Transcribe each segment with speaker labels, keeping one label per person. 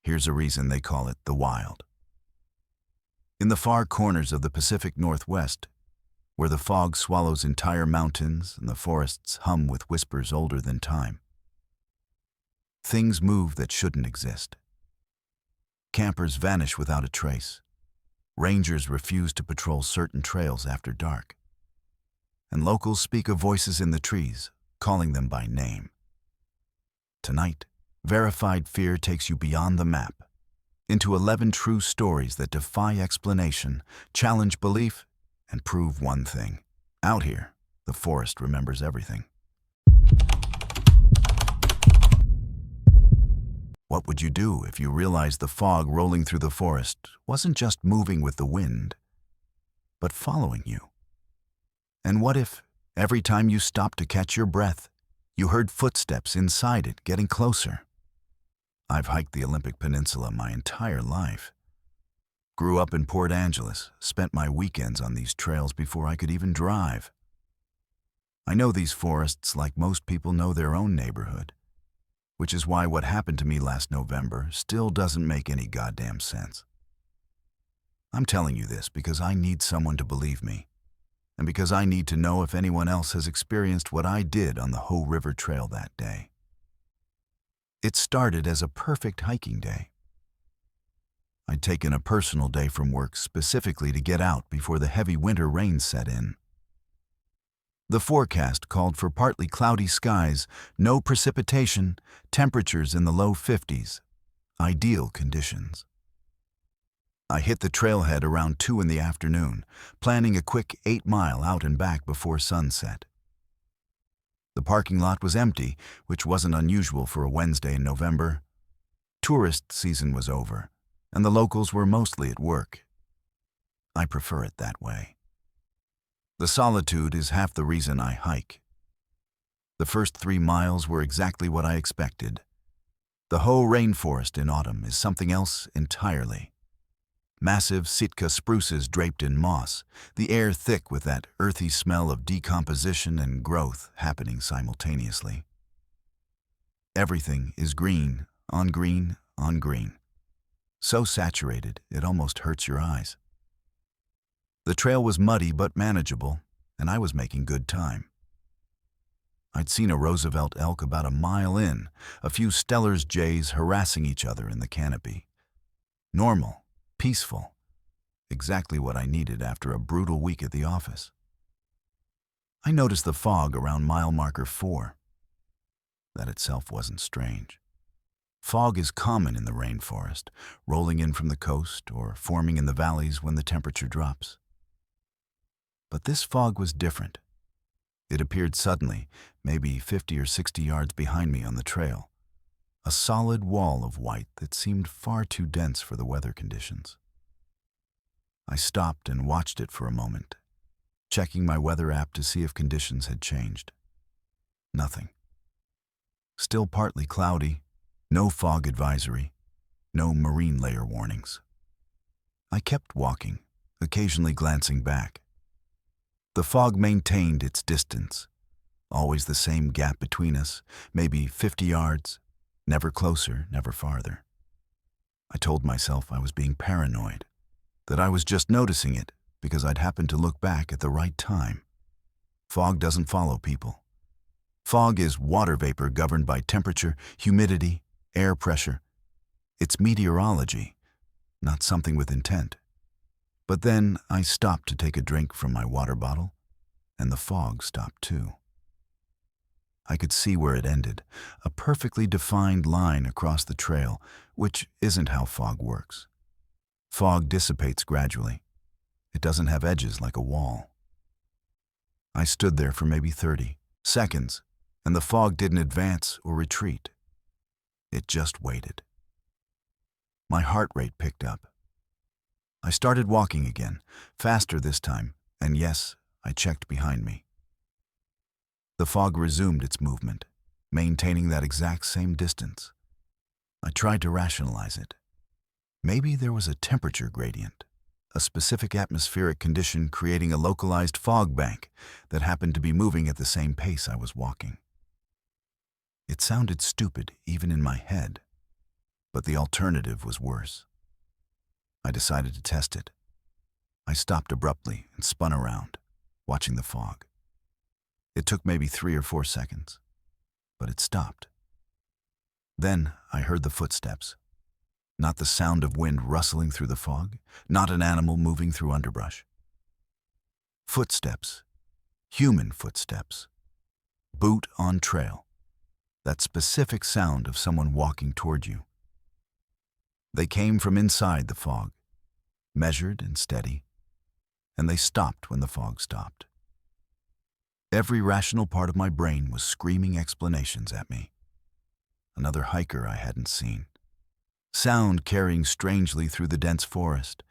Speaker 1: Here's a reason they call it the Wild. In the far corners of the Pacific Northwest, where the fog swallows entire mountains and the forests hum with whispers older than time, things move that shouldn't exist. Campers vanish without a trace. Rangers refuse to patrol certain trails after dark. And locals speak of voices in the trees, calling them by name. Tonight, verified fear takes you beyond the map, into 11 true stories that defy explanation, challenge belief, and prove one thing. Out here, the forest remembers everything. What would you do if you realized the fog rolling through the forest wasn't just moving with the wind, but following you? And what if, every time you stopped to catch your breath, you heard footsteps inside it getting closer? I've hiked the Olympic Peninsula my entire life. Grew up in Port Angeles, spent my weekends on these trails before I could even drive. I know these forests like most people know their own neighborhood, which is why what happened to me last November still doesn't make any goddamn sense. I'm telling you this because I need someone to believe me, and because I need to know if anyone else has experienced what I did on the Hoh River Trail that day. It started as a perfect hiking day. I'd taken a personal day from work specifically to get out before the heavy winter rain set in. The forecast called for partly cloudy skies, no precipitation, temperatures in the low 50s. Ideal conditions. I hit the trailhead around 2 in the afternoon, planning a quick 8-mile out and back before sunset. The parking lot was empty, which wasn't unusual for a Wednesday in November. Tourist season was over, and the locals were mostly at work. I prefer it that way. The solitude is half the reason I hike. The first 3 miles were exactly what I expected. The Hoh rainforest in autumn is something else entirely. Massive Sitka spruces draped in moss, the air thick with that earthy smell of decomposition and growth happening simultaneously. Everything is green, on green, on green. So saturated, it almost hurts your eyes. The trail was muddy but manageable, and I was making good time. I'd seen a Roosevelt elk about a mile in, a few Steller's jays harassing each other in the canopy. Normal, peaceful, exactly what I needed after a brutal week at the office. I noticed the fog around mile marker 4. That itself wasn't strange. Fog is common in the rainforest, rolling in from the coast or forming in the valleys when the temperature drops. But this fog was different. It appeared suddenly, maybe 50 or 60 yards behind me on the trail, a solid wall of white that seemed far too dense for the weather conditions. I stopped and watched it for a moment, checking my weather app to see if conditions had changed. Nothing. Still partly cloudy, no fog advisory, no marine layer warnings. I kept walking, occasionally glancing back. The fog maintained its distance, always the same gap between us, maybe 50 yards, never closer, never farther. I told myself I was being paranoid, that I was just noticing it because I'd happened to look back at the right time. Fog doesn't follow people. Fog is water vapor governed by temperature, humidity, air pressure. It's meteorology, not something with intent. But then I stopped to take a drink from my water bottle, and the fog stopped too. I could see where it ended, a perfectly defined line across the trail, which isn't how fog works. Fog dissipates gradually. It doesn't have edges like a wall. I stood there for maybe 30 seconds, and the fog didn't advance or retreat. It just waited. My heart rate picked up. I started walking again, faster this time, and yes, I checked behind me. The fog resumed its movement, maintaining that exact same distance. I tried to rationalize it. Maybe there was a temperature gradient, a specific atmospheric condition creating a localized fog bank that happened to be moving at the same pace I was walking. It sounded stupid even in my head. But the alternative was worse. I decided to test it. I stopped abruptly and spun around, watching the fog. It took maybe 3 or 4 seconds, but it stopped. Then I heard the footsteps. Not the sound of wind rustling through the fog, not an animal moving through underbrush. Footsteps, human footsteps, boot on trail, that specific sound of someone walking toward you. They came from inside the fog, measured and steady, and they stopped when the fog stopped. Every rational part of my brain was screaming explanations at me. Another hiker I hadn't seen. Sound carrying strangely through the dense forest,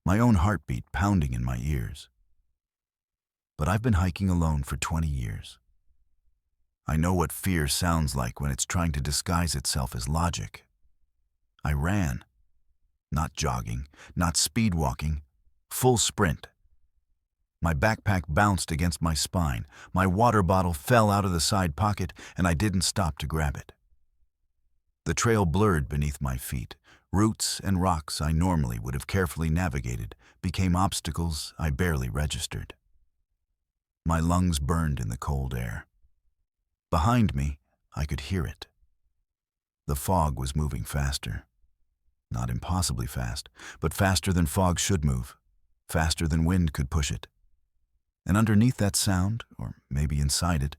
Speaker 1: my own heartbeat pounding in my ears. But I've been hiking alone for 20 years. I know what fear sounds like when it's trying to disguise itself as logic. I ran. Not jogging, not speed walking, full sprint. My backpack bounced against my spine, my water bottle fell out of the side pocket, and I didn't stop to grab it. The trail blurred beneath my feet. Roots and rocks I normally would have carefully navigated became obstacles I barely registered. My lungs burned in the cold air. Behind me, I could hear it. The fog was moving faster. Not impossibly fast, but faster than fog should move, faster than wind could push it. And underneath that sound, or maybe inside it,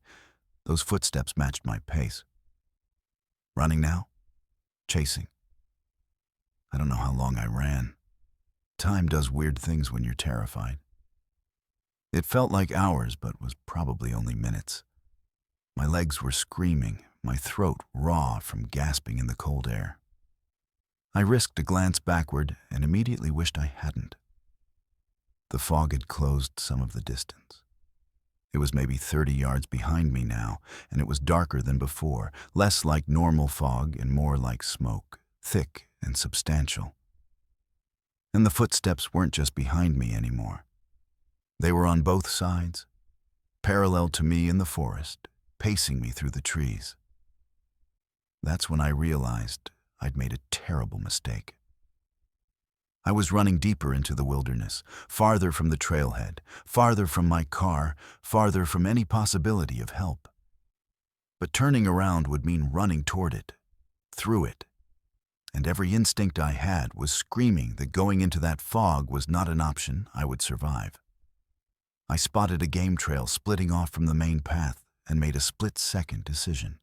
Speaker 1: those footsteps matched my pace. Running now? Chasing. I don't know how long I ran. Time does weird things when you're terrified. It felt like hours, but was probably only minutes. My legs were screaming, my throat raw from gasping in the cold air. I risked a glance backward and immediately wished I hadn't. The fog had closed some of the distance. It was maybe 30 yards behind me now, and it was darker than before, less like normal fog and more like smoke, thick and substantial. And the footsteps weren't just behind me anymore. They were on both sides, parallel to me in the forest, pacing me through the trees. That's when I realized I'd made a terrible mistake. I was running deeper into the wilderness, farther from the trailhead, farther from my car, farther from any possibility of help. But turning around would mean running toward it, through it, and every instinct I had was screaming that going into that fog was not an option I would survive. I spotted a game trail splitting off from the main path and made a split-second decision.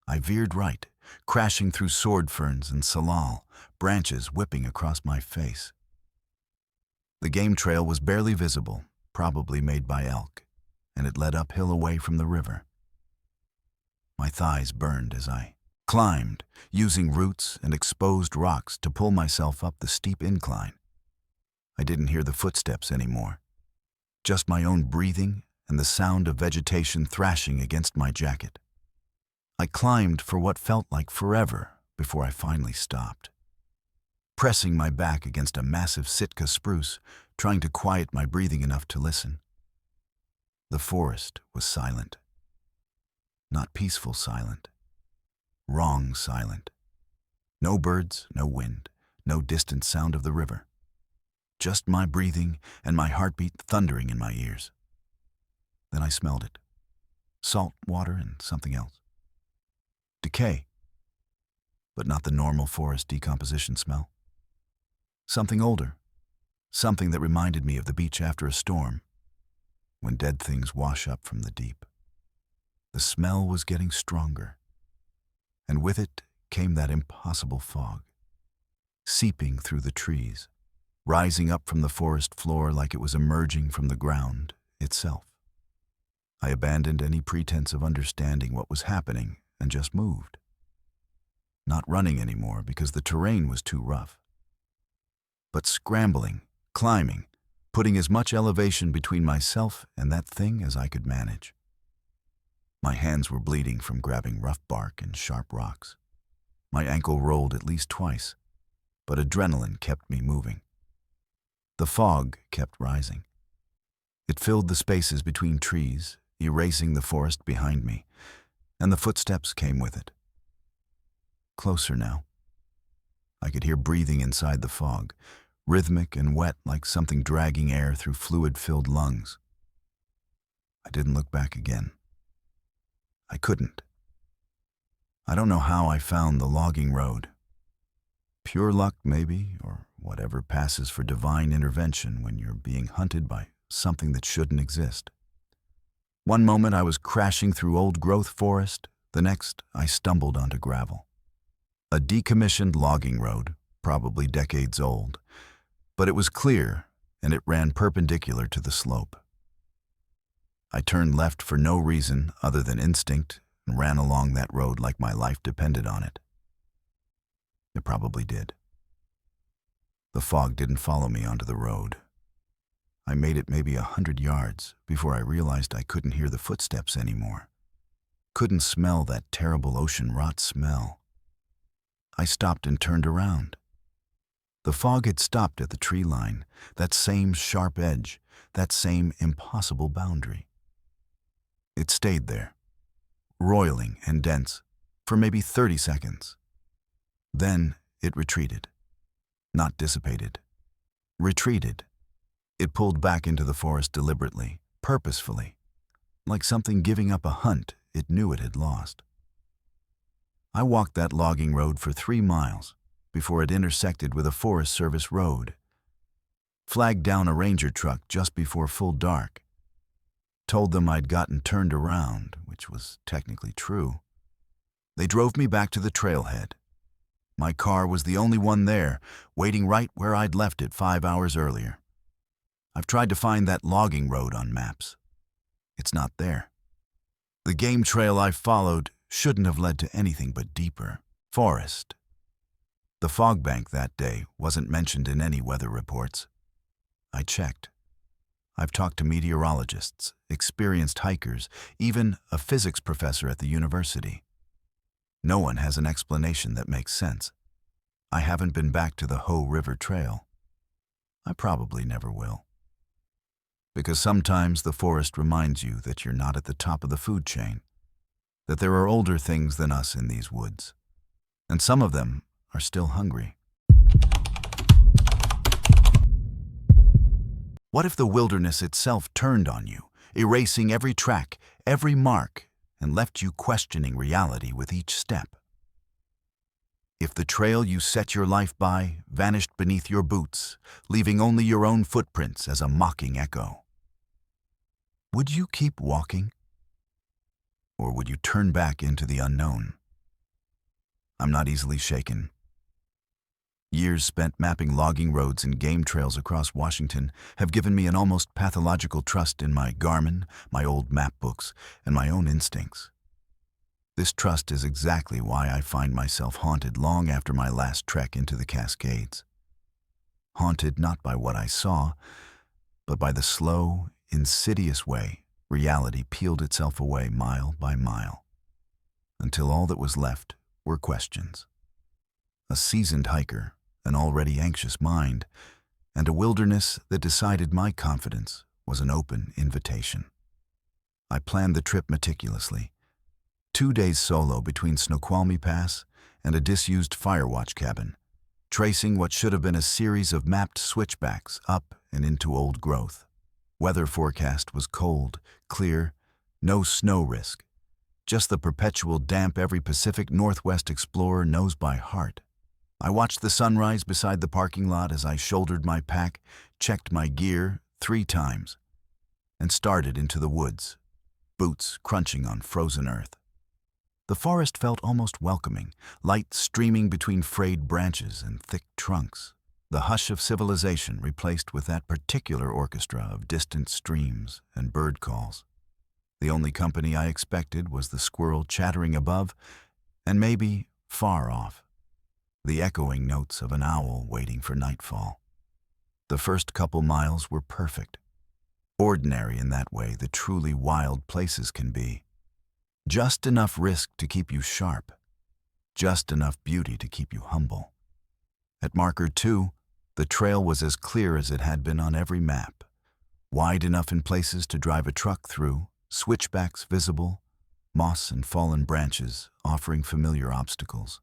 Speaker 1: I veered right, crashing through sword ferns and salal, branches whipping across my face. The game trail was barely visible, probably made by elk, and it led uphill away from the river. My thighs burned as I climbed, using roots and exposed rocks to pull myself up the steep incline. I didn't hear the footsteps anymore, just my own breathing and the sound of vegetation thrashing against my jacket. I climbed for what felt like forever before I finally stopped. Pressing my back against a massive Sitka spruce, trying to quiet my breathing enough to listen. The forest was silent. Not peaceful silent. Wrong silent. No birds, no wind, no distant sound of the river. Just my breathing and my heartbeat thundering in my ears. Then I smelled it. Salt, water, and something else. Decay. But not the normal forest decomposition smell. Something older. Something that reminded me of the beach after a storm, when dead things wash up from the deep. The smell was getting stronger, and with it came that impossible fog, seeping through the trees, rising up from the forest floor like it was emerging from the ground itself. I abandoned any pretense of understanding what was happening and just moved. Not running anymore because the terrain was too rough, but scrambling, climbing, putting as much elevation between myself and that thing as I could manage. My hands were bleeding from grabbing rough bark and sharp rocks. My ankle rolled at least twice, but adrenaline kept me moving. The fog kept rising. It filled the spaces between trees, erasing the forest behind me, and the footsteps came with it. Closer now, could hear breathing inside the fog, rhythmic and wet like something dragging air through fluid-filled lungs. I didn't look back again. I couldn't. I don't know how I found the logging road. Pure luck, maybe, or whatever passes for divine intervention when you're being hunted by something that shouldn't exist. One moment I was crashing through old-growth forest, the next I stumbled onto gravel. A decommissioned logging road, probably decades old, but it was clear and it ran perpendicular to the slope. I turned left for no reason other than instinct and ran along that road like my life depended on it. It probably did. The fog didn't follow me onto the road. I made it maybe 100 yards before I realized I couldn't hear the footsteps anymore. Couldn't smell that terrible ocean rot smell. I stopped and turned around. The fog had stopped at the tree line, that same sharp edge, that same impossible boundary. It stayed there, roiling and dense, for maybe 30 seconds. Then it retreated. Not dissipated. Retreated. It pulled back into the forest deliberately, purposefully, like something giving up a hunt it knew it had lost. I walked that logging road for 3 miles before it intersected with a Forest Service road. Flagged down a ranger truck just before full dark. Told them I'd gotten turned around, which was technically true. They drove me back to the trailhead. My car was the only one there, waiting right where I'd left it 5 hours earlier. I've tried to find that logging road on maps. It's not there. The game trail I followed shouldn't have led to anything but deeper forest. The fog bank that day wasn't mentioned in any weather reports. I checked. I've talked to meteorologists, experienced hikers, even a physics professor at the university. No one has an explanation that makes sense. I haven't been back to the Hoh River Trail. I probably never will. Because sometimes the forest reminds you that you're not at the top of the food chain, that there are older things than us in these woods, and some of them are still hungry. What if the wilderness itself turned on you, erasing every track, every mark, and left you questioning reality with each step? If the trail you set your life by vanished beneath your boots, leaving only your own footprints as a mocking echo, would you keep walking? Or would you turn back into the unknown? I'm not easily shaken. Years spent mapping logging roads and game trails across Washington have given me an almost pathological trust in my Garmin, my old map books, and my own instincts. This trust is exactly why I find myself haunted long after my last trek into the Cascades. Haunted not by what I saw, but by the slow, insidious way reality peeled itself away mile by mile, until all that was left were questions. A seasoned hiker, an already anxious mind, and a wilderness that decided my confidence was an open invitation. I planned the trip meticulously. 2 days solo between Snoqualmie Pass and a disused firewatch cabin, tracing what should have been a series of mapped switchbacks up and into old growth. Weather forecast was cold, clear, no snow risk, just the perpetual damp every Pacific Northwest explorer knows by heart. I watched the sunrise beside the parking lot as I shouldered my pack, checked my gear 3 times, and started into the woods, boots crunching on frozen earth. The forest felt almost welcoming, light streaming between frayed branches and thick trunks, the hush of civilization replaced with that particular orchestra of distant streams and bird calls. The only company I expected was the squirrel chattering above, and maybe, far off, the echoing notes of an owl waiting for nightfall. The first couple miles were perfect, ordinary in that way the truly wild places can be. Just enough risk to keep you sharp, just enough beauty to keep you humble. At marker 2, the trail was as clear as it had been on every map, wide enough in places to drive a truck through, switchbacks visible, moss and fallen branches offering familiar obstacles.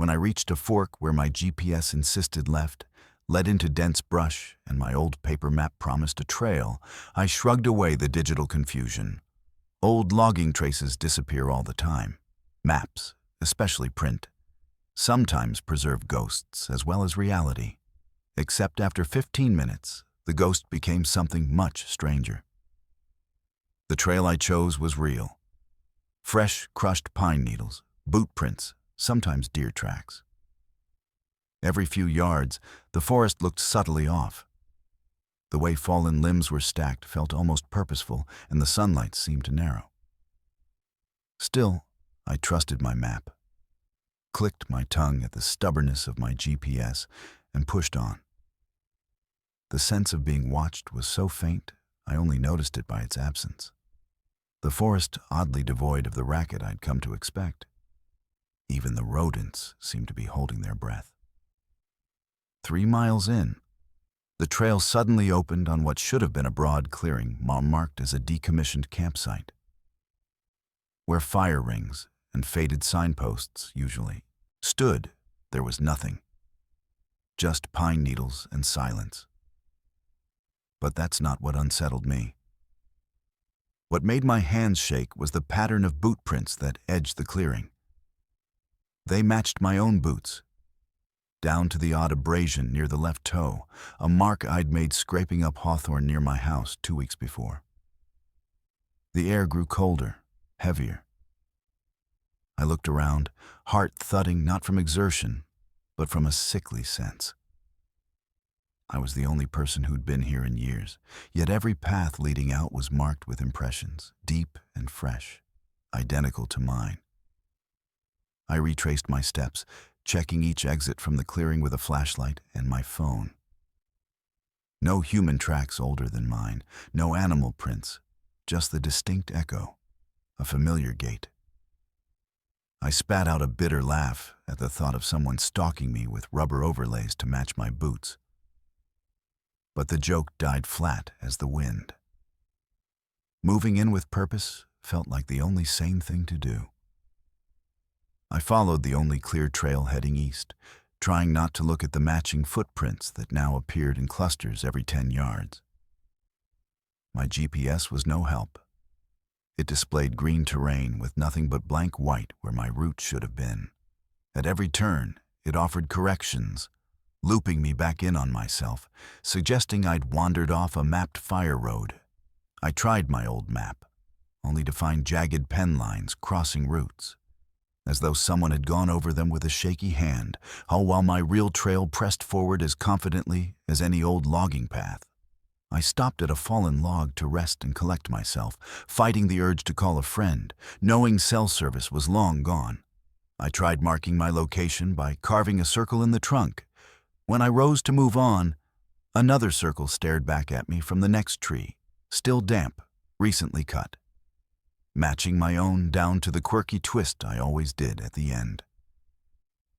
Speaker 1: When I reached a fork where my GPS insisted left, led into dense brush, and my old paper map promised a trail, I shrugged away the digital confusion. Old logging traces disappear all the time. Maps, especially print, sometimes preserve ghosts as well as reality. Except after 15 minutes, the ghost became something much stranger. The trail I chose was real. Fresh, crushed pine needles, boot prints, sometimes deer tracks. Every few yards, the forest looked subtly off. The way fallen limbs were stacked felt almost purposeful, and the sunlight seemed to narrow. Still, I trusted my map, clicked my tongue at the stubbornness of my GPS, and pushed on. The sense of being watched was so faint, I only noticed it by its absence. The forest oddly devoid of the racket I'd come to expect. Even the rodents seemed to be holding their breath. 3 miles in, the trail suddenly opened on what should have been a broad clearing marked as a decommissioned campsite. Where fire rings and faded signposts usually stood, there was nothing. Just pine needles and silence. But that's not what unsettled me. What made my hands shake was the pattern of boot prints that edged the clearing. They matched my own boots, down to the odd abrasion near the left toe, a mark I'd made scraping up hawthorn near my house 2 weeks before. The air grew colder, heavier. I looked around, heart thudding not from exertion, but from a sickly sense. I was the only person who'd been here in years, yet every path leading out was marked with impressions, deep and fresh, identical to mine. I retraced my steps, checking each exit from the clearing with a flashlight and my phone. No human tracks older than mine, no animal prints, just the distinct echo, a familiar gait. I spat out a bitter laugh at the thought of someone stalking me with rubber overlays to match my boots. But the joke died flat as the wind. Moving in with purpose felt like the only sane thing to do. I followed the only clear trail heading east, trying not to look at the matching footprints that now appeared in clusters every 10 yards. My GPS was no help. It displayed green terrain with nothing but blank white where my route should have been. At every turn, it offered corrections, looping me back in on myself, suggesting I'd wandered off a mapped fire road. I tried my old map, only to find jagged pen lines crossing routes, as though someone had gone over them with a shaky hand, all while my real trail pressed forward as confidently as any old logging path. I stopped at a fallen log to rest and collect myself, fighting the urge to call a friend, knowing cell service was long gone. I tried marking my location by carving a circle in the trunk. When I rose to move on, another circle stared back at me from the next tree, still damp, recently cut, matching my own down to the quirky twist I always did at the end.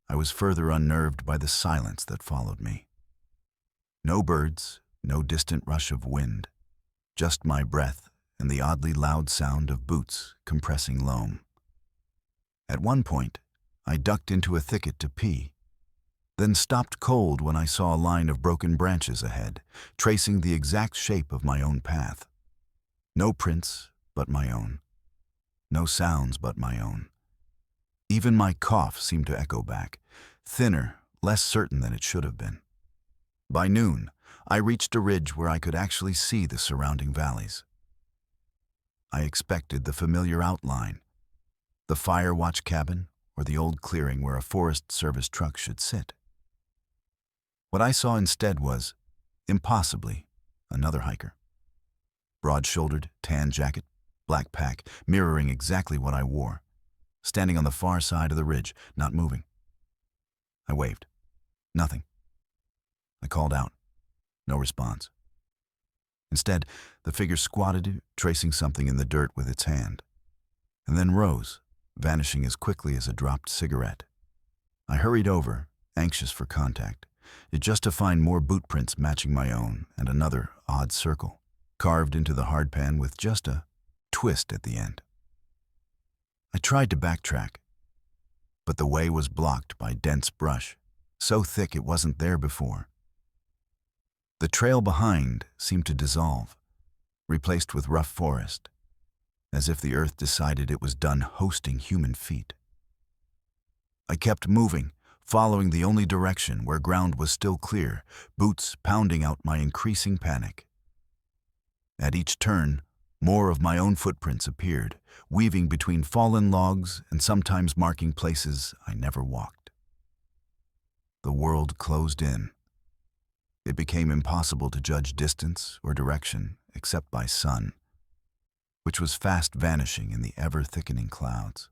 Speaker 1: I was further unnerved by the silence that followed me. No birds, no distant rush of wind, just my breath and the oddly loud sound of boots compressing loam. At one point, I ducked into a thicket to pee, then stopped cold when I saw a line of broken branches ahead, tracing the exact shape of my own path. No prints but my own. No sounds but my own. Even my cough seemed to echo back, thinner, less certain than it should have been. By noon, I reached a ridge where I could actually see the surrounding valleys. I expected the familiar outline, the fire watch cabin or the old clearing where a Forest Service truck should sit. What I saw instead was, impossibly, another hiker. Broad-shouldered, tan jacket, black pack, mirroring exactly what I wore, standing on the far side of the ridge, not moving. I waved. Nothing. I called out. No response. Instead, the figure squatted, tracing something in the dirt with its hand, and then rose, vanishing as quickly as a dropped cigarette. I hurried over, anxious for contact, just to find more boot prints matching my own and another odd circle, carved into the hardpan with just a twist at the end. I tried to backtrack, but the way was blocked by dense brush, so thick it wasn't there before. The trail behind seemed to dissolve, replaced with rough forest, as if the earth decided it was done hosting human feet. I kept moving, following the only direction where ground was still clear, boots pounding out my increasing panic. At each turn, more of my own footprints appeared, weaving between fallen logs and sometimes marking places I never walked. The world closed in. It became impossible to judge distance or direction except by sun, which was fast vanishing in the ever-thickening clouds.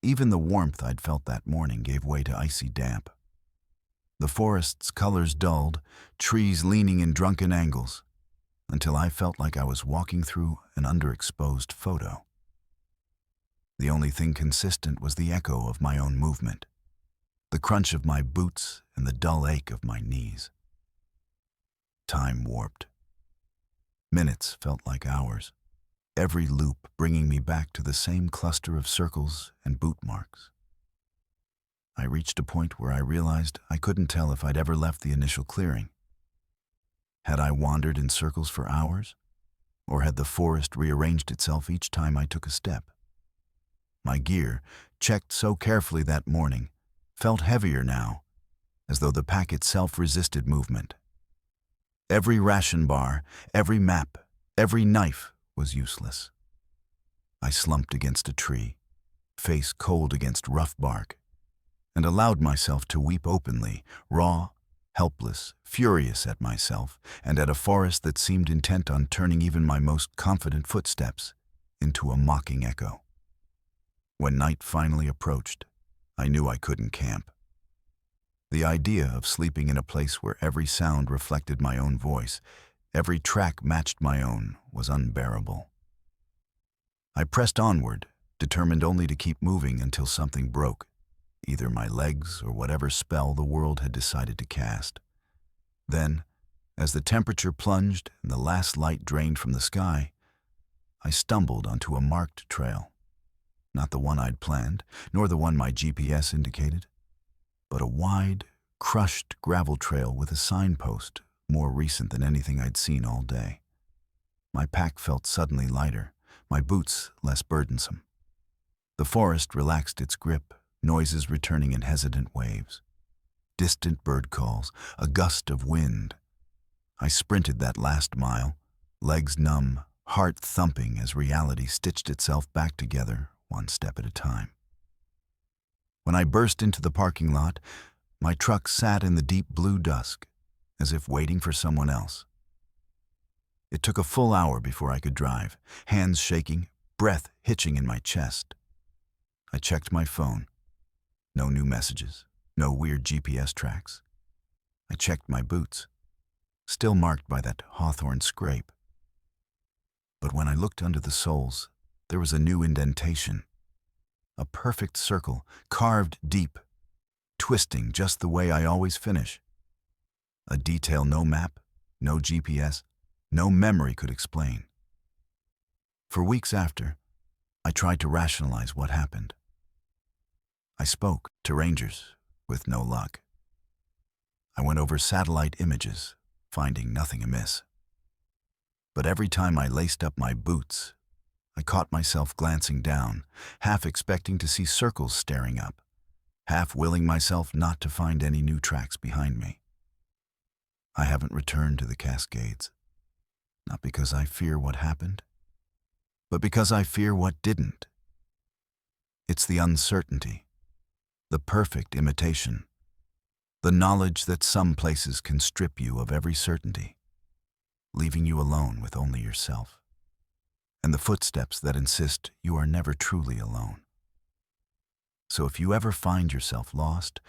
Speaker 1: Even the warmth I'd felt that morning gave way to icy damp. The forest's colors dulled, trees leaning in drunken angles, until I felt like I was walking through an underexposed photo. The only thing consistent was the echo of my own movement, the crunch of my boots and the dull ache of my knees. Time warped. Minutes felt like hours, every loop bringing me back to the same cluster of circles and boot marks. I reached a point where I realized I couldn't tell if I'd ever left the initial clearing. Had I wandered in circles for hours, or had the forest rearranged itself each time I took a step? My gear, checked so carefully that morning, felt heavier now, as though the pack itself resisted movement. Every ration bar, every map, every knife was useless. I slumped against a tree, face cold against rough bark, and allowed myself to weep openly, raw, helpless, furious at myself and at a forest that seemed intent on turning even my most confident footsteps into a mocking echo. When night finally approached, I knew I couldn't camp. The idea of sleeping in a place where every sound reflected my own voice, every track matched my own, was unbearable. I pressed onward, determined only to keep moving until something broke, either my legs or whatever spell the world had decided to cast. Then, as the temperature plunged and the last light drained from the sky, I stumbled onto a marked trail. Not the one I'd planned, nor the one my GPS indicated, but a wide, crushed gravel trail with a signpost more recent than anything I'd seen all day. My pack felt suddenly lighter, my boots less burdensome. The forest relaxed its grip, noises returning in hesitant waves. Distant bird calls, a gust of wind. I sprinted that last mile, legs numb, heart thumping as reality stitched itself back together one step at a time. When I burst into the parking lot, my truck sat in the deep blue dusk, as if waiting for someone else. It took a full hour before I could drive, hands shaking, breath hitching in my chest. I checked my phone. No new messages, no weird GPS tracks. I checked my boots, still marked by that hawthorn scrape. But when I looked under the soles, there was a new indentation. A perfect circle, carved deep, twisting just the way I always finish. A detail no map, no GPS, no memory could explain. For weeks after, I tried to rationalize what happened. I spoke to rangers, with no luck. I went over satellite images, finding nothing amiss. But every time I laced up my boots, I caught myself glancing down, half expecting to see circles staring up, half willing myself not to find any new tracks behind me. I haven't returned to the Cascades, not because I fear what happened, but because I fear what didn't. It's the uncertainty, the perfect imitation, the knowledge that some places can strip you of every certainty, leaving you alone with only yourself, and the footsteps that insist you are never truly alone. So if you ever find yourself lost,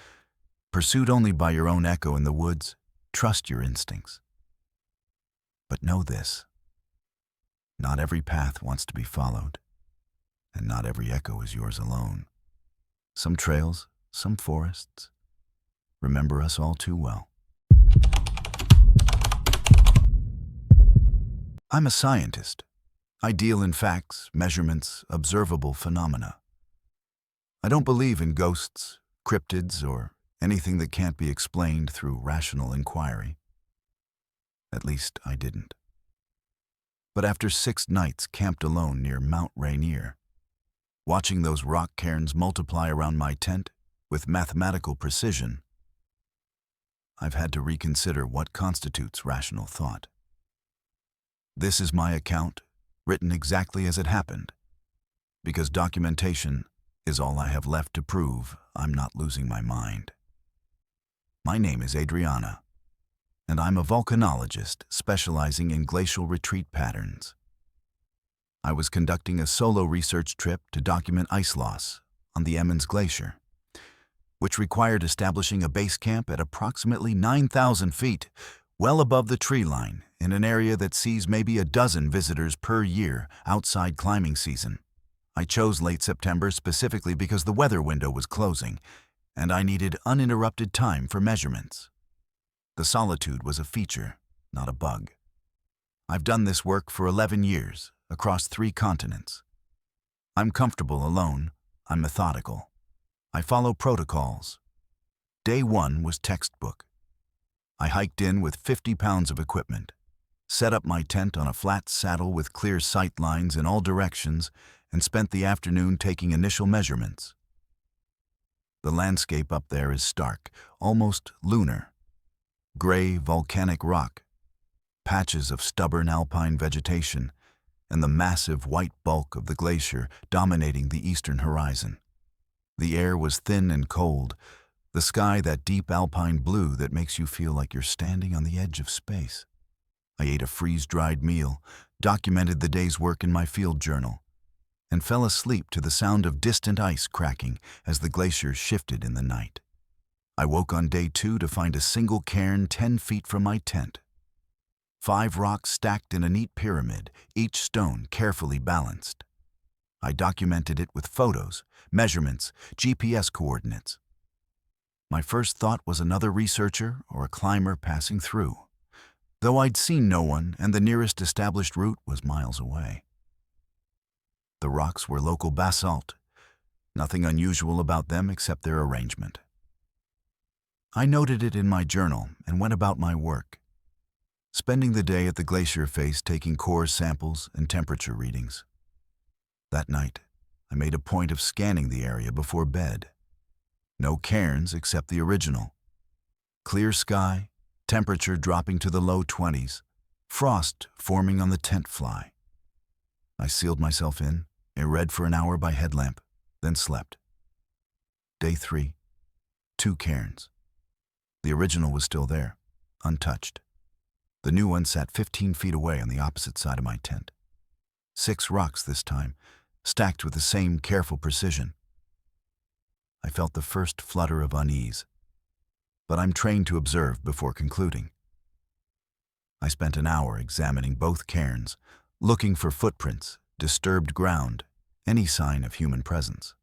Speaker 1: pursued only by your own echo in the woods, trust your instincts. But know this: not every path wants to be followed, and not every echo is yours alone. Some trails, some forests, remember us all too well. I'm a scientist. I deal in facts, measurements, observable phenomena. I don't believe in ghosts, cryptids, or anything that can't be explained through rational inquiry. At least, I didn't. But after 6 nights camped alone near Mount Rainier, watching those rock cairns multiply around my tent with mathematical precision, I've had to reconsider what constitutes rational thought. This is my account, written exactly as it happened, because documentation is all I have left to prove I'm not losing my mind. My name is Adriana, and I'm a volcanologist specializing in glacial retreat patterns. I was conducting a solo research trip to document ice loss on the Emmons Glacier, which required establishing a base camp at approximately 9,000 feet, well above the tree line, in an area that sees maybe a dozen visitors per year outside climbing season. I chose late September specifically because the weather window was closing, and I needed uninterrupted time for measurements. The solitude was a feature, not a bug. I've done this work for 11 years, across 3 continents. I'm comfortable alone. I'm methodical. I follow protocols. Day 1 was textbook. I hiked in with 50 pounds of equipment, set up my tent on a flat saddle with clear sight lines in all directions, and spent the afternoon taking initial measurements. The landscape up there is stark, almost lunar. Gray volcanic rock, patches of stubborn alpine vegetation, and the massive white bulk of the glacier dominating the eastern horizon. The air was thin and cold, the sky that deep alpine blue that makes you feel like you're standing on the edge of space. I ate a freeze-dried meal, documented the day's work in my field journal, and fell asleep to the sound of distant ice cracking as the glacier shifted in the night. I woke on day 2 to find a single cairn 10 feet from my tent. 5 rocks stacked in a neat pyramid, each stone carefully balanced. I documented it with photos, measurements, GPS coordinates. My first thought was another researcher or a climber passing through, though I'd seen no one and the nearest established route was miles away. The rocks were local basalt, nothing unusual about them except their arrangement. I noted it in my journal and went about my work, spending the day at the glacier face taking core samples and temperature readings. That night, I made a point of scanning the area before bed. No cairns except the original. Clear sky, temperature dropping to the low 20s, frost forming on the tent fly. I sealed myself in, and read for an hour by headlamp, then slept. Day 3, 2 cairns. The original was still there, untouched. The new one sat 15 feet away on the opposite side of my tent. 6 rocks this time, stacked with the same careful precision. I felt the first flutter of unease, but I'm trained to observe before concluding. I spent an hour examining both cairns, looking for footprints, disturbed ground, any sign of human presence.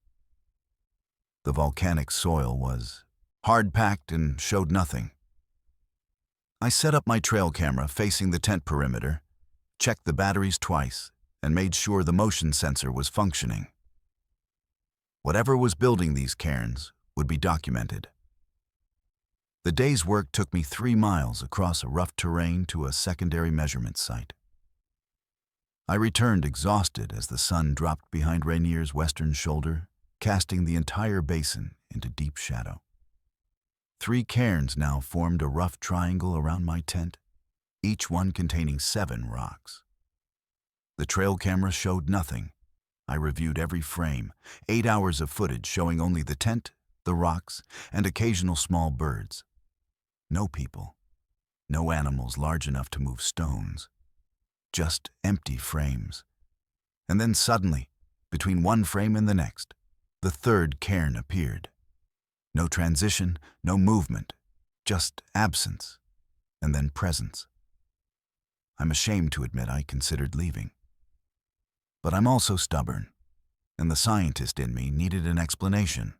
Speaker 1: The volcanic soil was hard-packed and showed nothing. I set up my trail camera facing the tent perimeter, checked the batteries twice, and made sure the motion sensor was functioning. Whatever was building these cairns would be documented. The day's work took me 3 miles across a rough terrain to a secondary measurement site. I returned exhausted as the sun dropped behind Rainier's western shoulder, casting the entire basin into deep shadow. 3 cairns now formed a rough triangle around my tent, each one containing 7 rocks. The trail camera showed nothing. I reviewed every frame, 8 hours of footage showing only the tent, the rocks, and occasional small birds. No people, no animals large enough to move stones, just empty frames. And then suddenly, between one frame and the next, the 3rd cairn appeared. No transition, no movement, just absence, and then presence. I'm ashamed to admit I considered leaving. But I'm also stubborn, and the scientist in me needed an explanation.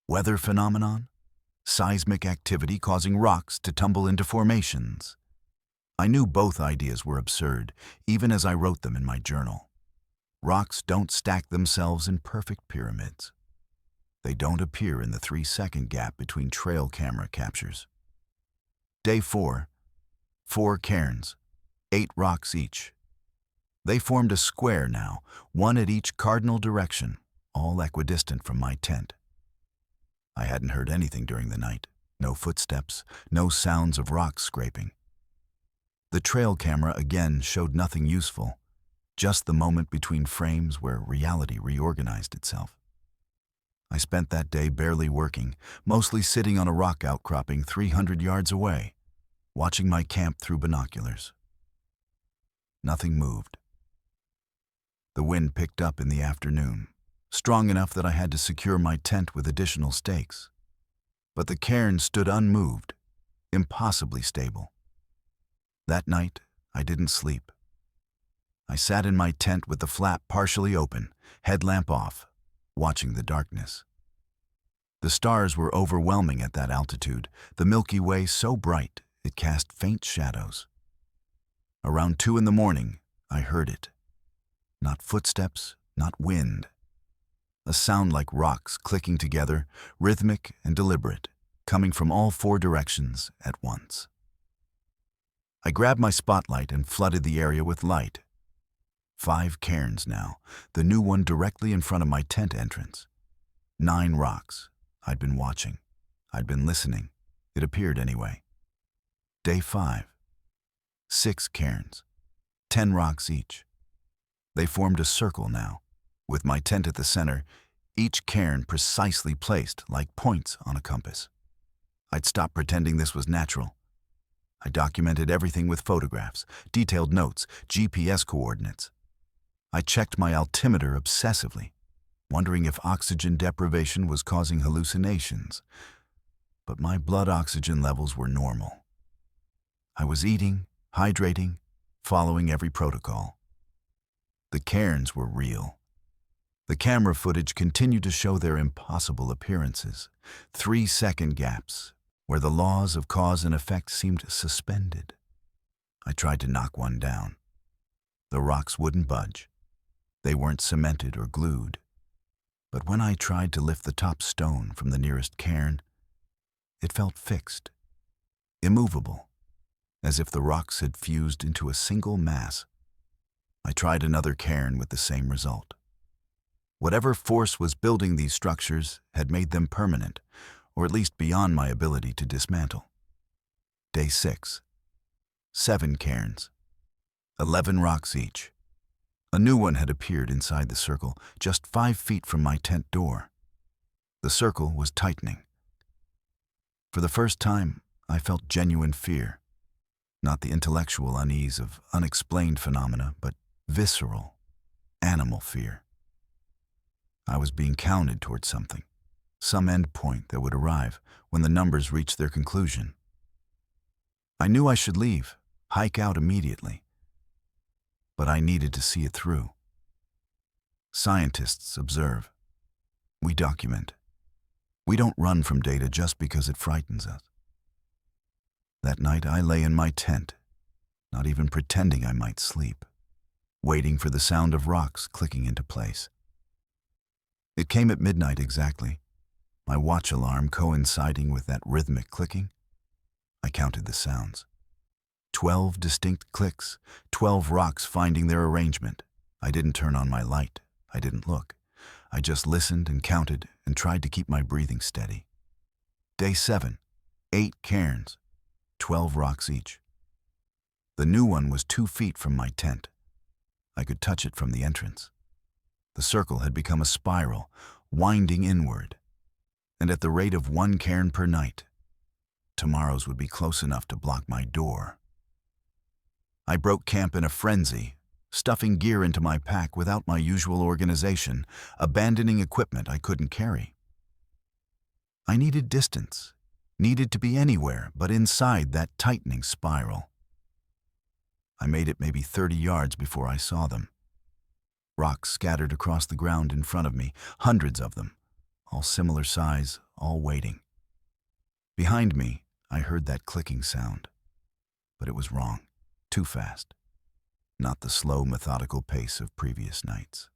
Speaker 1: Weather phenomenon? Seismic activity causing rocks to tumble into formations? I knew both ideas were absurd, even as I wrote them in my journal. Rocks don't stack themselves in perfect pyramids. They don't appear in the 3-second gap between trail camera captures. Day 4. 4 cairns, 8 rocks each. They formed a square now, one at each cardinal direction, all equidistant from my tent. I hadn't heard anything during the night. No footsteps, no sounds of rocks scraping. The trail camera again showed nothing useful, just the moment between frames where reality reorganized itself. I spent that day barely working, mostly sitting on a rock outcropping 300 yards away, watching my camp through binoculars. Nothing moved. The wind picked up in the afternoon, strong enough that I had to secure my tent with additional stakes. But the cairn stood unmoved, impossibly stable. That night, I didn't sleep. I sat in my tent with the flap partially open, headlamp off, watching the darkness. The stars were overwhelming at that altitude, the Milky Way so bright it cast faint shadows. Around 2 in the morning, I heard it. Not footsteps, not wind. A sound like rocks clicking together, rhythmic and deliberate, coming from all 4 directions at once. I grabbed my spotlight and flooded the area with light. 5 cairns now, the new one directly in front of my tent entrance. 9 rocks. I'd been watching. I'd been listening. It appeared anyway. Day 5. 6 cairns. 10 rocks each. They formed a circle now, with my tent at the center, each cairn precisely placed like points on a compass. I'd stopped pretending this was natural. I documented everything with photographs, detailed notes, GPS coordinates. I checked my altimeter obsessively, wondering if oxygen deprivation was causing hallucinations. But my blood oxygen levels were normal. I was eating, hydrating, following every protocol. The cairns were real. The camera footage continued to show their impossible appearances, 3-second gaps, where the laws of cause and effect seemed suspended. I tried to knock one down. The rocks wouldn't budge. They weren't cemented or glued. But when I tried to lift the top stone from the nearest cairn, it felt fixed, immovable, as if the rocks had fused into a single mass. I tried another cairn with the same result. Whatever force was building these structures had made them permanent, or at least beyond my ability to dismantle. Day 6. 7 cairns. 11 rocks each. A new one had appeared inside the circle, just 5 feet from my tent door. The circle was tightening. For the first time, I felt genuine fear. Not the intellectual unease of unexplained phenomena, but visceral, animal fear. I was being counted towards something, some end point that would arrive when the numbers reached their conclusion. I knew I should leave, hike out immediately. But I needed to see it through. Scientists observe. We document. We don't run from data just because it frightens us. That night I lay in my tent, not even pretending I might sleep, waiting for the sound of rocks clicking into place. It came at midnight exactly, my watch alarm coinciding with that rhythmic clicking. I counted the sounds. 12 distinct clicks, 12 rocks finding their arrangement. I didn't turn on my light. I didn't look. I just listened and counted and tried to keep my breathing steady. Day 7. 8 cairns, 12 rocks each. The new one was 2 feet from my tent. I could touch it from the entrance. The circle had become a spiral, winding inward. And at the rate of 1 cairn per night, tomorrow's would be close enough to block my door. I broke camp in a frenzy, stuffing gear into my pack without my usual organization, abandoning equipment I couldn't carry. I needed distance, needed to be anywhere but inside that tightening spiral. I made it maybe 30 yards before I saw them. Rocks scattered across the ground in front of me, hundreds of them, all similar size, all waiting. Behind me, I heard that clicking sound. But it was wrong, too fast. Not the slow, methodical pace of previous nights.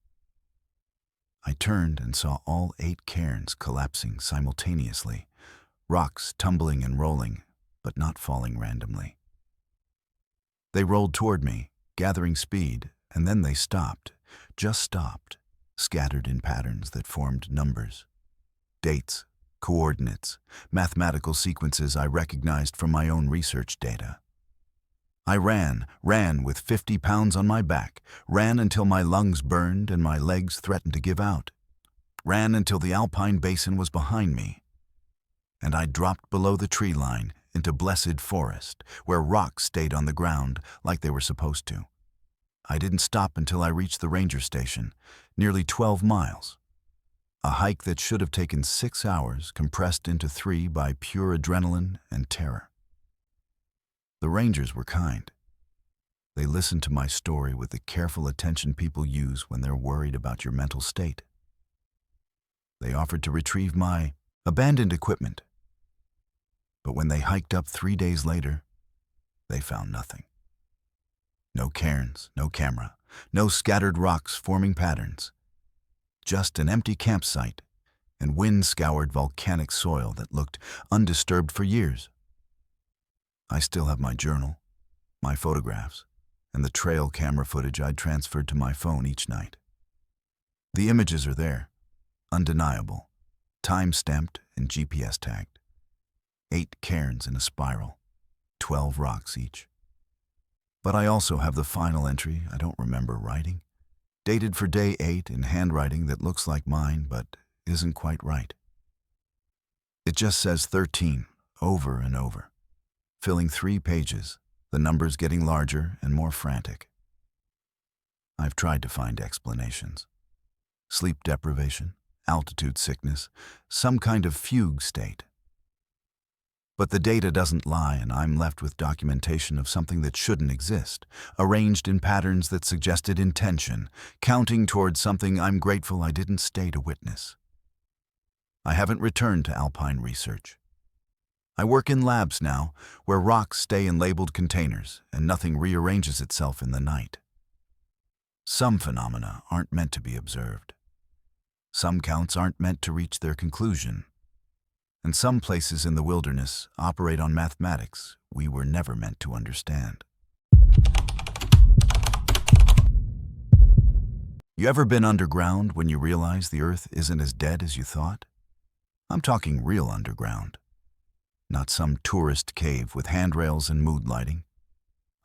Speaker 1: I turned and saw all 8 cairns collapsing simultaneously, rocks tumbling and rolling, but not falling randomly. They rolled toward me, gathering speed, and then they stopped, just stopped, scattered in patterns that formed numbers. Dates, coordinates, mathematical sequences I recognized from my own research data. I ran with 50 pounds on my back, ran until my lungs burned and my legs threatened to give out, ran until the alpine basin was behind me, and I dropped below the tree line into blessed forest, where rocks stayed on the ground like they were supposed to. I didn't stop until I reached the ranger station, nearly 12 miles. A hike that should have taken 6 hours compressed into 3 by pure adrenaline and terror. The rangers were kind. They listened to my story with the careful attention people use when they're worried about your mental state. They offered to retrieve my abandoned equipment. But when they hiked up 3 days later, they found nothing. No cairns, no camera, no scattered rocks forming patterns. Just an empty campsite and wind-scoured volcanic soil that looked undisturbed for years. I still have my journal, my photographs, and the trail camera footage I'd transferred to my phone each night. The images are there, undeniable, time-stamped and GPS tagged. 8 cairns in a spiral, 12 rocks each. But I also have the final entry I don't remember writing, dated for day 8 in handwriting that looks like mine but isn't quite right. It just says 13 over and over, filling 3 pages, the numbers getting larger and more frantic. I've tried to find explanations. Sleep deprivation, altitude sickness, some kind of fugue state. But the data doesn't lie, and I'm left with documentation of something that shouldn't exist, arranged in patterns that suggested intention, counting towards something I'm grateful I didn't stay to witness. I haven't returned to alpine research. I work in labs now, where rocks stay in labeled containers and nothing rearranges itself in the night. Some phenomena aren't meant to be observed. Some counts aren't meant to reach their conclusion. And some places in the wilderness operate on mathematics we were never meant to understand. You ever been underground when you realize the earth isn't as dead as you thought? I'm talking real underground. Not some tourist cave with handrails and mood lighting.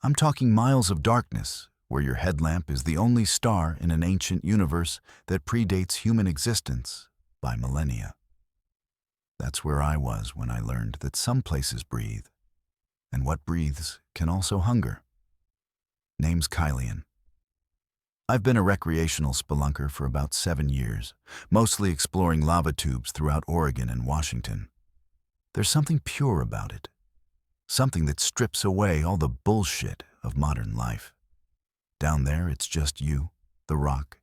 Speaker 1: I'm talking miles of darkness where your headlamp is the only star in an ancient universe that predates human existence by millennia. That's where I was when I learned that some places breathe, and what breathes can also hunger. Name's Kylian. I've been a recreational spelunker for about 7 years, mostly exploring lava tubes throughout Oregon and Washington. There's something pure about it, something that strips away all the bullshit of modern life. Down there, it's just you, the rock,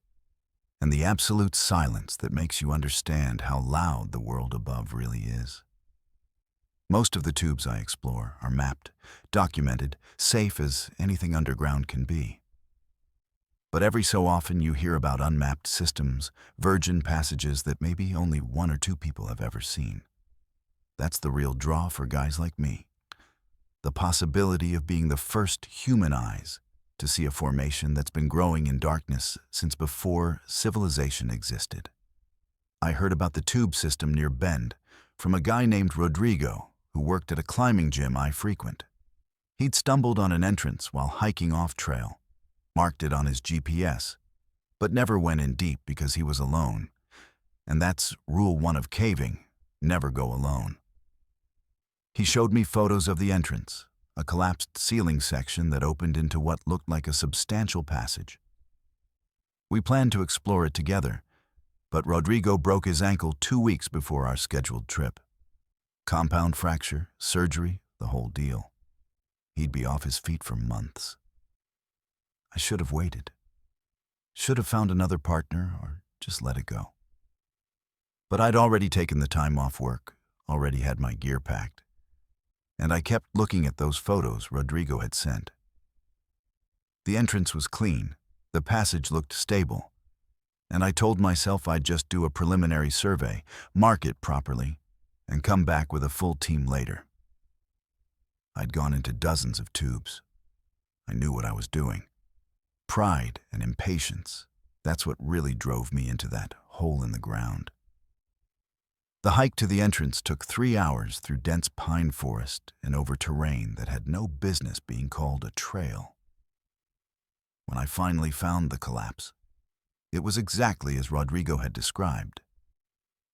Speaker 1: and the absolute silence that makes you understand how loud the world above really is. Most of the tubes I explore are mapped, documented, safe as anything underground can be. But every so often you hear about unmapped systems, virgin passages that maybe only 1 or 2 people have ever seen. That's the real draw for guys like me. The possibility of being the first human eyes to see a formation that's been growing in darkness since before civilization existed. I heard about the tube system near Bend from a guy named Rodrigo who worked at a climbing gym I frequent. He'd stumbled on an entrance while hiking off-trail, marked it on his GPS, but never went in deep because he was alone. And that's rule 1 of caving, never go alone. He showed me photos of the entrance, a collapsed ceiling section that opened into what looked like a substantial passage. We planned to explore it together, but Rodrigo broke his ankle 2 weeks before our scheduled trip. Compound fracture, surgery, the whole deal. He'd be off his feet for months. I should have waited. Should have found another partner or just let it go. But I'd already taken the time off work, already had my gear packed. And I kept looking at those photos Rodrigo had sent. The entrance was clean, the passage looked stable, and I told myself I'd just do a preliminary survey, mark it properly, and come back with a full team later. I'd gone into dozens of tubes. I knew what I was doing. Pride and impatience, that's what really drove me into that hole in the ground. The hike to the entrance took 3 hours through dense pine forest and over terrain that had no business being called a trail. When I finally found the collapse, it was exactly as Rodrigo had described.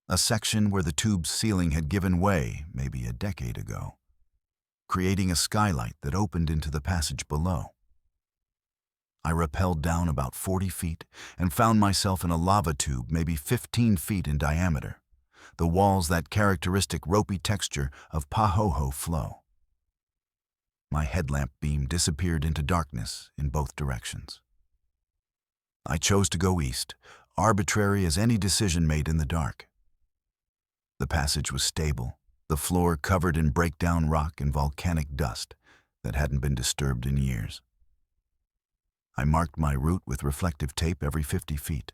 Speaker 1: A section where the tube's ceiling had given way maybe a decade ago, creating a skylight that opened into the passage below. I rappelled down about 40 feet and found myself in a lava tube maybe 15 feet in diameter, the walls that characteristic ropey texture of Pahoho flow. My headlamp beam disappeared into darkness in both directions. I chose to go east, arbitrary as any decision made in the dark. The passage was stable, the floor covered in breakdown rock and volcanic dust that hadn't been disturbed in years. I marked my route with reflective tape every 50 feet,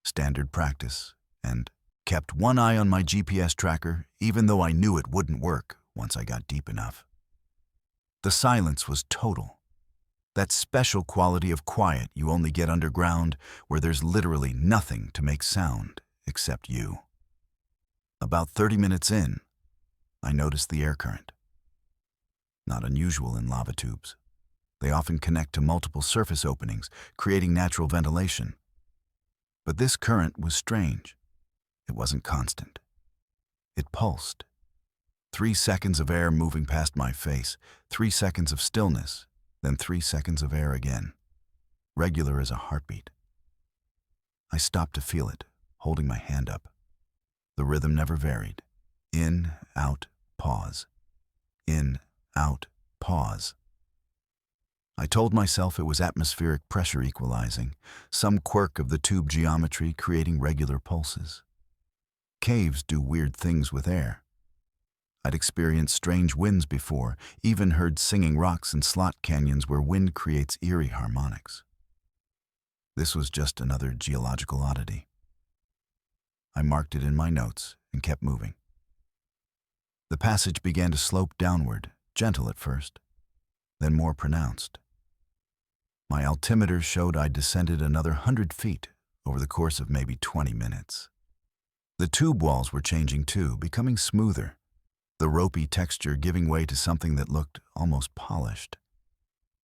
Speaker 1: standard practice, and kept one eye on my GPS tracker even though I knew it wouldn't work once I got deep enough. The silence was total. That special quality of quiet you only get underground where there's literally nothing to make sound except you. About 30 minutes in, I noticed the air current. Not unusual in lava tubes. They often connect to multiple surface openings, creating natural ventilation. But this current was strange. It wasn't constant. It pulsed. 3 seconds of air moving past my face, 3 seconds of stillness, then 3 seconds of air again, regular as a heartbeat. I stopped to feel it, holding my hand up. The rhythm never varied. In, out, pause. In, out, pause. I told myself it was atmospheric pressure equalizing, some quirk of the tube geometry creating regular pulses. Caves do weird things with air. I'd experienced strange winds before, even heard singing rocks in slot canyons where wind creates eerie harmonics. This was just another geological oddity. I marked it in my notes and kept moving. The passage began to slope downward, gentle at first, then more pronounced. My altimeter showed I'd descended another 100 feet over the course of maybe 20 minutes. The tube walls were changing too, becoming smoother, the ropey texture giving way to something that looked almost polished.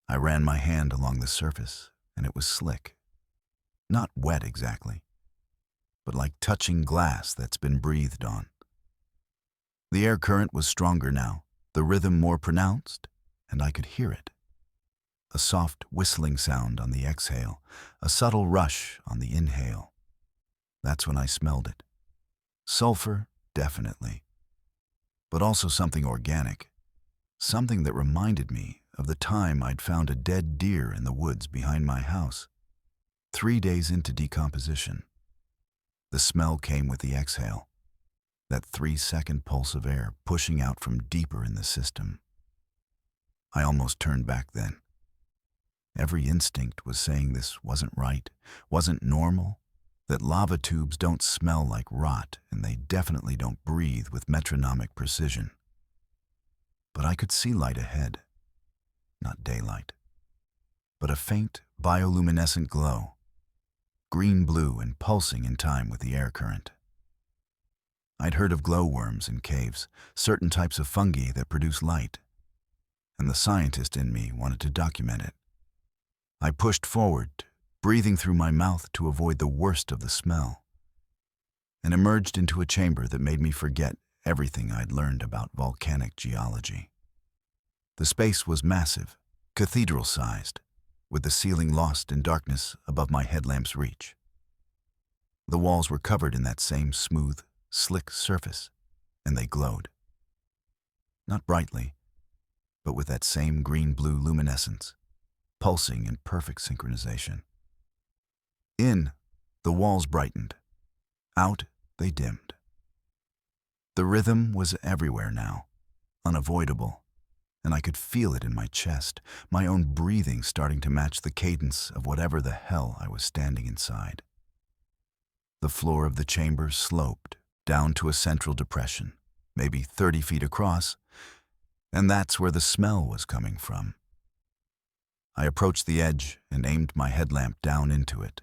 Speaker 1: I ran my hand along the surface, and it was slick. Not wet exactly, but like touching glass that's been breathed on. The air current was stronger now, the rhythm more pronounced, and I could hear it. A soft whistling sound on the exhale, a subtle rush on the inhale. That's when I smelled it. Sulfur, definitely. But also something organic, something that reminded me of the time I'd found a dead deer in the woods behind my house. 3 days into decomposition. The smell came with the exhale, that 3-second pulse of air pushing out from deeper in the system. I almost turned back then. Every instinct was saying this wasn't right, wasn't normal, that lava tubes don't smell like rot and they definitely don't breathe with metronomic precision. But I could see light ahead. Not daylight, but a faint bioluminescent glow, green-blue and pulsing in time with the air current. I'd heard of glowworms in caves, certain types of fungi that produce light, and the scientist in me wanted to document it. I pushed forward, breathing through my mouth to avoid the worst of the smell, and emerged into a chamber that made me forget everything I'd learned about volcanic geology. The space was massive, cathedral-sized, with the ceiling lost in darkness above my headlamp's reach. The walls were covered in that same smooth, slick surface, and they glowed. Not brightly, but with that same green-blue luminescence, pulsing in perfect synchronization. In, the walls brightened. Out, they dimmed. The rhythm was everywhere now, unavoidable, and I could feel it in my chest, my own breathing starting to match the cadence of whatever the hell I was standing inside. The floor of the chamber sloped down to a central depression, maybe 30 feet across, and that's where the smell was coming from. I approached the edge and aimed my headlamp down into it.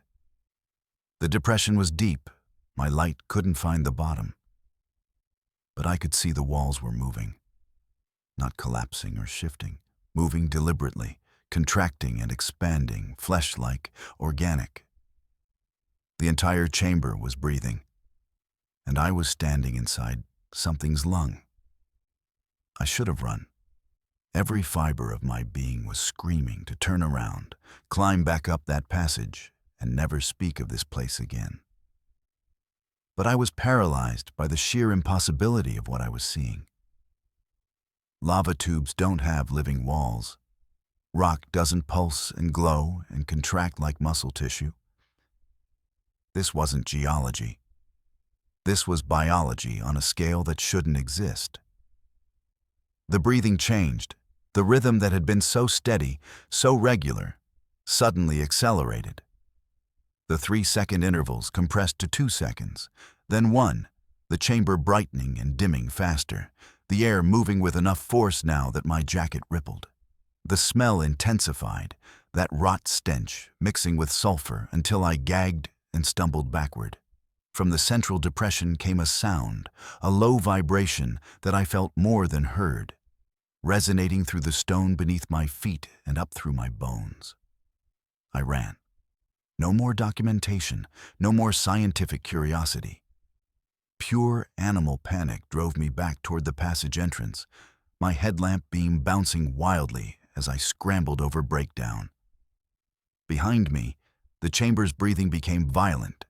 Speaker 1: The depression was deep. My light couldn't find the bottom. But I could see the walls were moving. Not collapsing or shifting, moving deliberately, contracting and expanding, flesh-like, organic. The entire chamber was breathing, and I was standing inside something's lung. I should have run. Every fiber of my being was screaming to turn around, climb back up that passage, and never speak of this place again. But I was paralyzed by the sheer impossibility of what I was seeing. Lava tubes don't have living walls. Rock doesn't pulse and glow and contract like muscle tissue. This wasn't geology. This was biology on a scale that shouldn't exist. The breathing changed. The rhythm that had been so steady, so regular, suddenly accelerated. The 3-second intervals compressed to 2 seconds, then 1, the chamber brightening and dimming faster, the air moving with enough force now that my jacket rippled. The smell intensified, that rot stench mixing with sulfur until I gagged and stumbled backward. From the central depression came a sound, a low vibration that I felt more than heard, resonating through the stone beneath my feet and up through my bones. I ran. No more documentation, no more scientific curiosity. Pure animal panic drove me back toward the passage entrance, my headlamp beam bouncing wildly as I scrambled over breakdown. Behind me, the chamber's breathing became violent,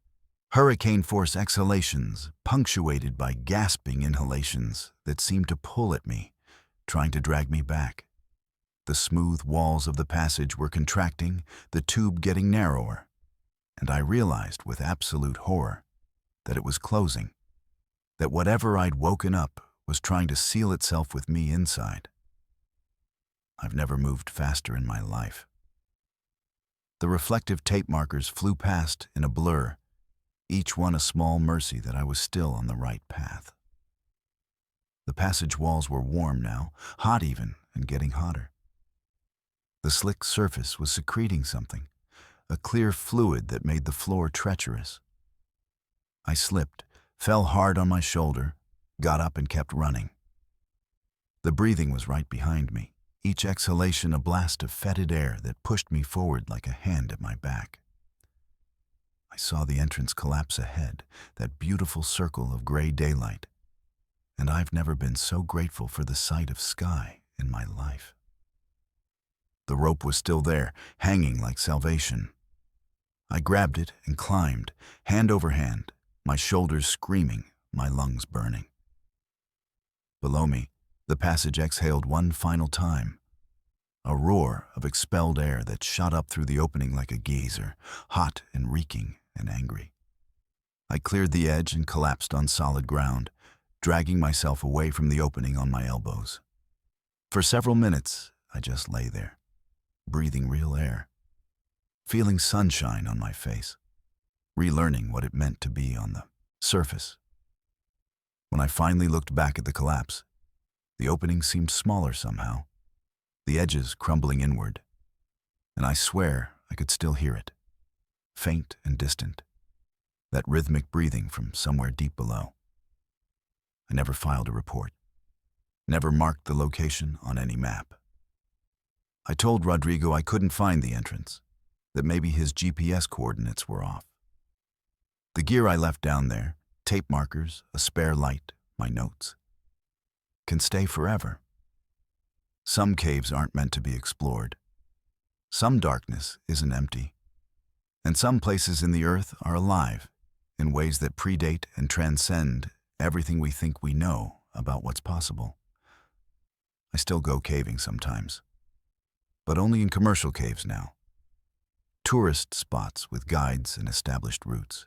Speaker 1: hurricane-force exhalations punctuated by gasping inhalations that seemed to pull at me, trying to drag me back. The smooth walls of the passage were contracting, the tube getting narrower, and I realized with absolute horror that it was closing, that whatever I'd woken up was trying to seal itself with me inside. I've never moved faster in my life. The reflective tape markers flew past in a blur, each one a small mercy that I was still on the right path. The passage walls were warm now, hot even, and getting hotter. The slick surface was secreting something, a clear fluid that made the floor treacherous. I slipped, fell hard on my shoulder, got up and kept running. The breathing was right behind me, each exhalation a blast of fetid air that pushed me forward like a hand at my back. I saw the entrance collapse ahead, that beautiful circle of gray daylight, and I've never been so grateful for the sight of sky in my life. The rope was still there, hanging like salvation. I grabbed it and climbed, hand over hand, my shoulders screaming, my lungs burning. Below me, the passage exhaled one final time, a roar of expelled air that shot up through the opening like a geyser, hot and reeking and angry. I cleared the edge and collapsed on solid ground, dragging myself away from the opening on my elbows. For several minutes, I just lay there, breathing real air, feeling sunshine on my face, relearning what it meant to be on the surface. When I finally looked back at the collapse, the opening seemed smaller somehow, the edges crumbling inward, and I swear I could still hear it, faint and distant, that rhythmic breathing from somewhere deep below. I never filed a report, never marked the location on any map. I told Rodrigo I couldn't find the entrance, that maybe his GPS coordinates were off. The gear I left down there, tape markers, a spare light, my notes, can stay forever. Some caves aren't meant to be explored. Some darkness isn't empty. And some places in the earth are alive in ways that predate and transcend everything we think we know about what's possible. I still go caving sometimes, but only in commercial caves now. Tourist spots with guides and established routes.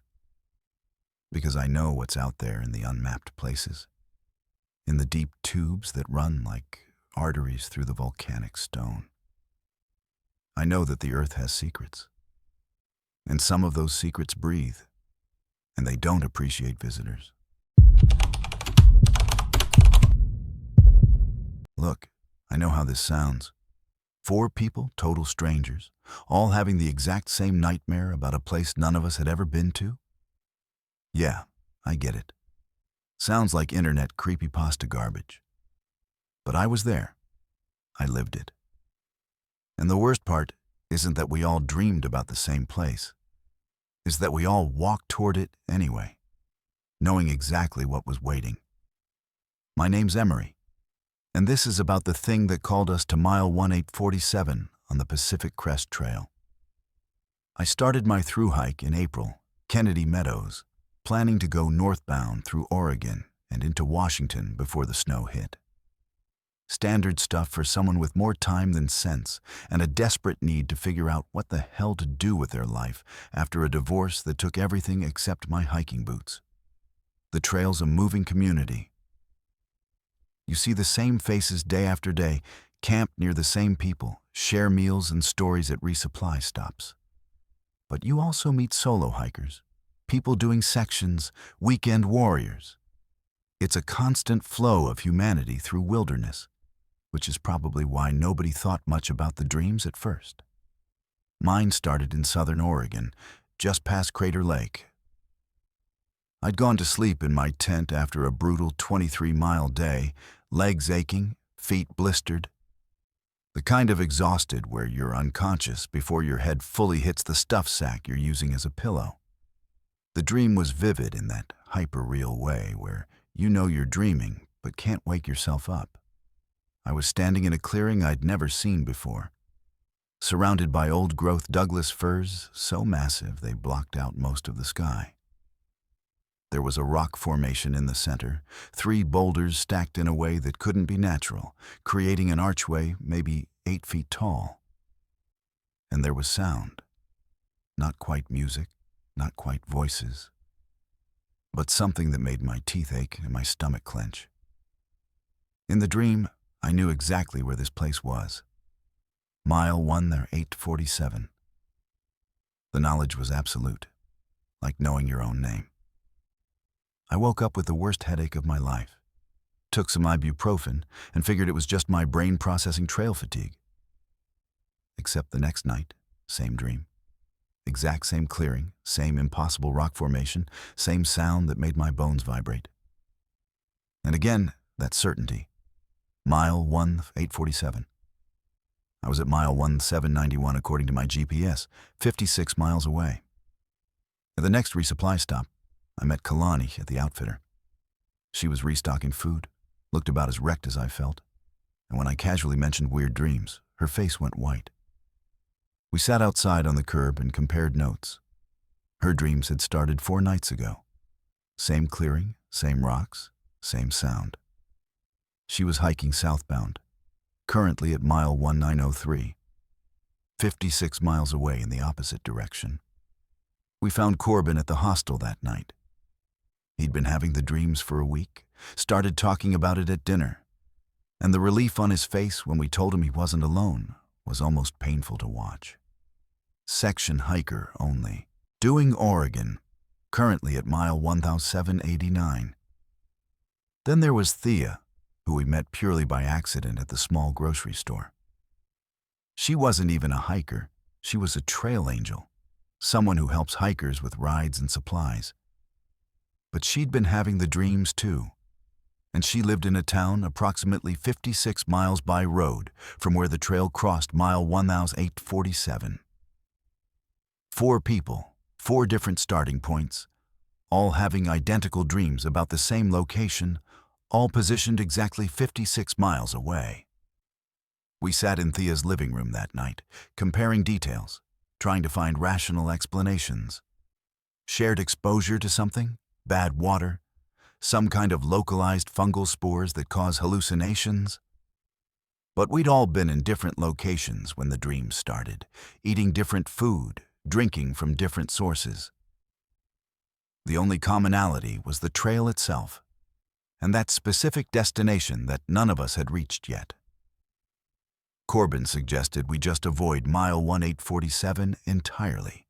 Speaker 1: Because I know what's out there in the unmapped places, in the deep tubes that run like arteries through the volcanic stone. I know that the earth has secrets, and some of those secrets breathe, and they don't appreciate visitors. Look, I know how this sounds. 4 people, total strangers, all having the exact same nightmare about a place none of us had ever been to? Yeah, I get it. Sounds like internet creepypasta garbage. But I was there. I lived it. And the worst part isn't that we all dreamed about the same place. It's that we all walked toward it anyway, knowing exactly what was waiting. My name's Emery, and this is about the thing that called us to mile 1847 on the Pacific Crest Trail. I started my through hike in April, Kennedy Meadows, planning to go northbound through Oregon and into Washington before the snow hit. Standard stuff for someone with more time than sense and a desperate need to figure out what the hell to do with their life after a divorce that took everything except my hiking boots. The trail's a moving community. You see the same faces day after day, camp near the same people, share meals and stories at resupply stops. But you also meet solo hikers, people doing sections, weekend warriors. It's a constant flow of humanity through wilderness, which is probably why nobody thought much about the dreams at first. Mine started in southern Oregon, just past Crater Lake. I'd gone to sleep in my tent after a brutal 23-mile day, legs aching, feet blistered. The kind of exhausted where you're unconscious before your head fully hits the stuff sack you're using as a pillow. The dream was vivid in that hyper-real way where you know you're dreaming but can't wake yourself up. I was standing in a clearing I'd never seen before, surrounded by old-growth Douglas firs so massive they blocked out most of the sky. There was a rock formation in the center, 3 boulders stacked in a way that couldn't be natural, creating an archway maybe 8 feet tall. And there was sound. Not quite music, not quite voices, but something that made my teeth ache and my stomach clench. In the dream, I knew exactly where this place was. Mile 1847. The knowledge was absolute, like knowing your own name. I woke up with the worst headache of my life, took some ibuprofen, and figured it was just my brain processing trail fatigue. Except the next night, same dream. Exact same clearing, same impossible rock formation, same sound that made my bones vibrate. And again, that certainty. Mile 1847. I was at mile 1791 according to my GPS, 56 miles away. At the next resupply stop, I met Kalani at the outfitter. She was restocking food, looked about as wrecked as I felt, and when I casually mentioned weird dreams, her face went white. We sat outside on the curb and compared notes. Her dreams had started 4 nights ago. Same clearing, same rocks, same sound. She was hiking southbound, currently at mile 1903, 56 miles away in the opposite direction. We found Corbin at the hostel that night. He'd been having the dreams for a week, started talking about it at dinner, and the relief on his face when we told him he wasn't alone was almost painful to watch. Section hiker only, doing Oregon, currently at mile 1789. Then there was Thea, who we met purely by accident at the small grocery store. She wasn't even a hiker, she was a trail angel, someone who helps hikers with rides and supplies. But she'd been having the dreams too, and she lived in a town approximately 56 miles by road from where the trail crossed mile 1847. 4 people, 4 different starting points, all having identical dreams about the same location, all positioned exactly 56 miles away. We sat in Thea's living room that night, comparing details, trying to find rational explanations. Shared exposure to something, bad water, some kind of localized fungal spores that cause hallucinations. But we'd all been in different locations when the dreams started, eating different food, drinking from different sources. The only commonality was the trail itself, and that specific destination that none of us had reached yet. Corbin suggested we just avoid mile 1847 entirely.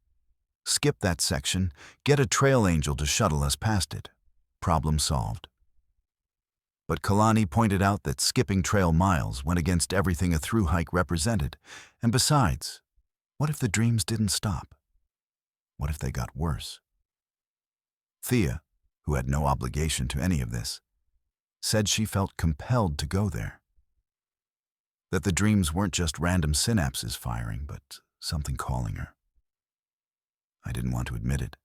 Speaker 1: skip that section, get a trail angel to shuttle us past it. Problem solved. But Kalani pointed out that skipping trail miles went against everything a through hike represented. And besides, what if the dreams didn't stop? What if they got worse? Thea, who had no obligation to any of this, said she felt compelled to go there. That the dreams weren't just random synapses firing, but something calling her. I didn't want to admit it,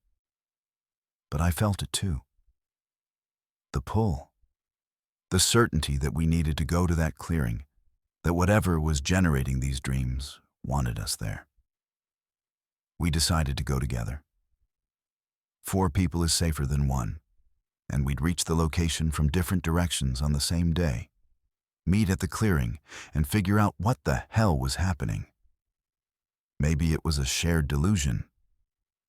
Speaker 1: but I felt it too. The pull. The certainty that we needed to go to that clearing, that whatever was generating these dreams wanted us there. We decided to go together. 4 people is safer than 1, and we'd reach the location from different directions on the same day, meet at the clearing, and figure out what the hell was happening. Maybe it was a shared delusion.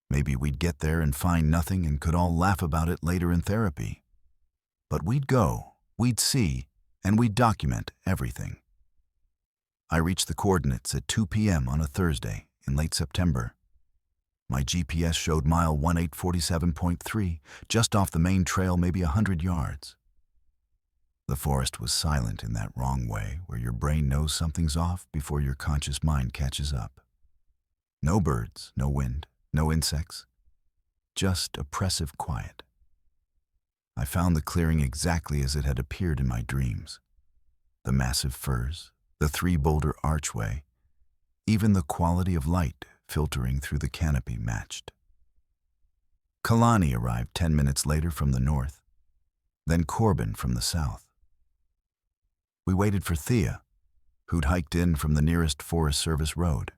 Speaker 1: Maybe we'd get there and find nothing and could all laugh about it later in therapy. But we'd go, we'd see, and we'd document everything. I reached the coordinates at 2 p.m. on a Thursday in late September. My GPS showed mile 1847.3, just off the main trail, maybe 100 yards. The forest was silent in that wrong way where your brain knows something's off before your conscious mind catches up. No birds, no wind, no insects, just oppressive quiet. I found the clearing exactly as it had appeared in my dreams. The massive firs, the 3-boulder archway, even the quality of light filtering through the canopy matched. Kalani arrived 10 minutes later from the north, then Corbin from the south. We waited for Thea, who'd hiked in from the nearest Forest Service road.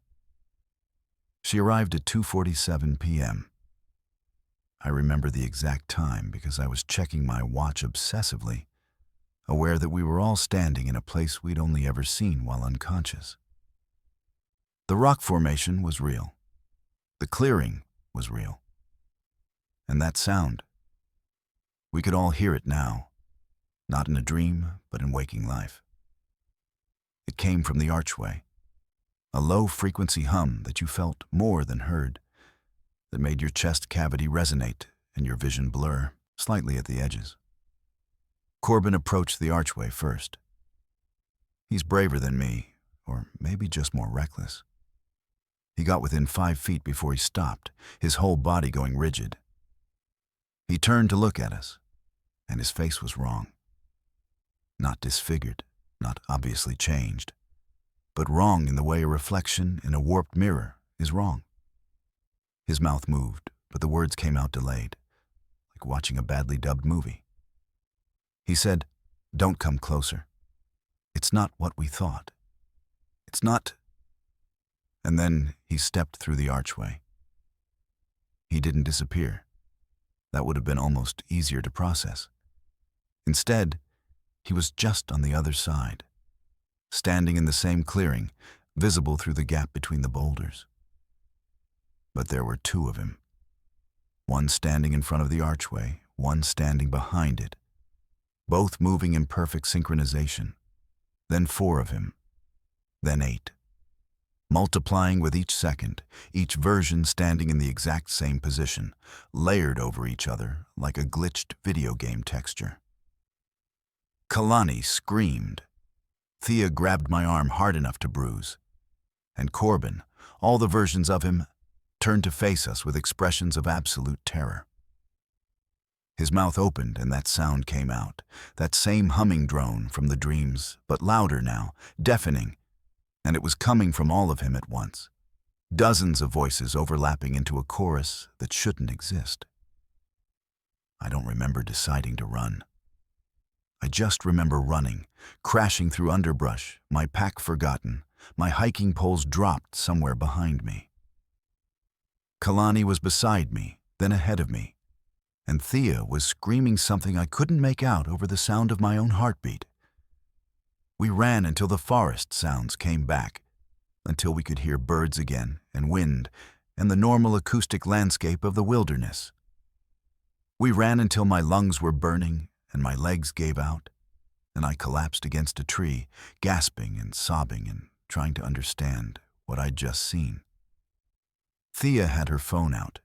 Speaker 1: She arrived at 2:47 p.m. I remember the exact time because I was checking my watch obsessively, aware that we were all standing in a place we'd only ever seen while unconscious. The rock formation was real. The clearing was real. And that sound, we could all hear it now, not in a dream, but in waking life. It came from the archway, a low-frequency hum that you felt more than heard, that made your chest cavity resonate and your vision blur slightly at the edges. Corbin approached the archway first. He's braver than me, or maybe just more reckless. He got within 5 feet before he stopped, his whole body going rigid. He turned to look at us, and his face was wrong. Not disfigured, not obviously changed, but wrong in the way a reflection in a warped mirror is wrong. His mouth moved, but the words came out delayed, like watching a badly dubbed movie. He said, "Don't come closer. It's not what we thought. It's not..." And then he stepped through the archway. He didn't disappear. That would have been almost easier to process. Instead, he was just on the other side, standing in the same clearing, visible through the gap between the boulders. But there were 2 of him. One standing in front of the archway, one standing behind it, both moving in perfect synchronization. Then 4 of him, then 8. Multiplying with each second, each version standing in the exact same position, layered over each other like a glitched video game texture. Kalani screamed. Thea grabbed my arm hard enough to bruise. And Corbin, all the versions of him, turned to face us with expressions of absolute terror. His mouth opened and that sound came out, that same humming drone from the dreams, but louder now, deafening, and it was coming from all of him at once. Dozens of voices overlapping into a chorus that shouldn't exist. I don't remember deciding to run. I just remember running, crashing through underbrush, my pack forgotten, my hiking poles dropped somewhere behind me. Kalani was beside me, then ahead of me, and Thea was screaming something I couldn't make out over the sound of my own heartbeat. We ran until the forest sounds came back, until we could hear birds again and wind and the normal acoustic landscape of the wilderness. We ran until my lungs were burning and my legs gave out, and I collapsed against a tree, gasping and sobbing and trying to understand what I'd just seen. Thea had her phone out,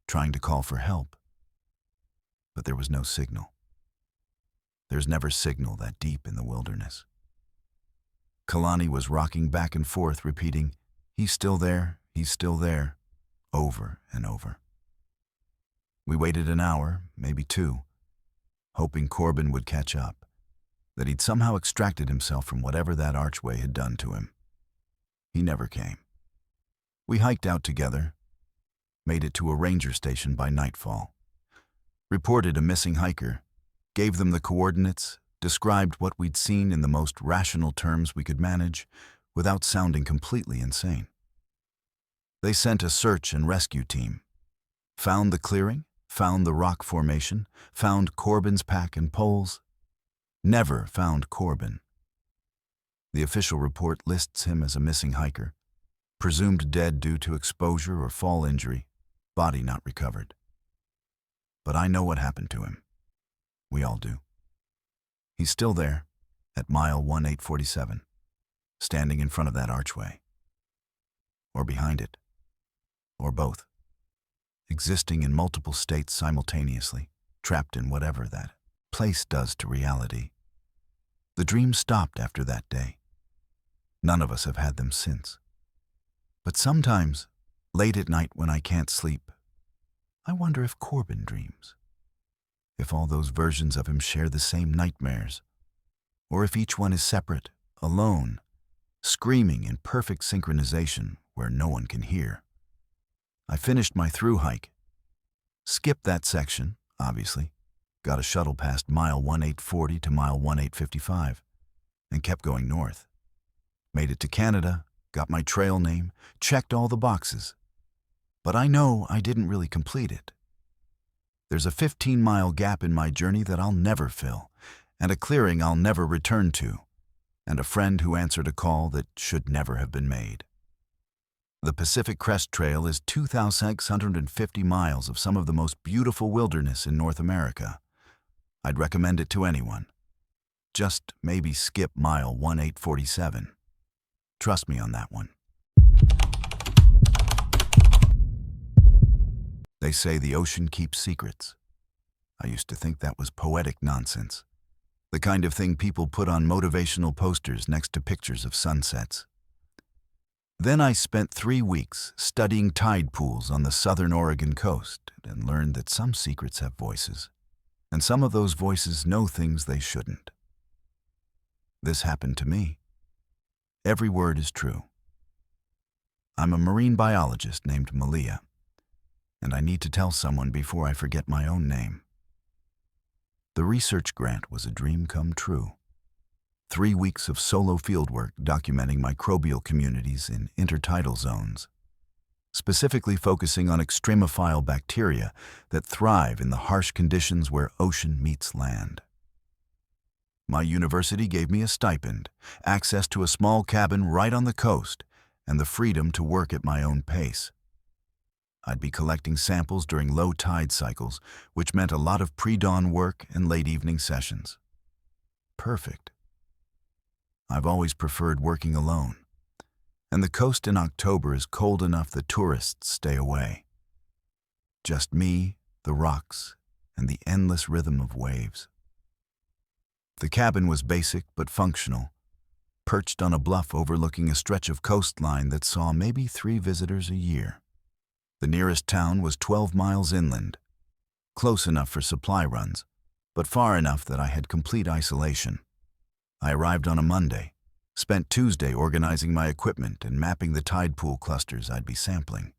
Speaker 1: trying to call for help. But there was no signal. There's never signal that deep in the wilderness. Kalani was rocking back and forth, repeating, "He's still there, he's still there," over and over. We waited an hour, maybe two, hoping Corbin would catch up, that he'd somehow extracted himself from whatever that archway had done to him. He never came. We hiked out together, made it to a ranger station by nightfall, reported a missing hiker, gave them the coordinates, described what we'd seen in the most rational terms we could manage without sounding completely insane. They sent a search and rescue team, found the clearing, found the rock formation, found Corbin's pack and poles, never found Corbin. The official report lists him as a missing hiker, presumed dead due to exposure or fall injury, body not recovered. But I know what happened to him. We all do. He's still there, at mile 1847, standing in front of that archway. Or behind it. Or both. Existing in multiple states simultaneously, trapped in whatever that place does to reality. The dreams stopped after that day. None of us have had them since. But sometimes, late at night when I can't sleep, I wonder if Corbin dreams. If all those versions of him share the same nightmares, or if each one is separate, alone, screaming in perfect synchronization where no one can hear. I finished my through hike, skipped that section, obviously, got a shuttle past mile 1840 to mile 1855, and kept going north. Made it to Canada, got my trail name, checked all the boxes. But I know I didn't really complete it. There's a 15-mile gap in my journey that I'll never fill, and a clearing I'll never return to, and a friend who answered a call that should never have been made. The Pacific Crest Trail is 2,650 miles of some of the most beautiful wilderness in North America. I'd recommend it to anyone. Just maybe skip mile 1847. Trust me on that one. They say the ocean keeps secrets. I used to think that was poetic nonsense, the kind of thing people put on motivational posters next to pictures of sunsets. Then I spent 3 weeks studying tide pools on the southern Oregon coast and learned that some secrets have voices, and some of those voices know things they shouldn't. This happened to me. Every word is true. I'm a marine biologist named Malia, and I need to tell someone before I forget my own name. The research grant was a dream come true. 3 weeks of solo fieldwork documenting microbial communities in intertidal zones, specifically focusing on extremophile bacteria that thrive in the harsh conditions where ocean meets land. My university gave me a stipend, access to a small cabin right on the coast, and the freedom to work at my own pace. I'd be collecting samples during low tide cycles, which meant a lot of pre-dawn work and late evening sessions. Perfect. I've always preferred working alone, and the coast in October is cold enough that tourists stay away. Just me, the rocks, and the endless rhythm of waves. The cabin was basic but functional, perched on a bluff overlooking a stretch of coastline that saw maybe 3 visitors a year. The nearest town was 12 miles inland, close enough for supply runs, but far enough that I had complete isolation. I arrived on a Monday, spent Tuesday organizing my equipment and mapping the tide pool clusters I'd be sampling.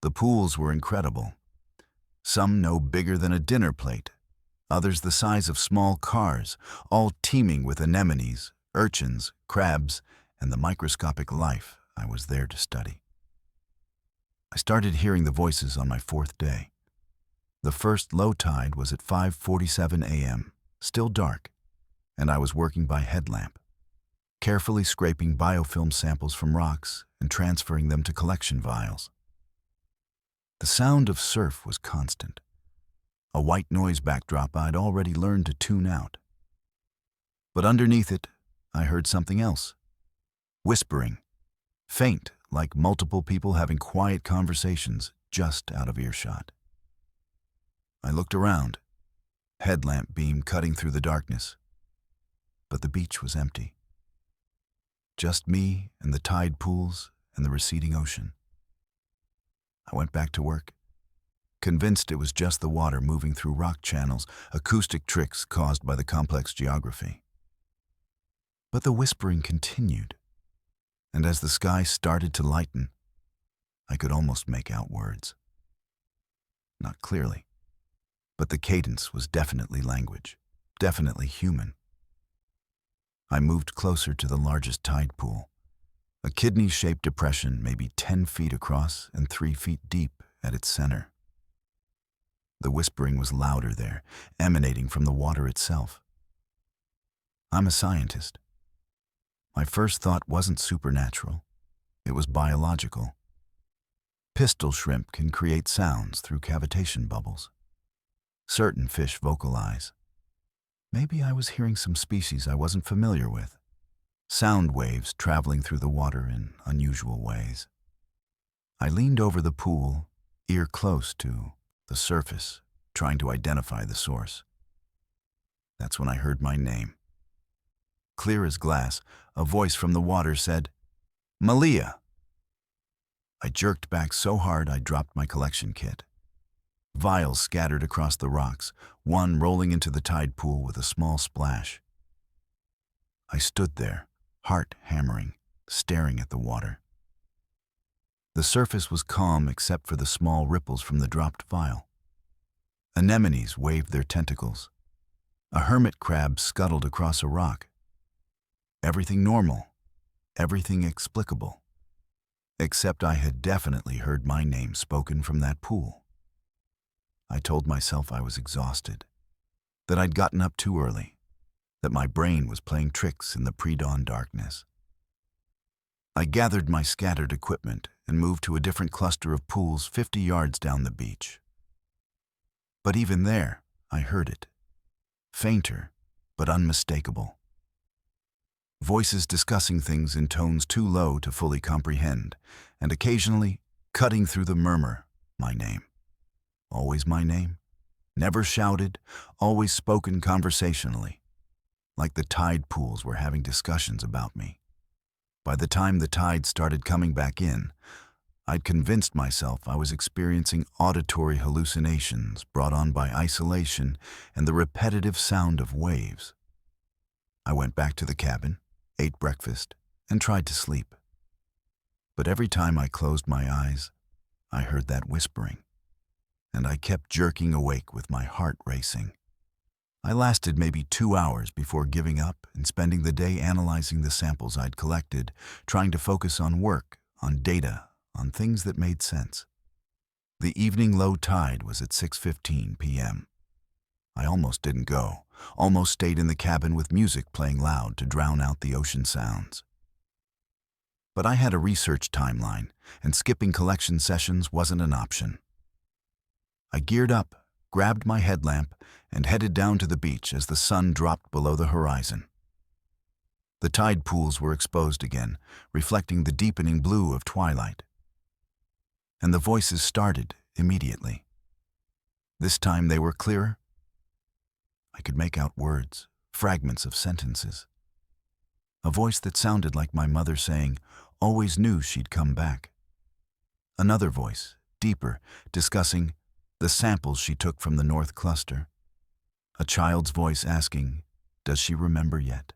Speaker 1: The pools were incredible. Some no bigger than a dinner plate, others the size of small cars, all teeming with anemones, urchins, crabs, and the microscopic life I was there to study. I started hearing the voices on my 4th day. The first low tide was at 5:47 a.m., still dark, and I was working by headlamp, carefully scraping biofilm samples from rocks and transferring them to collection vials. The sound of surf was constant, a white noise backdrop I'd already learned to tune out. But underneath it, I heard something else. Whispering, faint like multiple people having quiet conversations just out of earshot. I looked around, headlamp beam cutting through the darkness, but the beach was empty. Just me and the tide pools and the receding ocean. I went back to work, convinced it was just the water moving through rock channels, acoustic tricks caused by the complex geography. But the whispering continued, and as the sky started to lighten, I could almost make out words. Not clearly, but the cadence was definitely language, definitely human. I moved closer to the largest tide pool, a kidney-shaped depression maybe 10 feet across and 3 feet deep at its center. The whispering was louder there, emanating from the water itself. I'm a scientist. My first thought wasn't supernatural. It was biological. Pistol shrimp can create sounds through cavitation bubbles. Certain fish vocalize. Maybe I was hearing some species I wasn't familiar with. Sound waves traveling through the water in unusual ways. I leaned over the pool, ear close to the surface, trying to identify the source. That's when I heard my name. Clear as glass, a voice from the water said, "Malia." I jerked back so hard I dropped my collection kit. Vials scattered across the rocks, one rolling into the tide pool with a small splash. I stood there, heart hammering, staring at the water. The surface was calm except for the small ripples from the dropped vial. Anemones waved their tentacles. A hermit crab scuttled across a rock. Everything normal, everything explicable. Except I had definitely heard my name spoken from that pool. I told myself I was exhausted, that I'd gotten up too early, that my brain was playing tricks in the pre-dawn darkness. I gathered my scattered equipment and moved to a different cluster of pools 50 yards down the beach. But even there, I heard it. Fainter, but unmistakable. Voices discussing things in tones too low to fully comprehend, and occasionally, cutting through the murmur, my name. Always my name. Never shouted, always spoken conversationally. Like the tide pools were having discussions about me. By the time the tide started coming back in, I'd convinced myself I was experiencing auditory hallucinations brought on by isolation and the repetitive sound of waves. I went back to the cabin, ate breakfast, and tried to sleep. But every time I closed my eyes, I heard that whispering, and I kept jerking awake with my heart racing. I lasted maybe 2 hours before giving up and spending the day analyzing the samples I'd collected, trying to focus on work, on data, on things that made sense. The evening low tide was at 6:15 p.m. I almost didn't go, almost stayed in the cabin with music playing loud to drown out the ocean sounds. But I had a research timeline, and skipping collection sessions wasn't an option. I geared up, grabbed my headlamp, and headed down to the beach as the sun dropped below the horizon. The tide pools were exposed again, reflecting the deepening blue of twilight. And the voices started immediately. This time they were clearer. I could make out words, fragments of sentences. A voice that sounded like my mother saying, "Always knew she'd come back." Another voice, deeper, discussing the samples she took from the North Cluster. A child's voice asking, "Does she remember yet?"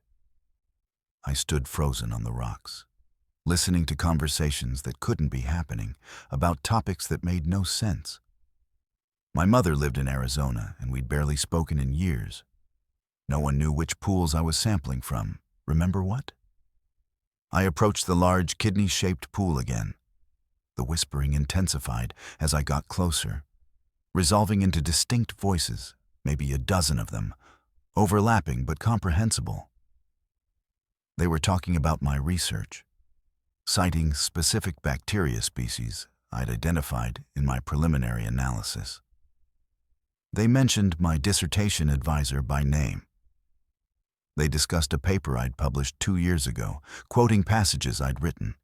Speaker 1: I stood frozen on the rocks, listening to conversations that couldn't be happening, about topics that made no sense. My mother lived in Arizona, and we'd barely spoken in years. No one knew which pools I was sampling from. Remember what? I approached the large kidney-shaped pool again. The whispering intensified as I got closer, resolving into distinct voices, maybe a dozen of them, overlapping but comprehensible. They were talking about my research, citing specific bacteria species I'd identified in my preliminary analysis. They mentioned my dissertation advisor by name. They discussed a paper I'd published 2 years ago, quoting passages I'd written.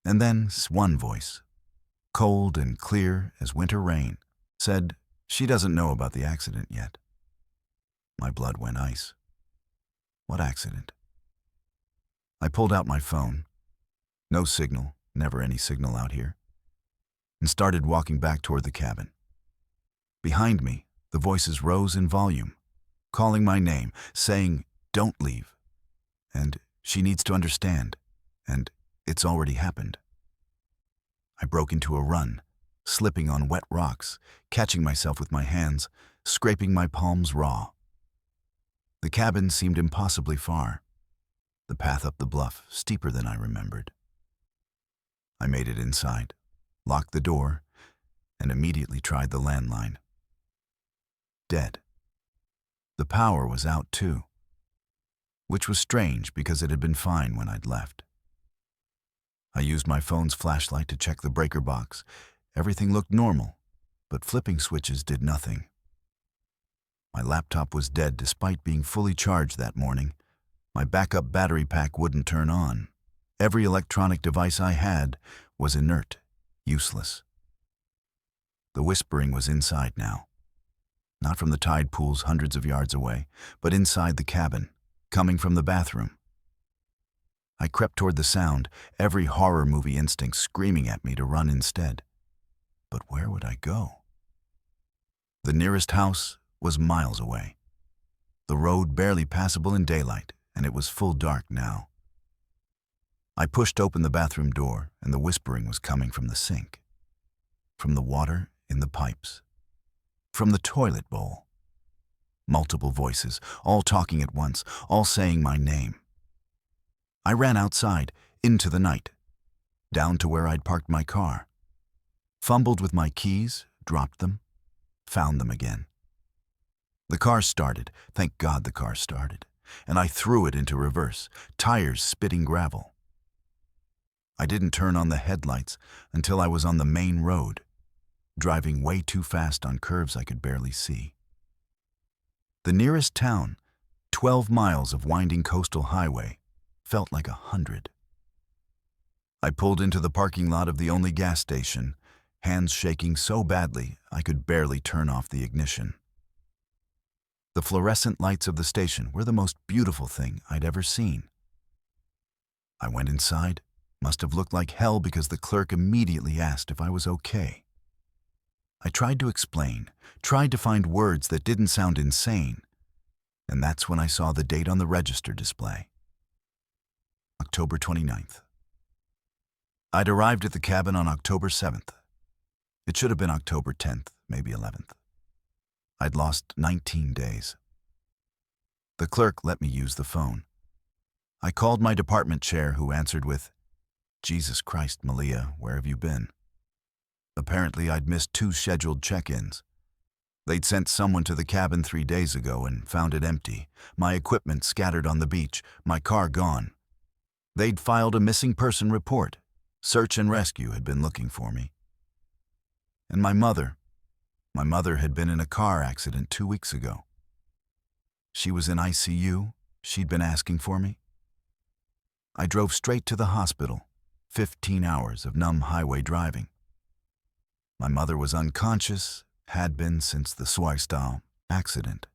Speaker 1: And then one voice, cold and clear as winter rain, said she doesn't know about the accident yet. My blood went ice. What accident? I pulled out my phone. No signal, never any signal out here, and started walking back toward the cabin. Behind me, the voices rose in volume, calling my name, saying, "Don't leave," and "She needs to understand," and "It's already happened." I broke into a run, slipping on wet rocks, catching myself with my hands, scraping my palms raw. The cabin seemed impossibly far, the path up the bluff steeper than I remembered. I made it inside, locked the door, and immediately tried the landline. Dead. The power was out too, which was strange because it had been fine when I'd left. I used my phone's flashlight to check the breaker box. Everything looked normal, but flipping switches did nothing. My laptop was dead despite being fully charged that morning. My backup battery pack wouldn't turn on. Every electronic device I had was inert, useless. The whispering was inside now. Not from the tide pools hundreds of yards away, but inside the cabin, coming from the bathroom. I crept toward the sound, every horror movie instinct screaming at me to run instead. But where would I go? The nearest house was miles away. The road barely passable in daylight, and it was full dark now. I pushed open the bathroom door, and the whispering was coming from the sink, from the water in the pipes, from the toilet bowl. Multiple voices, all talking at once, all saying my name. I ran outside, into the night, down to where I'd parked my car. Fumbled with my keys, dropped them, found them again. The car started, thank God the car started, and I threw it into reverse, tires spitting gravel. I didn't turn on the headlights until I was on the main road, driving way too fast on curves I could barely see. The nearest town, 12 miles of winding coastal highway, felt like 100. I pulled into the parking lot of the only gas station, hands shaking so badly I could barely turn off the ignition. The fluorescent lights of the station were the most beautiful thing I'd ever seen. I went inside, must have looked like hell because the clerk immediately asked if I was okay. I tried to explain, tried to find words that didn't sound insane, and that's when I saw the date on the register display. October 29th. I'd arrived at the cabin on October 7th. It should have been October 10th, maybe 11th. I'd lost 19 days. The clerk let me use the phone. I called my department chair, who answered with, "Jesus Christ, Malia, where have you been?" Apparently, I'd missed 2 scheduled check-ins. They'd sent someone to the cabin 3 days ago and found it empty, my equipment scattered on the beach, my car gone. They'd filed a missing person report. Search and rescue had been looking for me. And my mother had been in a car accident 2 weeks ago. She was in ICU. She'd been asking for me. I drove straight to the hospital, 15 hours of numb highway driving. My mother was unconscious, had been since the Soistau accident.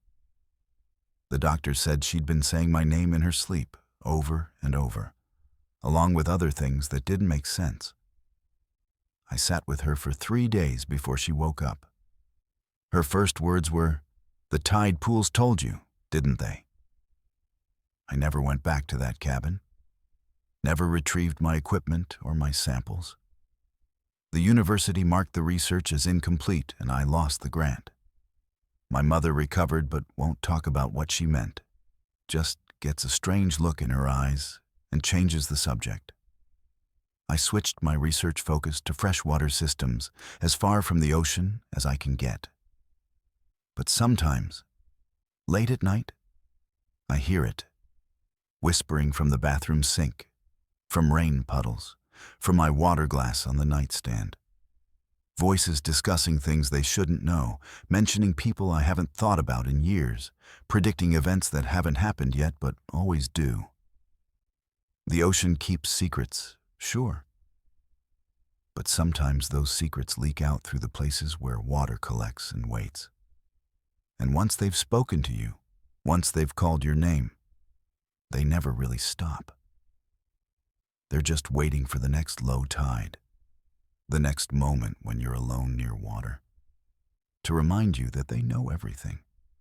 Speaker 1: The doctor said she'd been saying my name in her sleep, over and over, along with other things that didn't make sense. I sat with her for 3 days before she woke up. Her first words were, "The tide pools told you, didn't they?" I never went back to that cabin, never retrieved my equipment or my samples. The university marked the research as incomplete, and I lost the grant. My mother recovered but won't talk about what she meant, just gets a strange look in her eyes and changes the subject. I switched my research focus to freshwater systems, as far from the ocean as I can get. But sometimes, late at night, I hear it, whispering from the bathroom sink, from rain puddles, from my water glass on the nightstand. Voices discussing things they shouldn't know, mentioning people I haven't thought about in years, predicting events that haven't happened yet but always do. The ocean keeps secrets, sure. But sometimes those secrets leak out through the places where water collects and waits. And once they've spoken to you, once they've called your name, they never really stop. They're just waiting for the next low tide, the next moment when you're alone near water, to remind you that they know everything,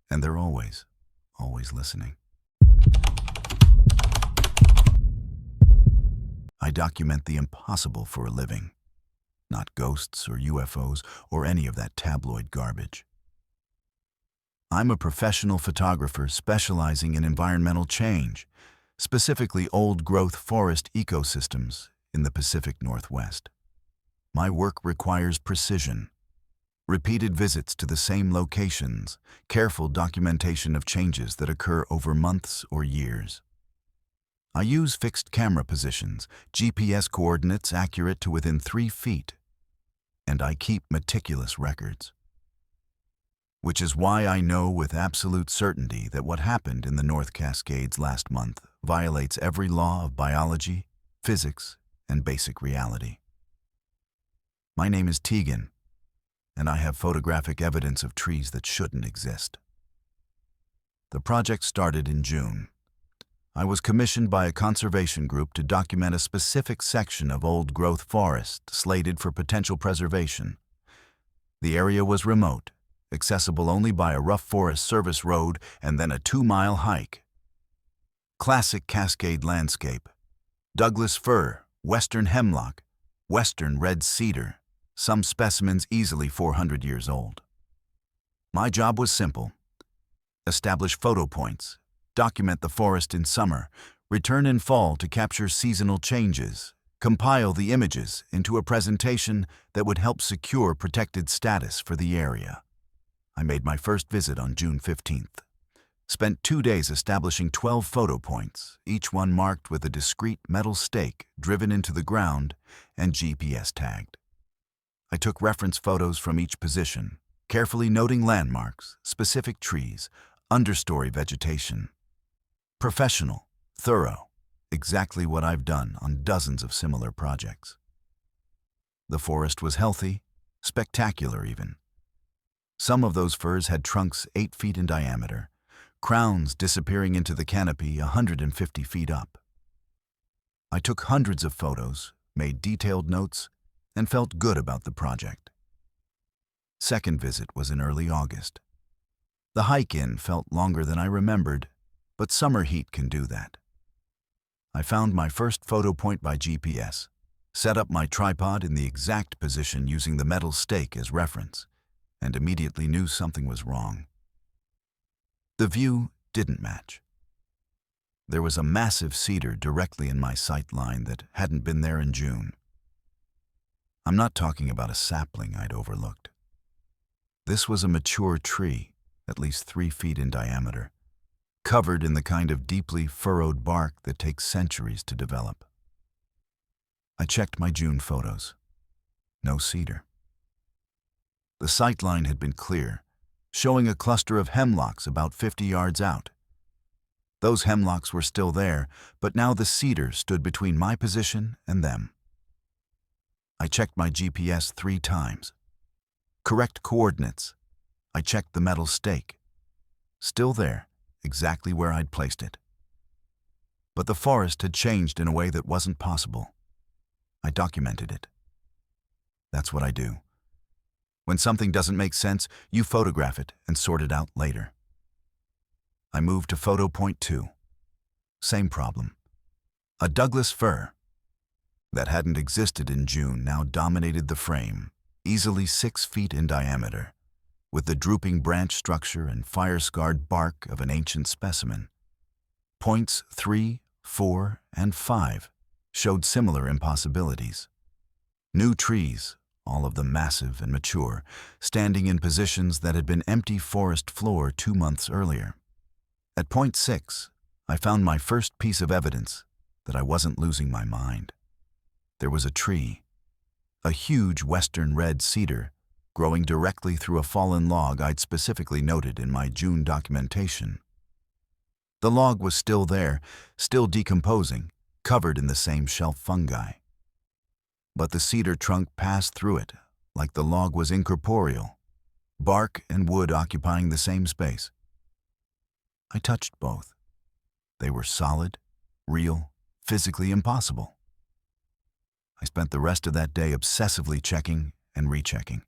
Speaker 1: and they're always listening. I document the impossible for a living, not ghosts or UFOs or any of that tabloid garbage. I'm a professional photographer specializing in environmental change, specifically old-growth forest ecosystems in the Pacific Northwest. My work requires precision, repeated visits to the same locations, careful documentation of changes that occur over months or years. I use fixed camera positions, GPS coordinates accurate to within 3 feet, and I keep meticulous records. Which is why I know with absolute certainty that what happened in the North Cascades last month violates every law of biology, physics, and basic reality. My name is Tegan, and I have photographic evidence of trees that shouldn't exist. The project started in June. I was commissioned by a conservation group to document a specific section of old-growth forest slated for potential preservation. The area was remote, accessible only by a rough Forest Service road and then a 2-mile hike. Classic Cascade landscape: Douglas fir, western hemlock, western red cedar, some specimens easily 400 years old. My job was simple: establish photo points, document the forest in summer, return in fall to capture seasonal changes, compile the images into a presentation that would help secure protected status for the area. I made my first visit on June 15th. Spent 2 days establishing 12 photo points, each one marked with a discrete metal stake driven into the ground and GPS tagged. I took reference photos from each position, carefully noting landmarks, specific trees, understory vegetation. Professional, thorough, exactly what I've done on dozens of similar projects. The forest was healthy, spectacular even. Some of those firs had trunks 8 feet in diameter, crowns disappearing into the canopy 150 feet up. I took hundreds of photos, made detailed notes, and felt good about the project. Second visit was in early August. The hike-in felt longer than I remembered, but summer heat can do that. I found my first photo point by GPS, set up my tripod in the exact position using the metal stake as reference, and immediately knew something was wrong. The view didn't match. There was a massive cedar directly in my sight line that hadn't been there in June. I'm not talking about a sapling I'd overlooked. This was a mature tree, at least 3 feet in diameter, covered in the kind of deeply furrowed bark that takes centuries to develop. I checked my June photos. No cedar. The sightline had been clear, showing a cluster of hemlocks about 50 yards out. Those hemlocks were still there, but now the cedar stood between my position and them. I checked my GPS 3 times. Correct coordinates. I checked the metal stake. Still there, exactly where I'd placed it. But the forest had changed in a way that wasn't possible. I documented it. That's what I do. When something doesn't make sense, you photograph it and sort it out later. I moved to photo point 2. Same problem. A Douglas fir that hadn't existed in June now dominated the frame, easily 6 feet in diameter, with the drooping branch structure and fire-scarred bark of an ancient specimen. Points 3, 4, and 5 showed similar impossibilities. New trees, all of them massive and mature, standing in positions that had been empty forest floor 2 months earlier. At point 6, I found my first piece of evidence that I wasn't losing my mind. There was a tree, a huge western red cedar, growing directly through a fallen log I'd specifically noted in my June documentation. The log was still there, still decomposing, covered in the same shelf fungi. but the cedar trunk passed through it, like the log was incorporeal, bark and wood occupying the same space. I touched both. They were solid, real, physically impossible. I spent the rest of that day obsessively checking and rechecking.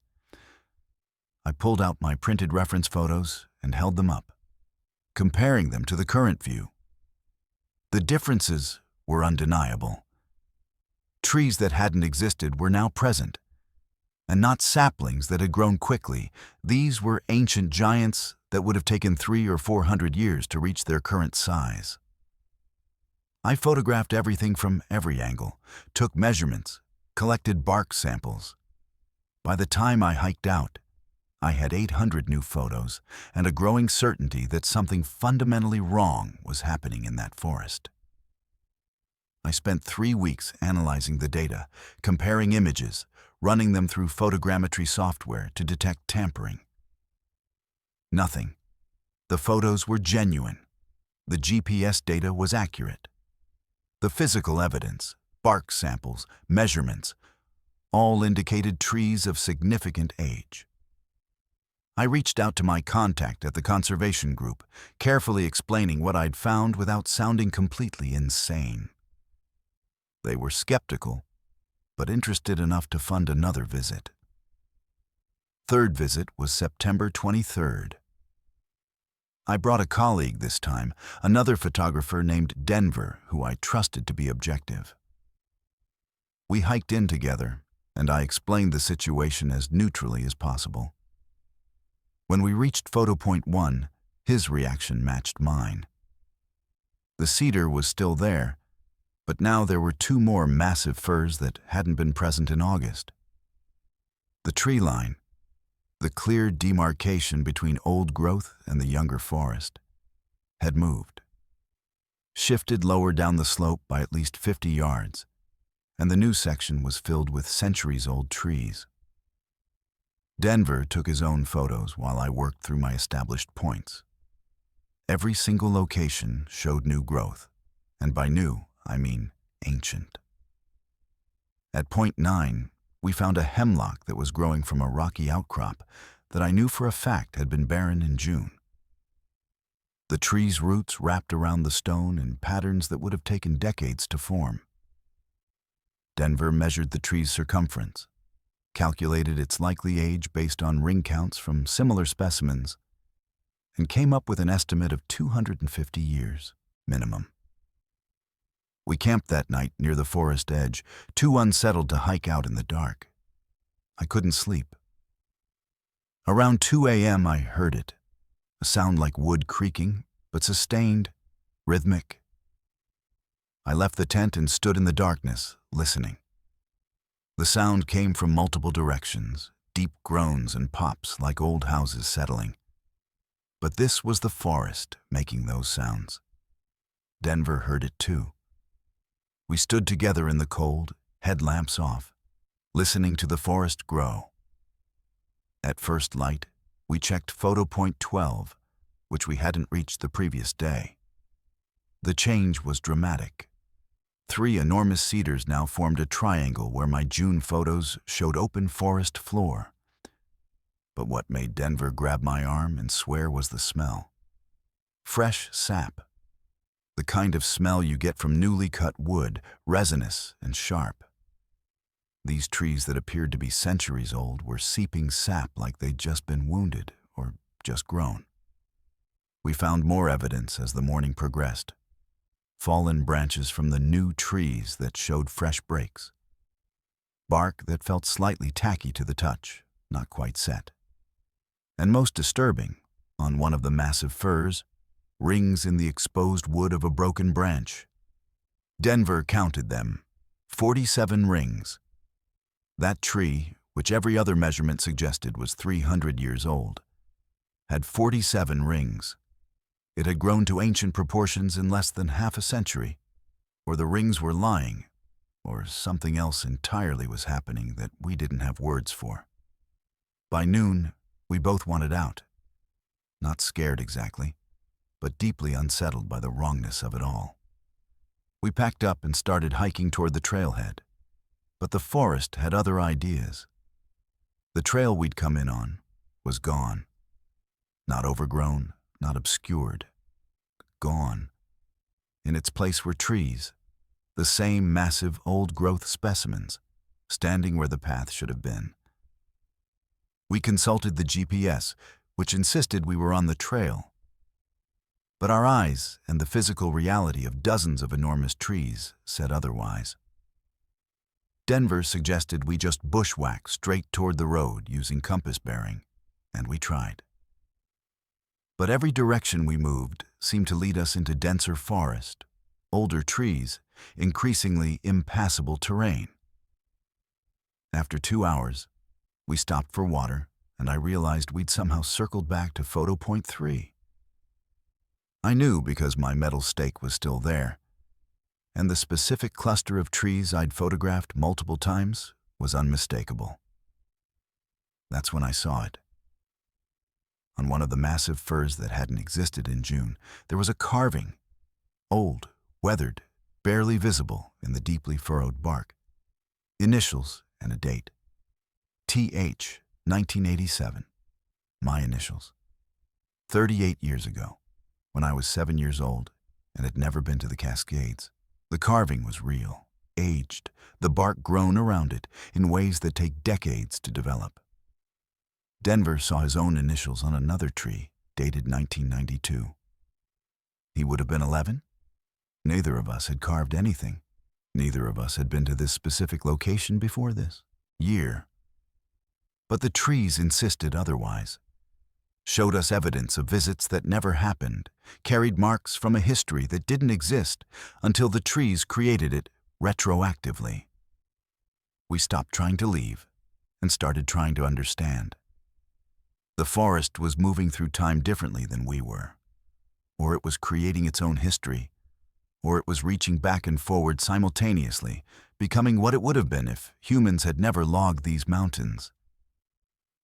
Speaker 1: I pulled out my printed reference photos and held them up, comparing them to the current view. The differences were undeniable. Trees that hadn't existed were now present, and not saplings that had grown quickly. These were ancient giants that would have taken 300 or 400 years to reach their current size. I photographed everything from every angle, took measurements, collected bark samples. By the time I hiked out, I had 800 new photos and a growing certainty that something fundamentally wrong was happening in that forest. I spent 3 weeks analyzing the data, comparing images, running them through photogrammetry software to detect tampering. Nothing. The photos were genuine. The GPS data was accurate. The physical evidence, bark samples, measurements, all indicated trees of significant age. I reached out to my contact at the conservation group, carefully explaining what I'd found without sounding completely insane. They were skeptical, but interested enough to fund another visit. Third visit was September 23rd. I brought a colleague this time, another photographer named Denver, who I trusted to be objective. We hiked in together, and I explained the situation as neutrally as possible. When we reached photo point 1, his reaction matched mine. The cedar was still there, but now there were 2 more massive firs that hadn't been present in August. The tree line, the clear demarcation between old growth and the younger forest, had moved, shifted lower down the slope by at least 50 yards, and the new section was filled with centuries-old trees. Denver took his own photos while I worked through my established points. Every single location showed new growth, and by new, I mean ancient. At point 9, we found a hemlock that was growing from a rocky outcrop that I knew for a fact had been barren in June. The tree's roots wrapped around the stone in patterns that would have taken decades to form. Denver measured the tree's circumference, calculated its likely age based on ring counts from similar specimens, and came up with an estimate of 250 years, minimum. We camped that night near the forest edge, too unsettled to hike out in the dark. I couldn't sleep. Around 2 a.m. I heard it, a sound like wood creaking, but sustained, rhythmic. I left the tent and stood in the darkness, listening. The sound came from multiple directions, deep groans and pops like old houses settling. But this was the forest making those sounds. Denver heard it too. We stood together in the cold, headlamps off, listening to the forest grow. At first light, we checked photo point 12, which we hadn't reached the previous day. The change was dramatic. 3 enormous cedars now formed a triangle where my June photos showed open forest floor. But what made Denver grab my arm and swear was the smell. Fresh sap. The kind of smell you get from newly cut wood, resinous and sharp. These trees that appeared to be centuries old were seeping sap like they'd just been wounded or just grown. We found more evidence as the morning progressed. Fallen branches from the new trees that showed fresh breaks. Bark that felt slightly tacky to the touch, not quite set. And most disturbing, on one of the massive firs, rings in the exposed wood of a broken branch. Denver counted them, 47 rings. That tree, which every other measurement suggested was 300 years old, had 47 rings. It had grown to ancient proportions in less than half a century, or the rings were lying, or something else entirely was happening that we didn't have words for. By noon, we both wanted out. Not scared exactly, but deeply unsettled by the wrongness of it all. We packed up and started hiking toward the trailhead. But the forest had other ideas. The trail we'd come in on was gone. Not overgrown, not obscured. Gone. In its place were trees, the same massive old-growth specimens, standing where the path should have been. We consulted the GPS, which insisted we were on the trail. But our eyes and the physical reality of dozens of enormous trees said otherwise. Denver suggested we just bushwhack straight toward the road using compass bearing, and we tried. But every direction we moved seemed to lead us into denser forest, older trees, increasingly impassable terrain. After 2 hours, we stopped for water, and I realized we'd somehow circled back to photo point 3. I knew because my metal stake was still there, and the specific cluster of trees I'd photographed multiple times was unmistakable. That's when I saw it. On one of the massive firs that hadn't existed in June, there was a carving, old, weathered, barely visible in the deeply furrowed bark. Initials and a date. TH, 1987. My initials. 38 years ago, when I was 7 years old and had never been to the Cascades. The carving was real, aged, the bark grown around it in ways that take decades to develop. Denver saw his own initials on another tree, dated 1992. He would have been 11? Neither of us had carved anything. Neither of us had been to this specific location before this year. But the trees insisted otherwise. Showed us evidence of visits that never happened, carried marks from a history that didn't exist until the trees created it retroactively. We stopped trying to leave and started trying to understand. The forest was moving through time differently than we were. Or it was creating its own history, or it was reaching back and forward simultaneously, becoming what it would have been if humans had never logged these mountains.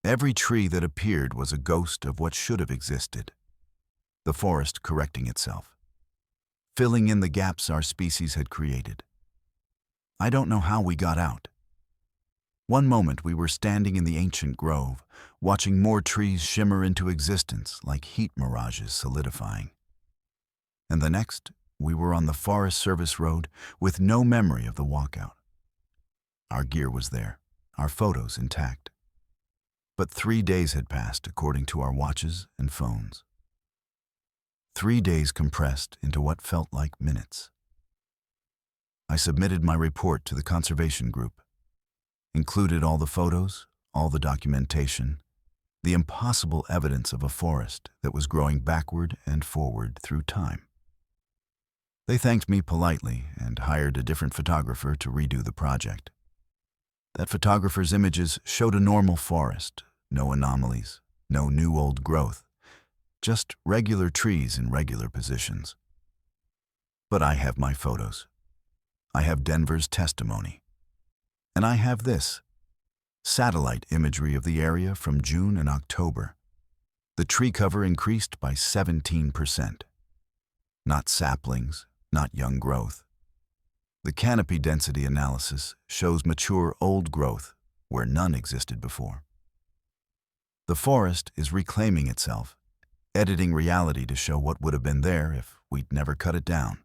Speaker 1: Every tree that appeared was a ghost of what should have existed. The forest correcting itself, filling in the gaps our species had created. I don't know how we got out. One moment we were standing in the ancient grove, watching more trees shimmer into existence like heat mirages solidifying. And the next, we were on the Forest Service road with no memory of the walkout. Our gear was there, our photos intact. But 3 days had passed according to our watches and phones. 3 days compressed into what felt like minutes. I submitted my report to the conservation group, included all the photos, all the documentation, the impossible evidence of a forest that was growing backward and forward through time. They thanked me politely and hired a different photographer to redo the project. That photographer's images showed a normal forest, no anomalies, no new old growth, just regular trees in regular positions. But I have my photos. I have Denver's testimony. And I have this, satellite imagery of the area from June and October. The tree cover increased by 17%. Not saplings, not young growth. The canopy density analysis shows mature old growth where none existed before. The forest is reclaiming itself, editing reality to show what would have been there if we'd never cut it down.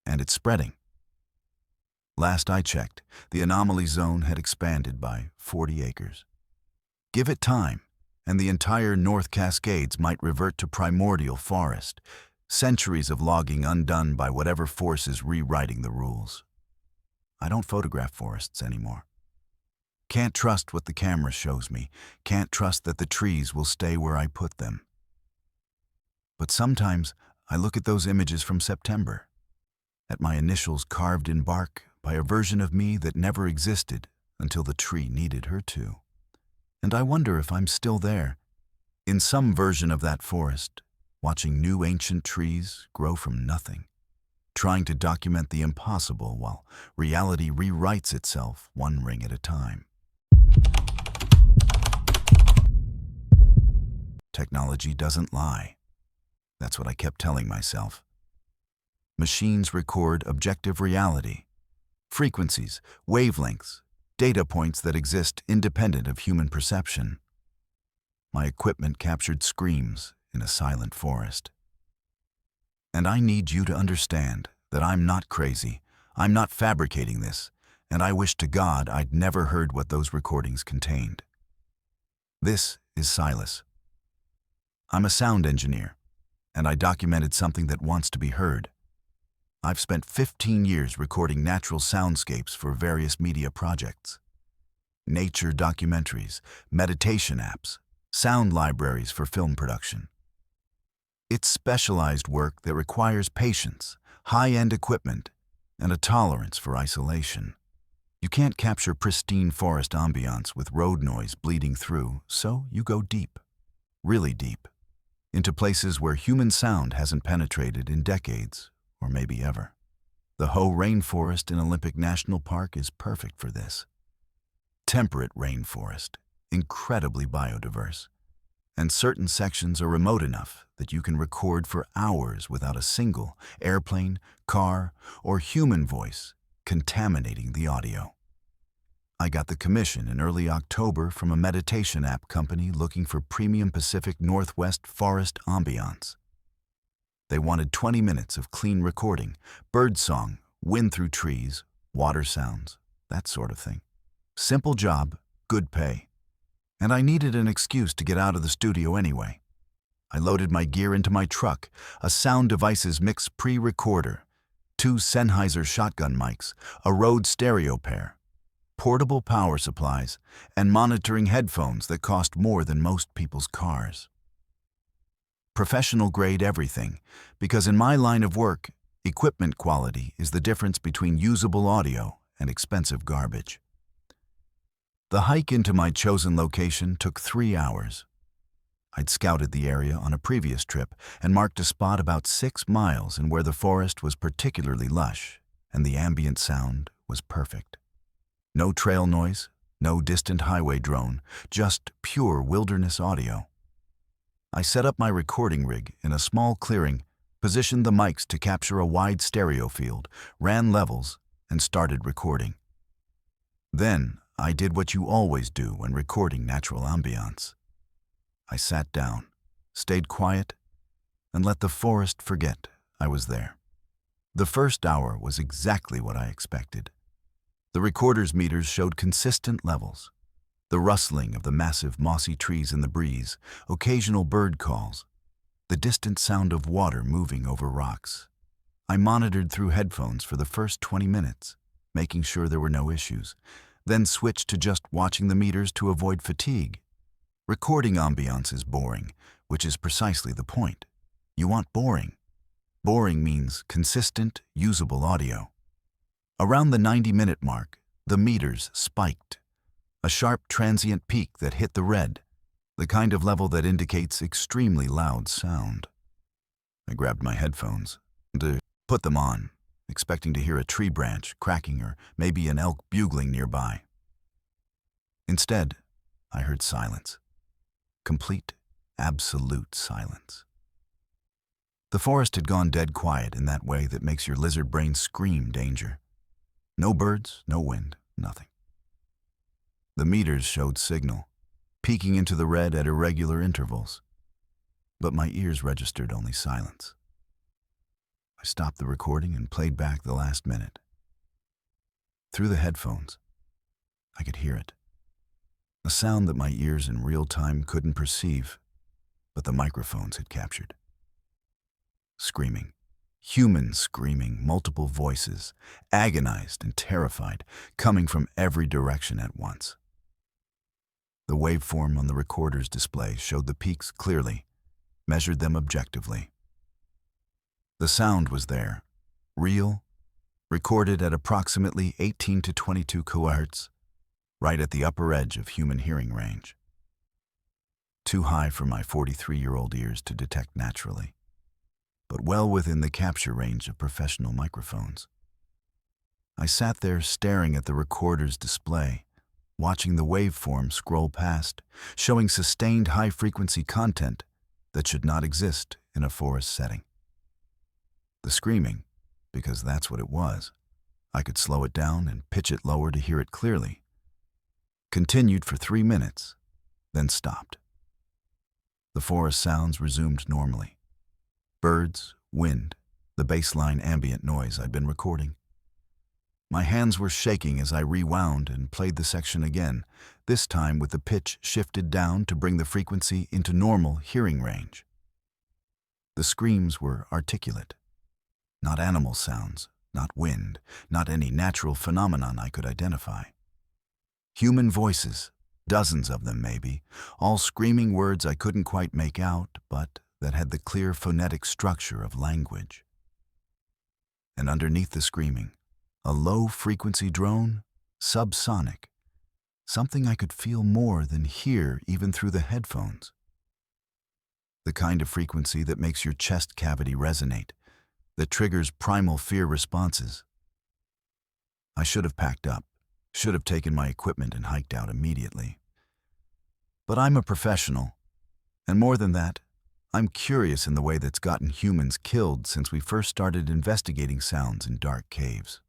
Speaker 1: And it's spreading. Last I checked, the anomaly zone had expanded by 40 acres. Give it time, and the entire North Cascades might revert to primordial forest, centuries of logging undone by whatever force is rewriting the rules. I don't photograph forests anymore. Can't trust what the camera shows me, can't trust that the trees will stay where I put them. But sometimes I look at those images from September, at my initials carved in bark by a version of me that never existed until the tree needed her to. And I wonder if I'm still there, in some version of that forest, watching new ancient trees grow from nothing, trying to document the impossible while reality rewrites itself one ring at a time. Technology doesn't lie. That's what I kept telling myself. Machines record objective reality, frequencies, wavelengths, data points that exist independent of human perception. My equipment captured screams in a silent forest. And I need you to understand that I'm not crazy. I'm not fabricating this, and I wish to God I'd never heard what those recordings contained. This is Silas. I'm a sound engineer, and I documented something that wants to be heard. I've spent 15 years recording natural soundscapes for various media projects. Nature documentaries, meditation apps, sound libraries for film production. It's specialized work that requires patience, high-end equipment, and a tolerance for isolation. You can't capture pristine forest ambiance with road noise bleeding through, so you go deep, really deep, into places where human sound hasn't penetrated in decades, or maybe ever. The Hoh rainforest in Olympic National Park is perfect for this. Temperate rainforest, incredibly biodiverse, and certain sections are remote enough that you can record for hours without a single airplane, car, or human voice contaminating the audio. I got the commission in early October from a meditation app company looking for premium Pacific Northwest forest ambiance. They wanted 20 minutes of clean recording, birdsong, wind through trees, water sounds, that sort of thing. Simple job, good pay. And I needed an excuse to get out of the studio anyway. I loaded my gear into my truck, a Sound Devices Mix pre-recorder, 2 Sennheiser shotgun mics, a Rode stereo pair, portable power supplies, and monitoring headphones that cost more than most people's cars. Professional grade everything, because in my line of work, equipment quality is the difference between usable audio and expensive garbage. The hike into my chosen location took 3 hours. I'd scouted the area on a previous trip and marked a spot about 6 miles in where the forest was particularly lush and the ambient sound was perfect. No trail noise, no distant highway drone, just pure wilderness audio. I set up my recording rig in a small clearing, positioned the mics to capture a wide stereo field, ran levels, and started recording. Then I did what you always do when recording natural ambiance. I sat down, stayed quiet, and let the forest forget I was there. The first hour was exactly what I expected. The recorder's meters showed consistent levels. The rustling of the massive mossy trees in the breeze, occasional bird calls, the distant sound of water moving over rocks. I monitored through headphones for the first 20 minutes, making sure there were no issues, then switched to just watching the meters to avoid fatigue. Recording ambiance is boring, which is precisely the point. You want boring. Boring means consistent, usable audio. Around the 90-minute mark, the meters spiked. A sharp transient peak that hit the red, the kind of level that indicates extremely loud sound. I grabbed my headphones and put them on, expecting to hear a tree branch cracking or maybe an elk bugling nearby. Instead, I heard silence. Complete, absolute silence. The forest had gone dead quiet in that way that makes your lizard brain scream danger. No birds, no wind, nothing. The meters showed signal, peeking into the red at irregular intervals. But my ears registered only silence. I stopped the recording and played back the last minute. Through the headphones, I could hear it. A sound that my ears in real time couldn't perceive, but the microphones had captured. Screaming. Humans screaming, multiple voices, agonized and terrified, coming from every direction at once. The waveform on the recorder's display showed the peaks clearly, measured them objectively. The sound was there, real, recorded at approximately 18 to 22 kHz, right at the upper edge of human hearing range. Too high for my 43-year-old ears to detect naturally, but well within the capture range of professional microphones. I sat there staring at the recorder's display, watching the waveform scroll past, showing sustained high-frequency content that should not exist in a forest setting. The screaming, because that's what it was I could slow it down and pitch it lower to hear it clearly. Continued for 3 minutes, then stopped. The forest sounds resumed normally. Birds, wind, the baseline ambient noise I'd been recording. My hands were shaking as I rewound and played the section again, this time with the pitch shifted down to bring the frequency into normal hearing range. The screams were articulate. Not animal sounds, not wind, not any natural phenomenon I could identify. Human voices, dozens of them maybe, all screaming words I couldn't quite make out, but that had the clear phonetic structure of language. And underneath the screaming, a low-frequency drone, subsonic, something I could feel more than hear even through the headphones. The kind of frequency that makes your chest cavity resonate, that triggers primal fear responses. I should have packed up, should have taken my equipment and hiked out immediately. But I'm a professional, and more than that, I'm curious in the way that's gotten humans killed since we first started investigating sounds in dark caves.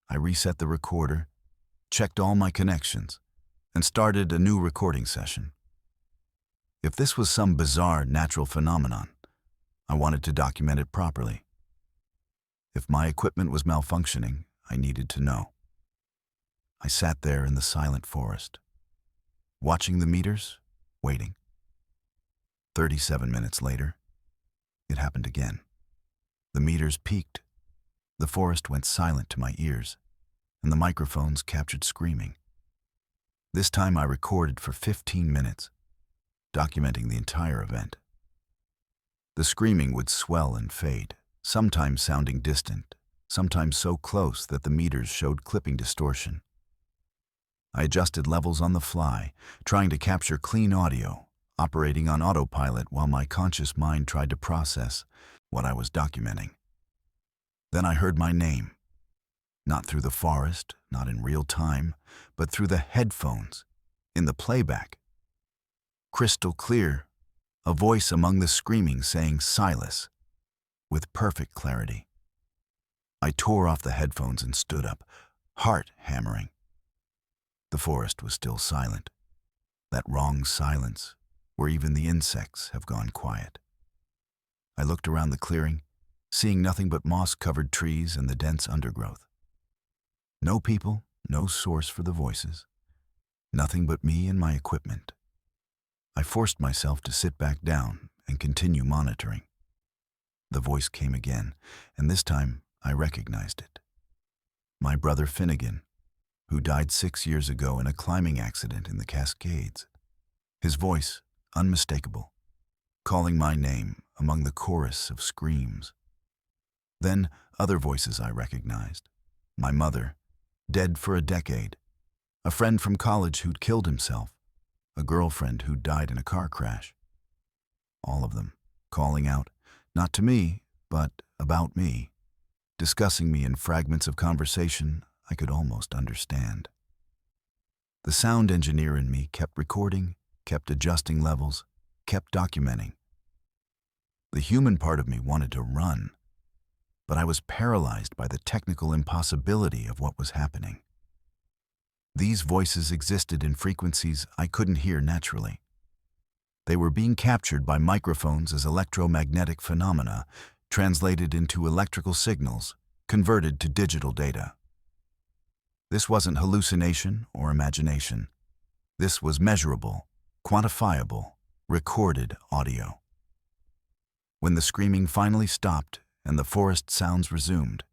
Speaker 1: I reset the recorder, checked all my connections, and started a new recording session. If this was some bizarre natural phenomenon, I wanted to document it properly. If my equipment was malfunctioning, I needed to know. I sat there in the silent forest, watching the meters, waiting. 37 minutes later, it happened again. The meters peaked. The forest went silent to my ears, and the microphones captured screaming. This time I recorded for 15 minutes, documenting the entire event. The screaming would swell and fade, sometimes sounding distant, sometimes so close that the meters showed clipping distortion. I adjusted levels on the fly, trying to capture clean audio, operating on autopilot while my conscious mind tried to process what I was documenting. Then I heard my name, not through the forest, not in real time, but through the headphones, in the playback. Crystal clear, a voice among the screaming saying Silas, with perfect clarity. I tore off the headphones and stood up, heart hammering. The forest was still silent, that wrong silence where even the insects have gone quiet. I looked around the clearing, seeing nothing but moss-covered trees and the dense undergrowth. No people, no source for the voices. Nothing but me and my equipment. I forced myself to sit back down and continue monitoring. The voice came again, and this time I recognized it. My brother Finnegan, who died 6 years ago in a climbing accident in the Cascades. His voice, unmistakable, calling my name among the chorus of screams. Then other voices I recognized. My mother, dead for a decade. A friend from college who'd killed himself. A girlfriend who'd died in a car crash. All of them calling out, not to me, but about me, discussing me in fragments of conversation I could almost understand. The sound engineer in me kept recording, kept adjusting levels, kept documenting. The human part of me wanted to run, but I was paralyzed by the technical impossibility of what was happening. These voices existed in frequencies I couldn't hear naturally. They were being captured by microphones as electromagnetic phenomena, translated into electrical signals, converted to digital data. This wasn't hallucination or imagination. This was measurable, quantifiable, recorded audio. When the screaming finally stopped and the forest sounds resumed,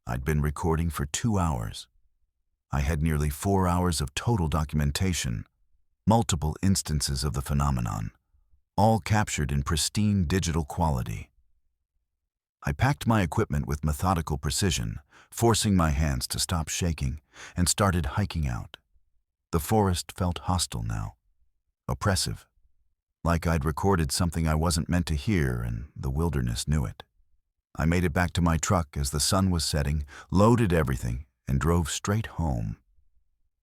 Speaker 1: I'd been recording for 2 hours. I had nearly 4 hours of total documentation, multiple instances of the phenomenon, all captured in pristine digital quality. I packed my equipment with methodical precision, forcing my hands to stop shaking, and started hiking out. The forest felt hostile now, oppressive, like I'd recorded something I wasn't meant to hear and the wilderness knew it. I made it back to my truck as the sun was setting, loaded everything, and drove straight home.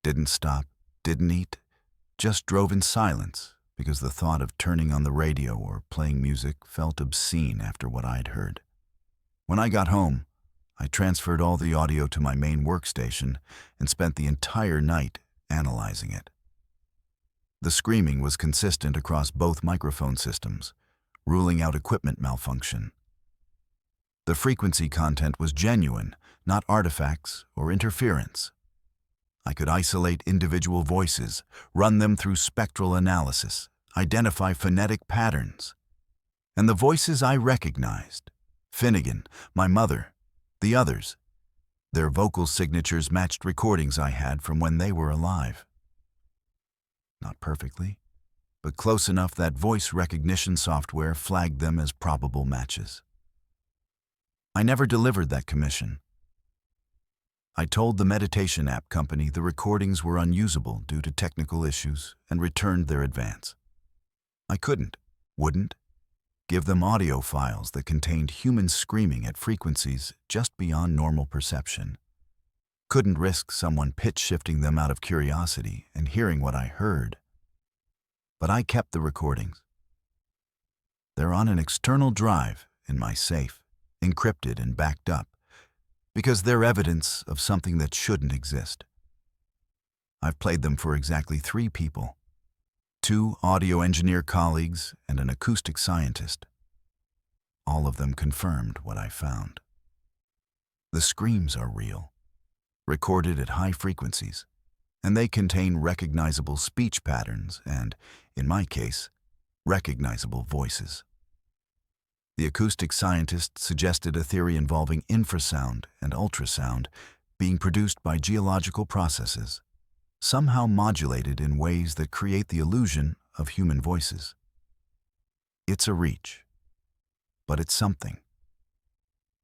Speaker 1: Didn't stop, didn't eat, just drove in silence because the thought of turning on the radio or playing music felt obscene after what I'd heard. When I got home, I transferred all the audio to my main workstation and spent the entire night analyzing it. The screaming was consistent across both microphone systems, ruling out equipment malfunction. The frequency content was genuine, not artifacts or interference. I could isolate individual voices, run them through spectral analysis, identify phonetic patterns. And the voices I recognized, Finnegan, my mother, the others, their vocal signatures matched recordings I had from when they were alive. Not perfectly, but close enough that voice recognition software flagged them as probable matches. I never delivered that commission. I told the meditation app company the recordings were unusable due to technical issues and returned their advance. I wouldn't, give them audio files that contained humans screaming at frequencies just beyond normal perception. Couldn't risk someone pitch-shifting them out of curiosity and hearing what I heard. But I kept the recordings. They're on an external drive in my safe, encrypted and backed up, because they're evidence of something that shouldn't exist. I've played them for exactly 3 people, 2 audio engineer colleagues and an acoustic scientist. All of them confirmed what I found. The screams are real, recorded at high frequencies, and they contain recognizable speech patterns and, in my case, recognizable voices. The acoustic scientist suggested a theory involving infrasound and ultrasound being produced by geological processes, somehow modulated in ways that create the illusion of human voices. It's a reach, but it's something.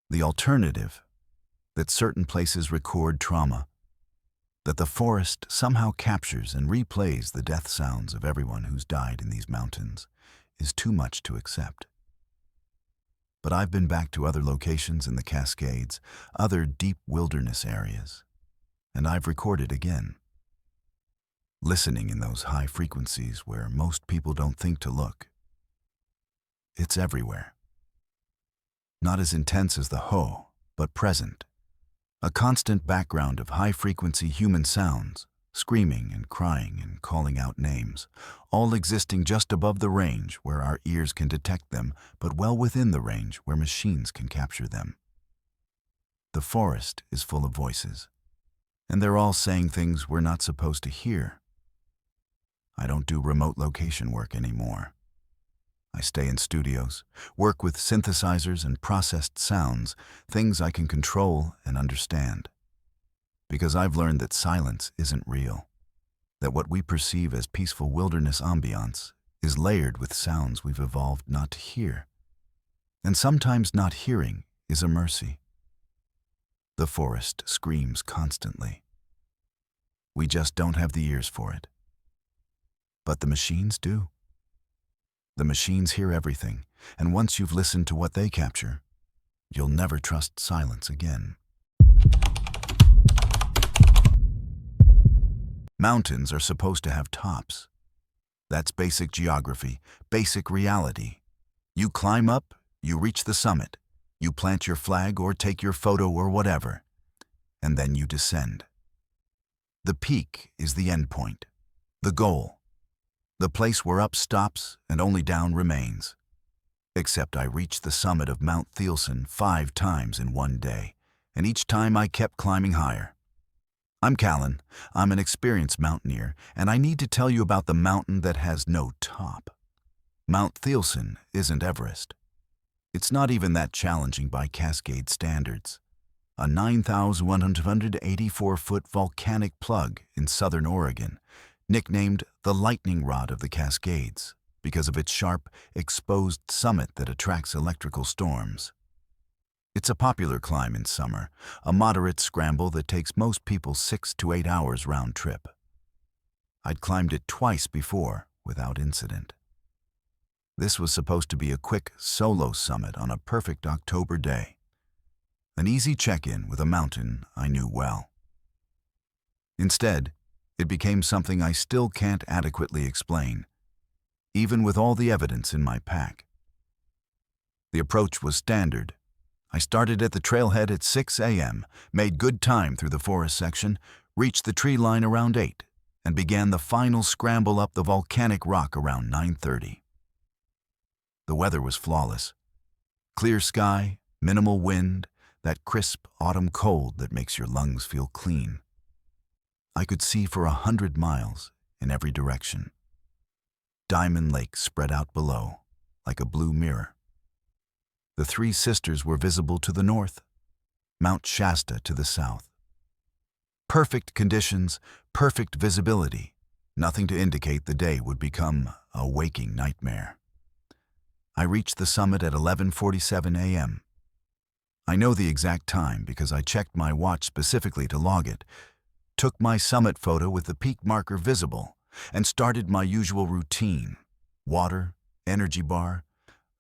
Speaker 1: The alternative, that certain places record trauma, that the forest somehow captures and replays the death sounds of everyone who's died in these mountains, is too much to accept. But I've been back to other locations in the Cascades, other deep wilderness areas, and I've recorded again. Listening in those high frequencies where most people don't think to look. It's everywhere. Not as intense as the Ho, but present. A constant background of high-frequency human sounds, screaming and crying and calling out names, all existing just above the range where our ears can detect them, but well within the range where machines can capture them. The forest is full of voices, and they're all saying things we're not supposed to hear. I don't do remote location work anymore. I stay in studios, work with synthesizers and processed sounds, things I can control and understand. Because I've learned that silence isn't real, that what we perceive as peaceful wilderness ambiance is layered with sounds we've evolved not to hear. And sometimes not hearing is a mercy. The forest screams constantly. We just don't have the ears for it. But the machines do. The machines hear everything, and once you've listened to what they capture, you'll never trust silence again. Mountains are supposed to have tops. That's basic geography, basic reality. You climb up, you reach the summit, you plant your flag or take your photo or whatever, and then you descend. The peak is the end point, the goal. The place where up stops and only down remains. Except I reached the summit of Mount Thielsen 5 times in one day, and each time I kept climbing higher. I'm Callan, I'm an experienced mountaineer, and I need to tell you about the mountain that has no top. Mount Thielsen isn't Everest. It's not even that challenging by Cascade standards. A 9,184-foot volcanic plug in southern Oregon, nicknamed the lightning rod of the Cascades because of its sharp, exposed summit that attracts electrical storms. It's a popular climb in summer, a moderate scramble that takes most people 6 to 8 hours round trip. I'd climbed it twice before without incident. This was supposed to be a quick solo summit on a perfect October day. An easy check-in with a mountain I knew well. Instead, it became something I still can't adequately explain, even with all the evidence in my pack. The approach was standard. I started at the trailhead at 6 a.m., made good time through the forest section, reached the tree line around 8, and began the final scramble up the volcanic rock around 9:30. The weather was flawless. Clear sky, minimal wind, that crisp autumn cold that makes your lungs feel clean. I could see for 100 miles in every direction. Diamond Lake spread out below, like a blue mirror. The Three Sisters were visible to the north, Mount Shasta to the south. Perfect conditions, perfect visibility, nothing to indicate the day would become a waking nightmare. I reached the summit at 11:47 a.m. I know the exact time because I checked my watch specifically to log it, took my summit photo with the peak marker visible, and started my usual routine: water, energy bar,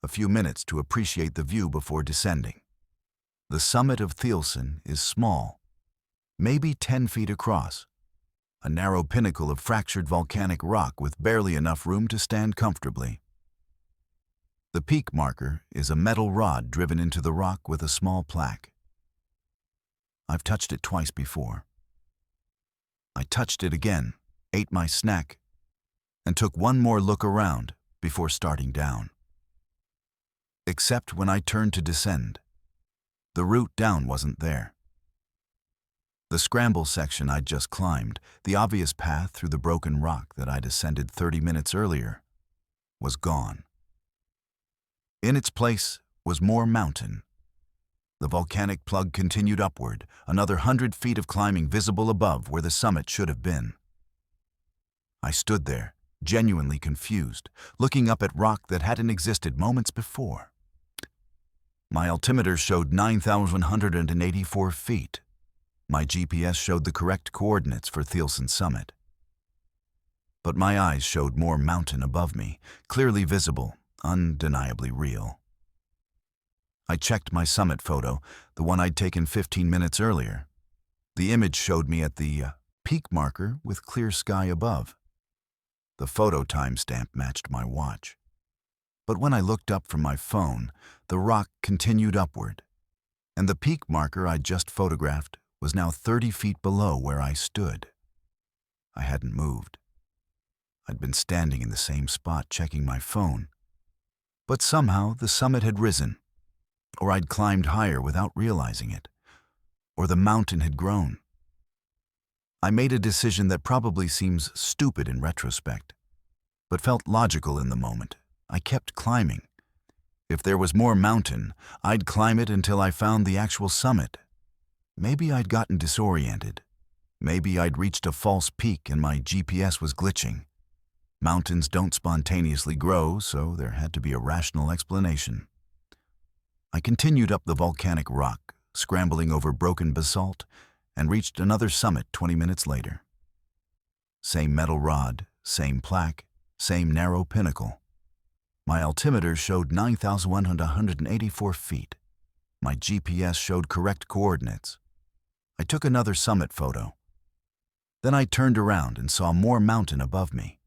Speaker 1: a few minutes to appreciate the view before descending. The summit of Thielsen is small, maybe 10 feet across, a narrow pinnacle of fractured volcanic rock with barely enough room to stand comfortably. The peak marker is a metal rod driven into the rock with a small plaque. I've touched it twice before. I touched it again, ate my snack, and took one more look around before starting down. Except when I turned to descend. The route down wasn't there. The scramble section I'd just climbed, the obvious path through the broken rock that I'd ascended 30 minutes earlier, was gone. In its place was more mountain. The volcanic plug continued upward, another 100 feet of climbing visible above where the summit should have been. I stood there, genuinely confused, looking up at rock that hadn't existed moments before. My altimeter showed 9,184 feet. My GPS showed the correct coordinates for Thielsen summit. But my eyes showed more mountain above me, clearly visible, undeniably real. I checked my summit photo, the one I'd taken 15 minutes earlier. The image showed me at the peak marker with clear sky above. The photo timestamp matched my watch. But when I looked up from my phone, the rock continued upward, and the peak marker I'd just photographed was now 30 feet below where I stood. I hadn't moved. I'd been standing in the same spot checking my phone. But somehow the summit had risen, or I'd climbed higher without realizing it, or the mountain had grown. I made a decision that probably seems stupid in retrospect, but felt logical in the moment. I kept climbing. If there was more mountain, I'd climb it until I found the actual summit. Maybe I'd gotten disoriented. Maybe I'd reached a false peak and my GPS was glitching. Mountains don't spontaneously grow, so there had to be a rational explanation. I continued up the volcanic rock, scrambling over broken basalt, and reached another summit 20 minutes later. Same metal rod, same plaque, same narrow pinnacle. My altimeter showed 9,184 feet. My GPS showed correct coordinates. I took another summit photo. Then I turned around and saw more mountain above me.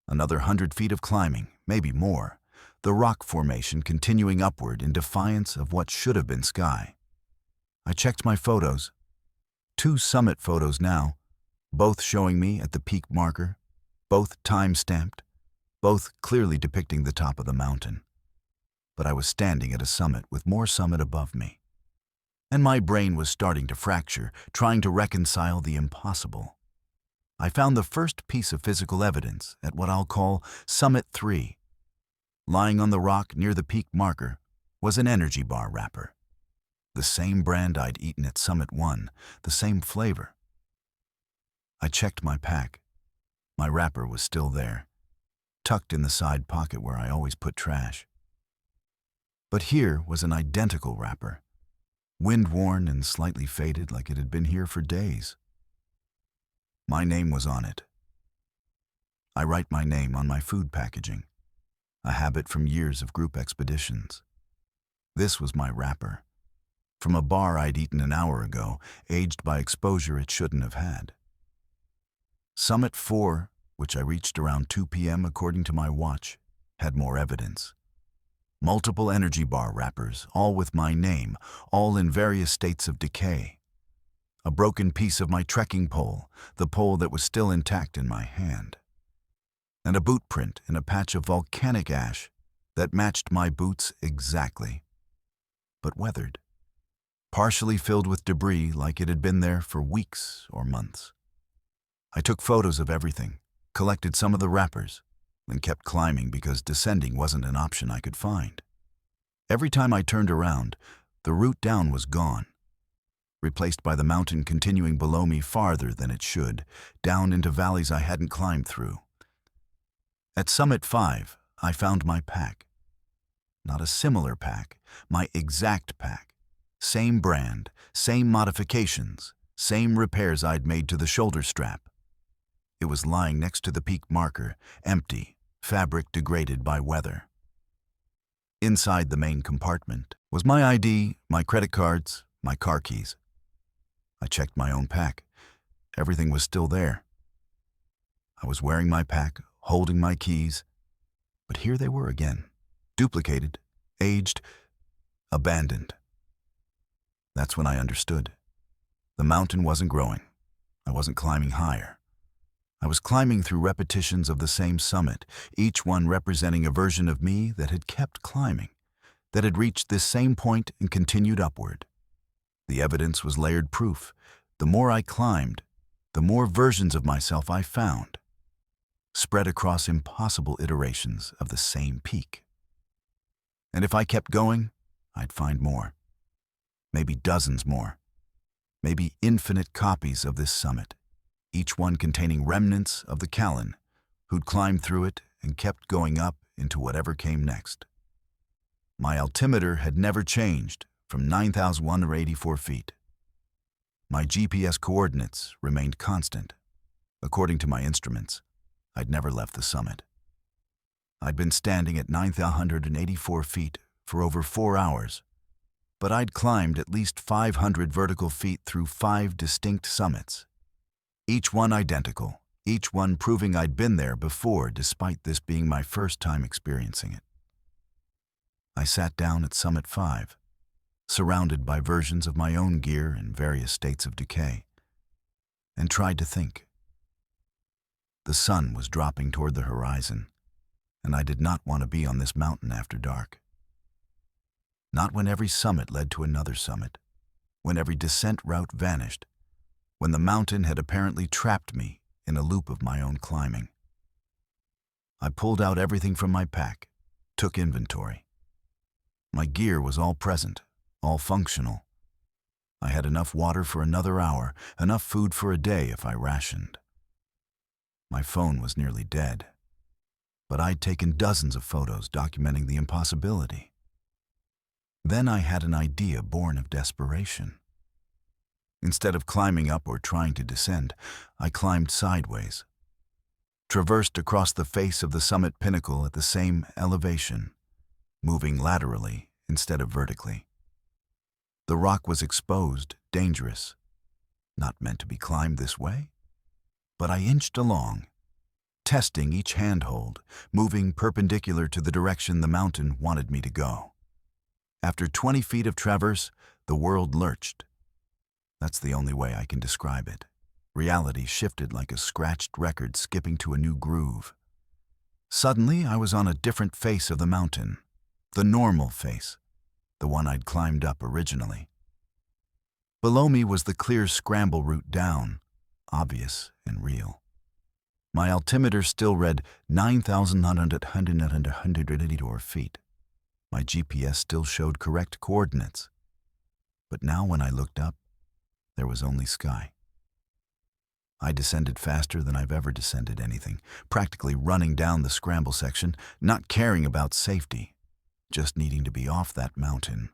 Speaker 1: Another 100 feet of climbing, maybe more, the rock formation continuing upward in defiance of what should have been sky. I checked my photos. 2 summit photos now, both showing me at the peak marker, both time-stamped, both clearly depicting the top of the mountain. But I was standing at a summit with more summit above me. And my brain was starting to fracture, trying to reconcile the impossible. I found the first piece of physical evidence at what I'll call Summit 3. Lying on the rock near the peak marker was an energy bar wrapper. The same brand I'd eaten at Summit 1, the same flavor. I checked my pack. My wrapper was still there, tucked in the side pocket where I always put trash. But here was an identical wrapper, wind-worn and slightly faded like it had been here for days. My name was on it. I write my name on my food packaging, a habit from years of group expeditions. This was my wrapper, from a bar I'd eaten an hour ago, aged by exposure it shouldn't have had. Summit 4, which I reached around 2 p.m. according to my watch, had more evidence. Multiple energy bar wrappers, all with my name, all in various states of decay. A broken piece of my trekking pole, the pole that was still intact in my hand. And a boot print in a patch of volcanic ash that matched my boots exactly, but weathered, partially filled with debris like it had been there for weeks or months. I took photos of everything, collected some of the wrappers, and kept climbing because descending wasn't an option I could find. Every time I turned around, the route down was gone, replaced by the mountain continuing below me farther than it should, down into valleys I hadn't climbed through. At Summit 5, I found my pack. Not a similar pack, my exact pack. Same brand, same modifications, same repairs I'd made to the shoulder strap. It was lying next to the peak marker, empty, fabric degraded by weather. Inside the main compartment was my ID, my credit cards, my car keys. I checked my own pack. Everything was still there. I was wearing my pack, holding my keys, but here they were again, duplicated, aged, abandoned. That's when I understood. The mountain wasn't growing. I wasn't climbing higher. I was climbing through repetitions of the same summit, each one representing a version of me that had kept climbing, that had reached this same point and continued upward. The evidence was layered proof. The more I climbed, the more versions of myself I found, spread across impossible iterations of the same peak. And if I kept going, I'd find more. Maybe dozens more. Maybe infinite copies of this summit, each one containing remnants of the Callan, who'd climbed through it and kept going up into whatever came next. My altimeter had never changed from 9,184 feet. My GPS coordinates remained constant. According to my instruments, I'd never left the summit. I'd been standing at 9,184 feet for over 4 hours, but I'd climbed at least 500 vertical feet through 5 distinct summits, each one identical, each one proving I'd been there before despite this being my first time experiencing it. I sat down at Summit 5, surrounded by versions of my own gear in various states of decay, and tried to think. The sun was dropping toward the horizon, and I did not want to be on this mountain after dark. Not when every summit led to another summit, when every descent route vanished, when the mountain had apparently trapped me in a loop of my own climbing. I pulled out everything from my pack, took inventory. My gear was all present, all functional. I had enough water for another hour, enough food for a day if I rationed. My phone was nearly dead, but I'd taken dozens of photos documenting the impossibility. Then I had an idea born of desperation. Instead of climbing up or trying to descend, I climbed sideways, traversed across the face of the summit pinnacle at the same elevation, moving laterally instead of vertically. The rock was exposed, dangerous, not meant to be climbed this way. But I inched along, testing each handhold, moving perpendicular to the direction the mountain wanted me to go. After 20 feet of traverse, the world lurched. That's the only way I can describe it. Reality shifted like a scratched record skipping to a new groove. Suddenly, I was on a different face of the mountain, the normal face, the one I'd climbed up originally. Below me was the clear scramble route down, obvious and real. My altimeter still read 9,984 feet. My GPS still showed correct coordinates. But now when I looked up, there was only sky. I descended faster than I've ever descended anything, practically running down the scramble section, not caring about safety, just needing to be off that mountain.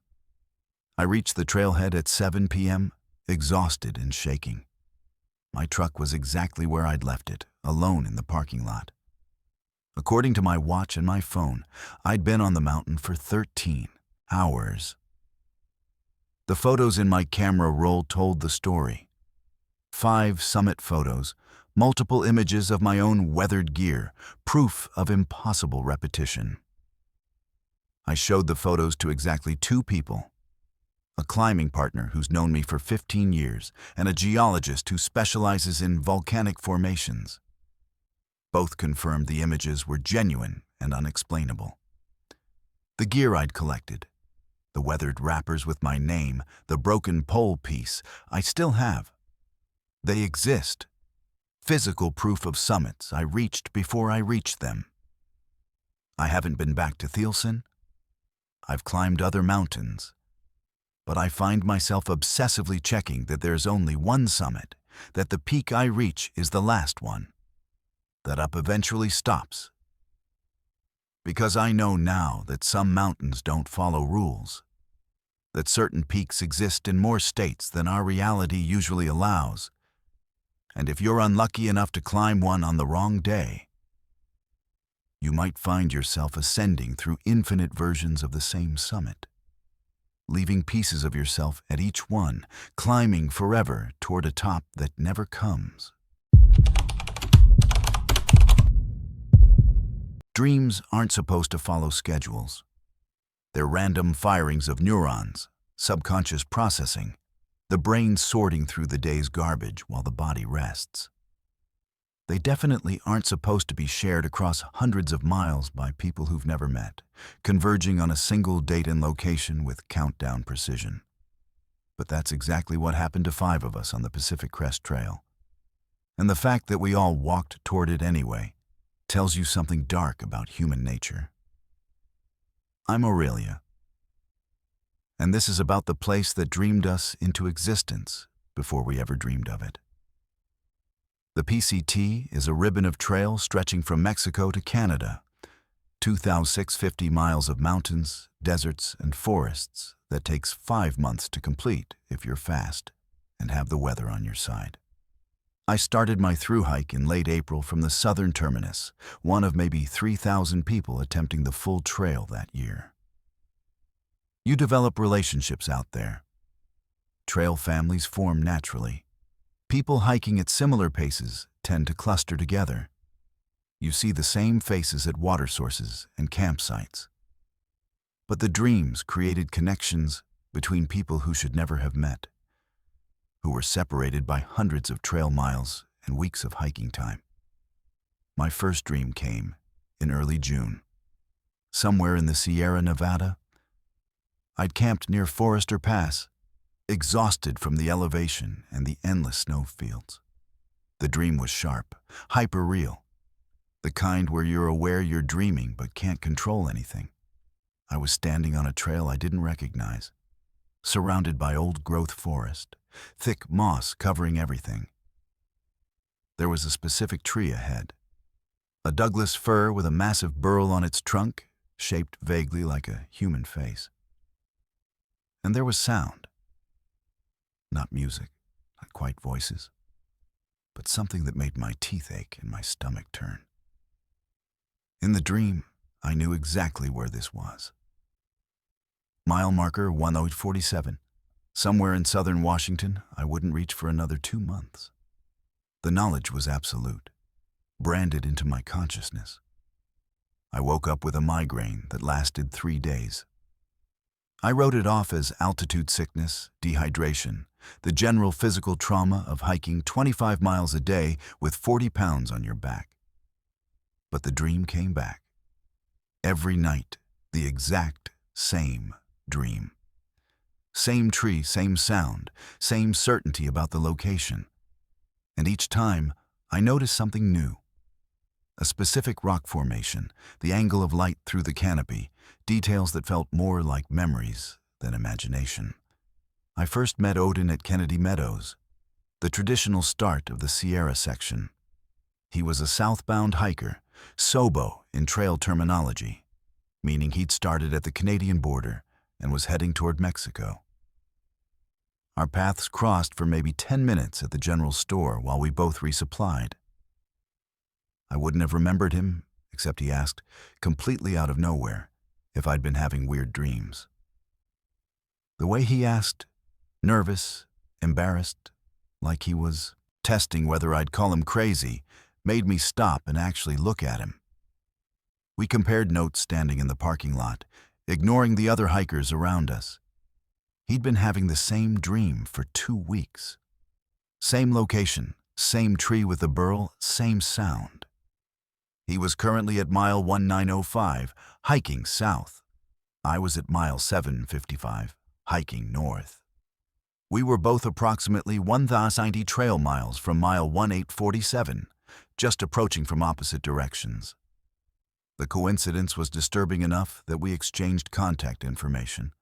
Speaker 1: I reached the trailhead at 7 p.m., exhausted and shaking. My truck was exactly where I'd left it, alone in the parking lot. According to my watch and my phone, I'd been on the mountain for 13 hours. The photos in my camera roll told the story. 5 summit photos, multiple images of my own weathered gear, proof of impossible repetition. I showed the photos to exactly 2 people. A climbing partner who's known me for 15 years, and a geologist who specializes in volcanic formations. Both confirmed the images were genuine and unexplainable. The gear I'd collected, the weathered wrappers with my name, the broken pole piece, I still have. They exist. Physical proof of summits I reached before I reached them. I haven't been back to Thielsen. I've climbed other mountains. But I find myself obsessively checking that there's only one summit, that the peak I reach is the last one, that up eventually stops. Because I know now that some mountains don't follow rules, that certain peaks exist in more states than our reality usually allows, and if you're unlucky enough to climb one on the wrong day, you might find yourself ascending through infinite versions of the same summit, leaving pieces of yourself at each one, climbing forever toward a top that never comes. Dreams aren't supposed to follow schedules. They're random firings of neurons, subconscious processing, the brain sorting through the day's garbage while the body rests. They definitely aren't supposed to be shared across hundreds of miles by people who've never met, converging on a single date and location with countdown precision. But that's exactly what happened to 5 of us on the Pacific Crest Trail. And the fact that we all walked toward it anyway tells you something dark about human nature. I'm Aurelia, and this is about the place that dreamed us into existence before we ever dreamed of it. The PCT is a ribbon of trail stretching from Mexico to Canada, 2,650 miles of mountains, deserts, and forests that takes 5 months to complete if you're fast and have the weather on your side. I started my through hike in late April from the southern terminus, one of maybe 3,000 people attempting the full trail that year. You develop relationships out there. Trail families form naturally. People hiking at similar paces tend to cluster together. You see the same faces at water sources and campsites. But the dreams created connections between people who should never have met, who were separated by hundreds of trail miles and weeks of hiking time. My first dream came in early June. Somewhere in the Sierra Nevada, I'd camped near Forester Pass, exhausted from the elevation and the endless snow fields. The dream was sharp, hyper-real, the kind where you're aware you're dreaming but can't control anything. I was standing on a trail I didn't recognize, surrounded by old-growth forest, thick moss covering everything. There was a specific tree ahead, a Douglas fir with a massive burl on its trunk, shaped vaguely like a human face. And there was sound. Not music, not quite voices, but something that made my teeth ache and my stomach turn. In the dream, I knew exactly where this was. Mile marker 1047. Somewhere in southern Washington, I wouldn't reach for another 2 months. The knowledge was absolute, branded into my consciousness. I woke up with a migraine that lasted 3 days. I wrote it off as altitude sickness, dehydration, the general physical trauma of hiking 25 miles a day with 40 pounds on your back. But the dream came back. Every night, the exact same dream. Same tree, same sound, same certainty about the location. And each time, I noticed something new. A specific rock formation, the angle of light through the canopy, details that felt more like memories than imagination. I first met Odin at Kennedy Meadows, the traditional start of the Sierra section. He was a southbound hiker, SOBO in trail terminology, meaning he'd started at the Canadian border and was heading toward Mexico. Our paths crossed for maybe 10 minutes at the general store while we both resupplied. I wouldn't have remembered him, except he asked, completely out of nowhere, if I'd been having weird dreams. The way he asked, nervous, embarrassed, like he was testing whether I'd call him crazy, made me stop and actually look at him. We compared notes standing in the parking lot, ignoring the other hikers around us. He'd been having the same dream for 2 weeks. Same location, same tree with the burl, same sound. He was currently at mile 1905, hiking south. I was at mile 755, hiking north. We were both approximately 1,090 trail miles from mile 1847, just approaching from opposite directions. The coincidence was disturbing enough that we exchanged contact information,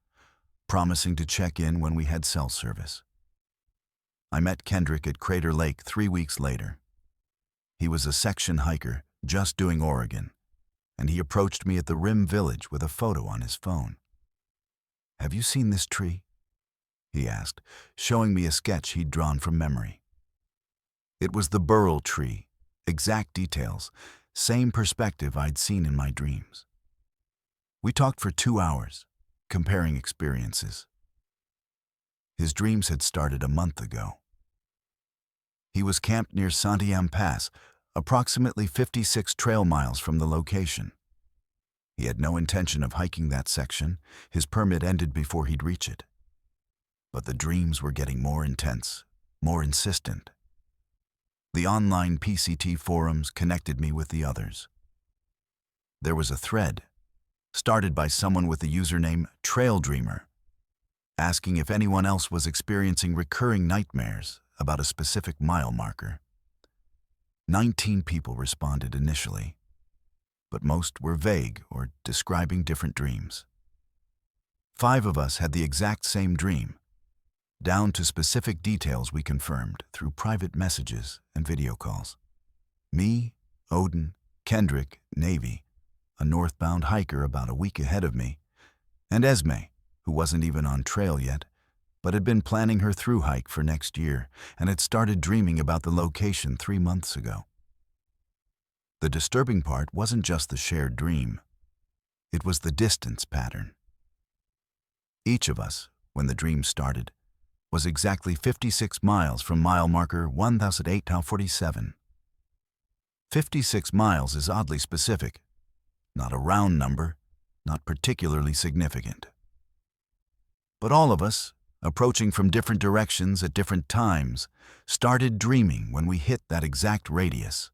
Speaker 1: promising to check in when we had cell service. I met Kendrick at Crater Lake 3 weeks later. He was a section hiker just doing Oregon, and he approached me at the Rim Village with a photo on his phone. "Have you seen this tree?" he asked, showing me a sketch he'd drawn from memory. It was the burl tree, exact details, same perspective I'd seen in my dreams. We talked for 2 hours, comparing experiences. His dreams had started a month ago. He was camped near Santiam Pass, approximately 56 trail miles from the location. He had no intention of hiking that section. His permit ended before he'd reach it. But the dreams were getting more intense, more insistent. The online PCT forums connected me with the others. There was a thread, started by someone with the username Trail Dreamer, asking if anyone else was experiencing recurring nightmares about a specific mile marker. 19 people responded initially, but most were vague or describing different dreams. 5 of us had the exact same dream, down to specific details we confirmed through private messages and video calls. Me, Odin, Kendrick, Navy, a northbound hiker about a week ahead of me, and Esme, who wasn't even on trail yet, but had been planning her through hike for next year and had started dreaming about the location 3 months ago. The disturbing part wasn't just the shared dream. It was the distance pattern. Each of us, when the dream started, was exactly 56 miles from mile marker 1,847. 56 miles is oddly specific, not a round number, not particularly significant. But all of us, approaching from different directions at different times, started dreaming when we hit that exact radius.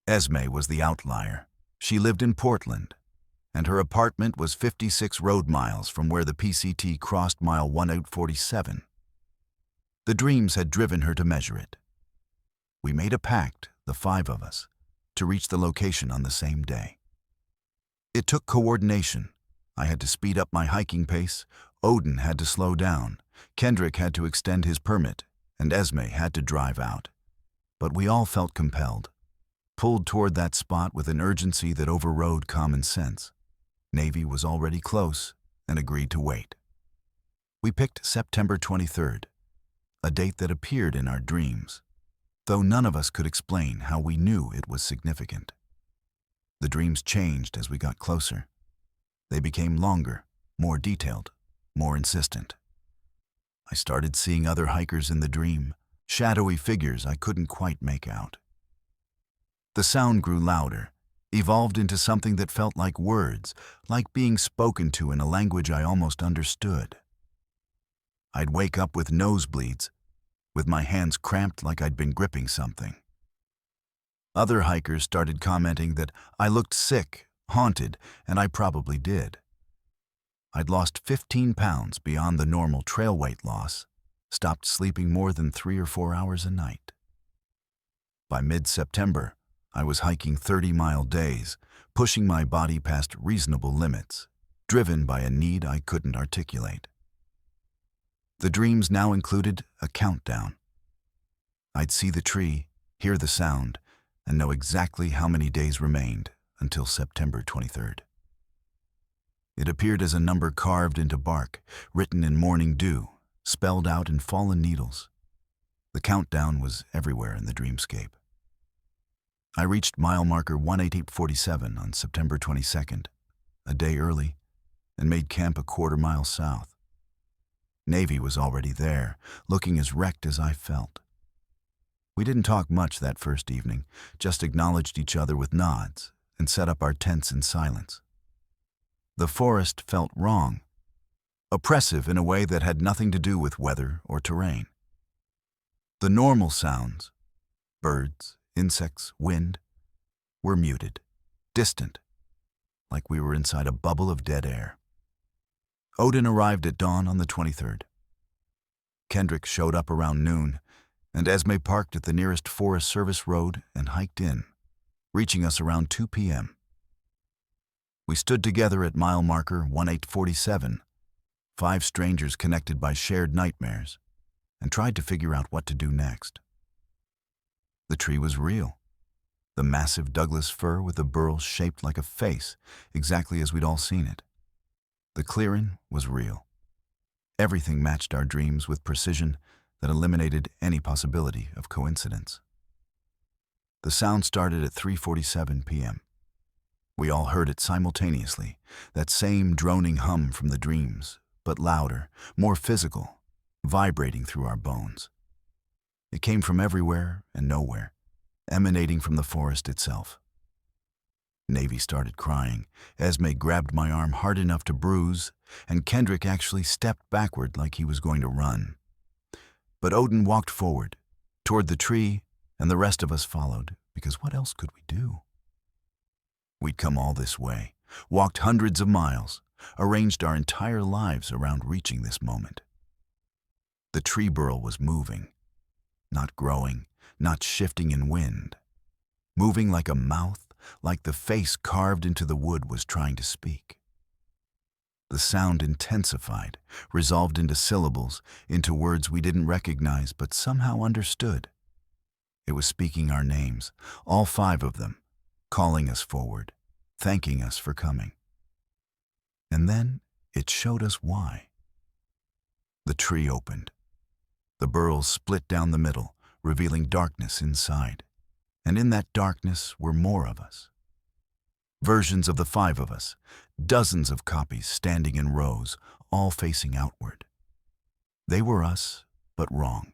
Speaker 1: Esme was the outlier. She lived in Portland, and her apartment was 56 road miles from where the PCT crossed mile 1847. The dreams had driven her to measure it. We made a pact, the 5 of us, to reach the location on the same day. It took coordination. I had to speed up my hiking pace, Odin had to slow down, Kendrick had to extend his permit, and Esme had to drive out. But we all felt compelled, pulled toward that spot with an urgency that overrode common sense. Navy was already close and agreed to wait. We picked September 23rd, a date that appeared in our dreams, though none of us could explain how we knew it was significant. The dreams changed as we got closer. They became longer, more detailed, more insistent. I started seeing other hikers in the dream, shadowy figures I couldn't quite make out. The sound grew louder, evolved into something that felt like words, like being spoken to in a language I almost understood. I'd wake up with nosebleeds, with my hands cramped like I'd been gripping something. Other hikers started commenting that I looked sick, haunted, and I probably did. I'd lost 15 pounds beyond the normal trail weight loss, stopped sleeping more than 3 or 4 hours a night. By mid-September, I was hiking 30-mile days, pushing my body past reasonable limits, driven by a need I couldn't articulate. The dreams now included a countdown. I'd see the tree, hear the sound, and know exactly how many days remained until September 23rd. It appeared as a number carved into bark, written in morning dew, spelled out in fallen needles. The countdown was everywhere in the dreamscape. I reached mile marker 18847 on September 22nd, a day early, and made camp a quarter-mile south. Navy was already there, looking as wrecked as I felt. We didn't talk much that first evening, just acknowledged each other with nods and set up our tents in silence. The forest felt wrong, oppressive in a way that had nothing to do with weather or terrain. The normal sounds, birds, insects, wind, were muted, distant, like we were inside a bubble of dead air. Odin arrived at dawn on the 23rd. Kendrick showed up around noon, and Esme parked at the nearest Forest Service road and hiked in, reaching us around 2 p.m. We stood together at mile marker 1847, 5 strangers connected by shared nightmares, and tried to figure out what to do next. The tree was real. The massive Douglas fir with the burl shaped like a face, exactly as we'd all seen it. The clearing was real. Everything matched our dreams with precision that eliminated any possibility of coincidence. The sound started at 3:47 p.m. We all heard it simultaneously, that same droning hum from the dreams, but louder, more physical, vibrating through our bones. It came from everywhere and nowhere, emanating from the forest itself. Navy started crying, Esme grabbed my arm hard enough to bruise, and Kendrick actually stepped backward like he was going to run. But Odin walked forward, toward the tree, and the rest of us followed, because what else could we do? We'd come all this way, walked hundreds of miles, arranged our entire lives around reaching this moment. The tree burl was moving, not growing, not shifting in wind, moving like a mouth, like the face carved into the wood was trying to speak. The sound intensified, resolved into syllables, into words we didn't recognize but somehow understood. It was speaking our names, all 5 of them, calling us forward, thanking us for coming. And then it showed us why. The tree opened. The burls split down the middle, revealing darkness inside. And in that darkness were more of us. Versions of the 5 of us, dozens of copies standing in rows, all facing outward. They were us, but wrong.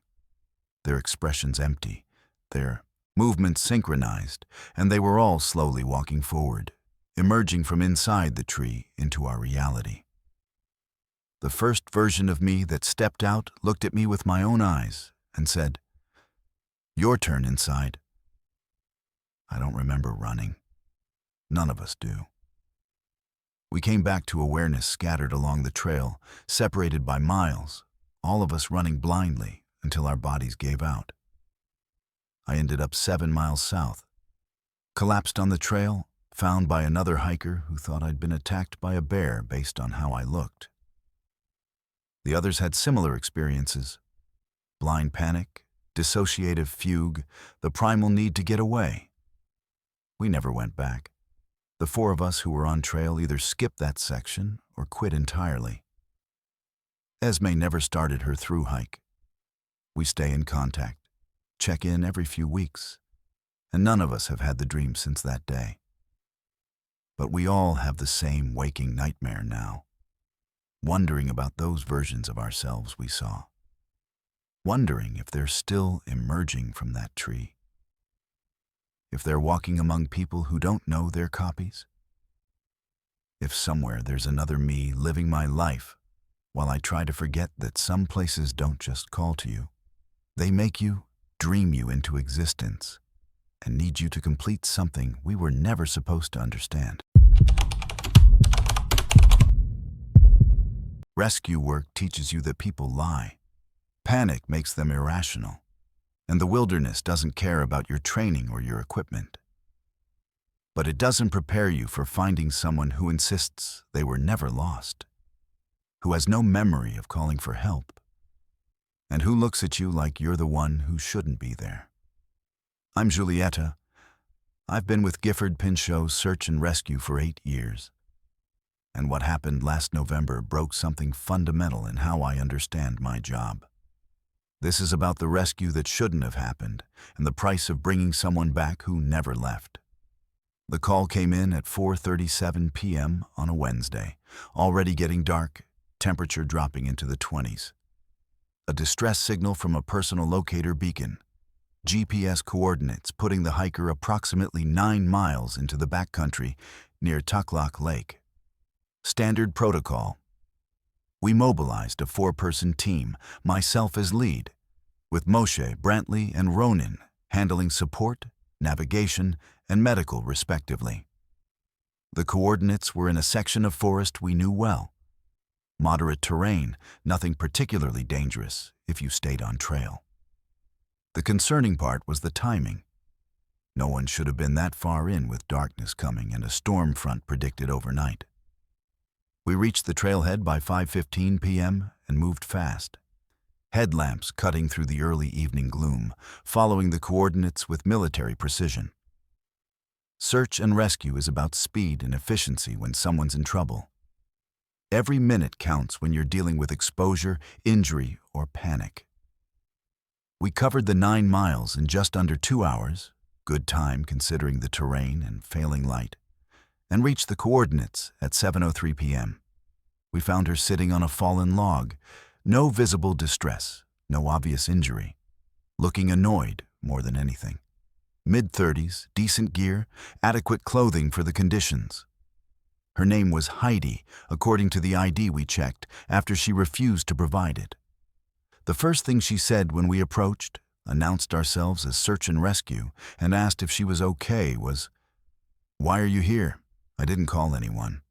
Speaker 1: Their expressions empty, their movements synchronized, and they were all slowly walking forward, emerging from inside the tree into our reality. The first version of me that stepped out looked at me with my own eyes and said, "Your turn inside." I don't remember running. None of us do. We came back to awareness scattered along the trail, separated by miles, all of us running blindly until our bodies gave out. I ended up 7 miles south, collapsed on the trail, found by another hiker who thought I'd been attacked by a bear based on how I looked. The others had similar experiences: blind panic, dissociative fugue, the primal need to get away. We never went back. The 4 of us who were on trail either skipped that section or quit entirely. Esme never started her through hike. We stay in contact, check in every few weeks, and none of us have had the dream since that day. But we all have the same waking nightmare now, wondering about those versions of ourselves we saw, wondering if they're still emerging from that tree. If they're walking among people who don't know their copies. If somewhere there's another me living my life while I try to forget that some places don't just call to you. They make you, dream you into existence, and need you to complete something we were never supposed to understand. Rescue work teaches you that people lie. Panic makes them irrational. And the wilderness doesn't care about your training or your equipment. But it doesn't prepare you for finding someone who insists they were never lost, who has no memory of calling for help, and who looks at you like you're the one who shouldn't be there. I'm Julieta. I've been with Gifford Pinchot's Search and Rescue for 8 years. And what happened last November broke something fundamental in how I understand my job. This is about the rescue that shouldn't have happened and the price of bringing someone back who never left. The call came in at 4:37 p.m. on a Wednesday, already getting dark, temperature dropping into the 20s. A distress signal from a personal locator beacon, GPS coordinates putting the hiker approximately 9 miles into the backcountry near Tucklock Lake. Standard protocol. We mobilized a 4-person team, myself as lead, with Moshe, Brantley, and Ronan handling support, navigation, and medical respectively. The coordinates were in a section of forest we knew well. Moderate terrain, nothing particularly dangerous if you stayed on trail. The concerning part was the timing. No one should have been that far in with darkness coming and a storm front predicted overnight. We reached the trailhead by 5:15 p.m. and moved fast. Headlamps cutting through the early evening gloom, following the coordinates with military precision. Search and rescue is about speed and efficiency when someone's in trouble. Every minute counts when you're dealing with exposure, injury, or panic. We covered the 9 miles in just under 2 hours, good time considering the terrain and failing light, and reached the coordinates at 7:03 p.m. We found her sitting on a fallen log, no visible distress, no obvious injury, looking annoyed more than anything. Mid-30s, decent gear, adequate clothing for the conditions. Her name was Heidi, according to the ID we checked, after she refused to provide it. The first thing she said when we approached, announced ourselves as search and rescue, and asked if she was okay was, "Why are you here? I didn't call anyone."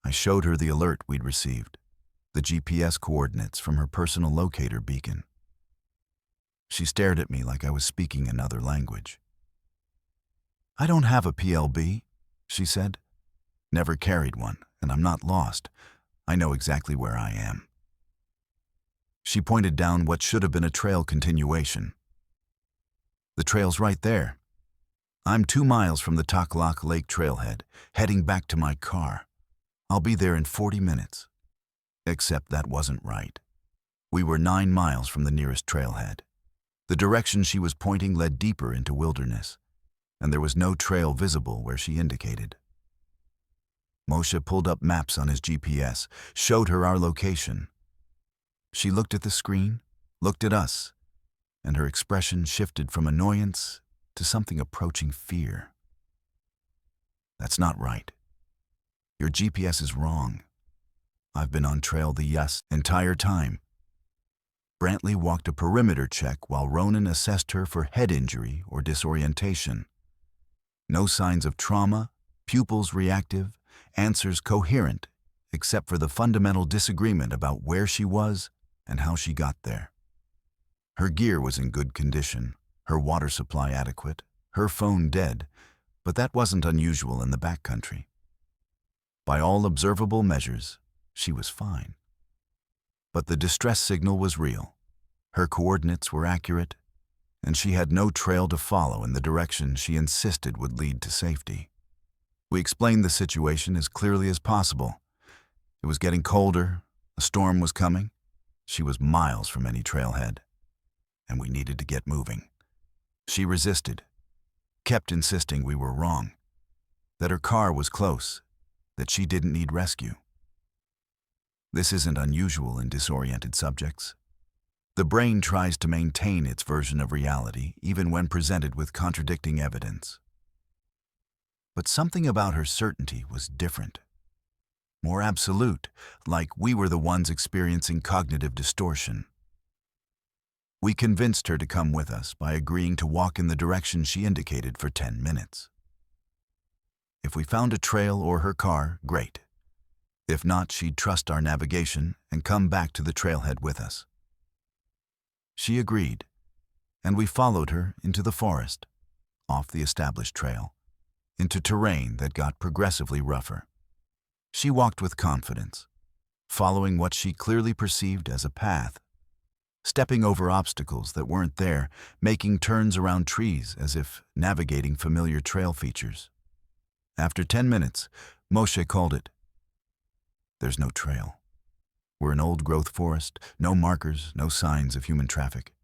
Speaker 1: I showed her the alert we'd received, the GPS coordinates from her personal locator beacon. She stared at me like I was speaking another language. "I don't have a PLB," she said. "Never carried one, and I'm not lost. I know exactly where I am." She pointed down what should have been a trail continuation. "The trail's right there. I'm 2 miles from the Taklak Lake trailhead, heading back to my car. I'll be there in 40 minutes. Except that wasn't right. We were 9 miles from the nearest trailhead. The direction she was pointing led deeper into wilderness, and there was no trail visible where she indicated. Moshe pulled up maps on his GPS, showed her our location. She looked at the screen, looked at us, and her expression shifted from annoyance to something approaching fear. "That's not right. Your GPS is wrong. I've been on trail the entire time." Brantley walked a perimeter check while Ronan assessed her for head injury or disorientation. No signs of trauma, pupils reactive, answers coherent, except for the fundamental disagreement about where she was and how she got there. Her gear was in good condition, her water supply adequate, her phone dead, but that wasn't unusual in the backcountry. By all observable measures, she was fine. But the distress signal was real. Her coordinates were accurate, and she had no trail to follow in the direction she insisted would lead to safety. We explained the situation as clearly as possible. It was getting colder, a storm was coming, she was miles from any trailhead, and we needed to get moving. She resisted, kept insisting we were wrong, that her car was close, that she didn't need rescue. This isn't unusual in disoriented subjects. The brain tries to maintain its version of reality even when presented with contradicting evidence. But something about her certainty was different. More absolute, like we were the ones experiencing cognitive distortion. We convinced her to come with us by agreeing to walk in the direction she indicated for 10 minutes. If we found a trail or her car, great. If not, she'd trust our navigation and come back to the trailhead with us. She agreed, and we followed her into the forest, off the established trail, into terrain that got progressively rougher. She walked with confidence, following what she clearly perceived as a path, stepping over obstacles that weren't there, making turns around trees as if navigating familiar trail features. After 10 minutes, Moshe called it. "There's no trail. We're an old-growth forest, no markers, no signs of human traffic.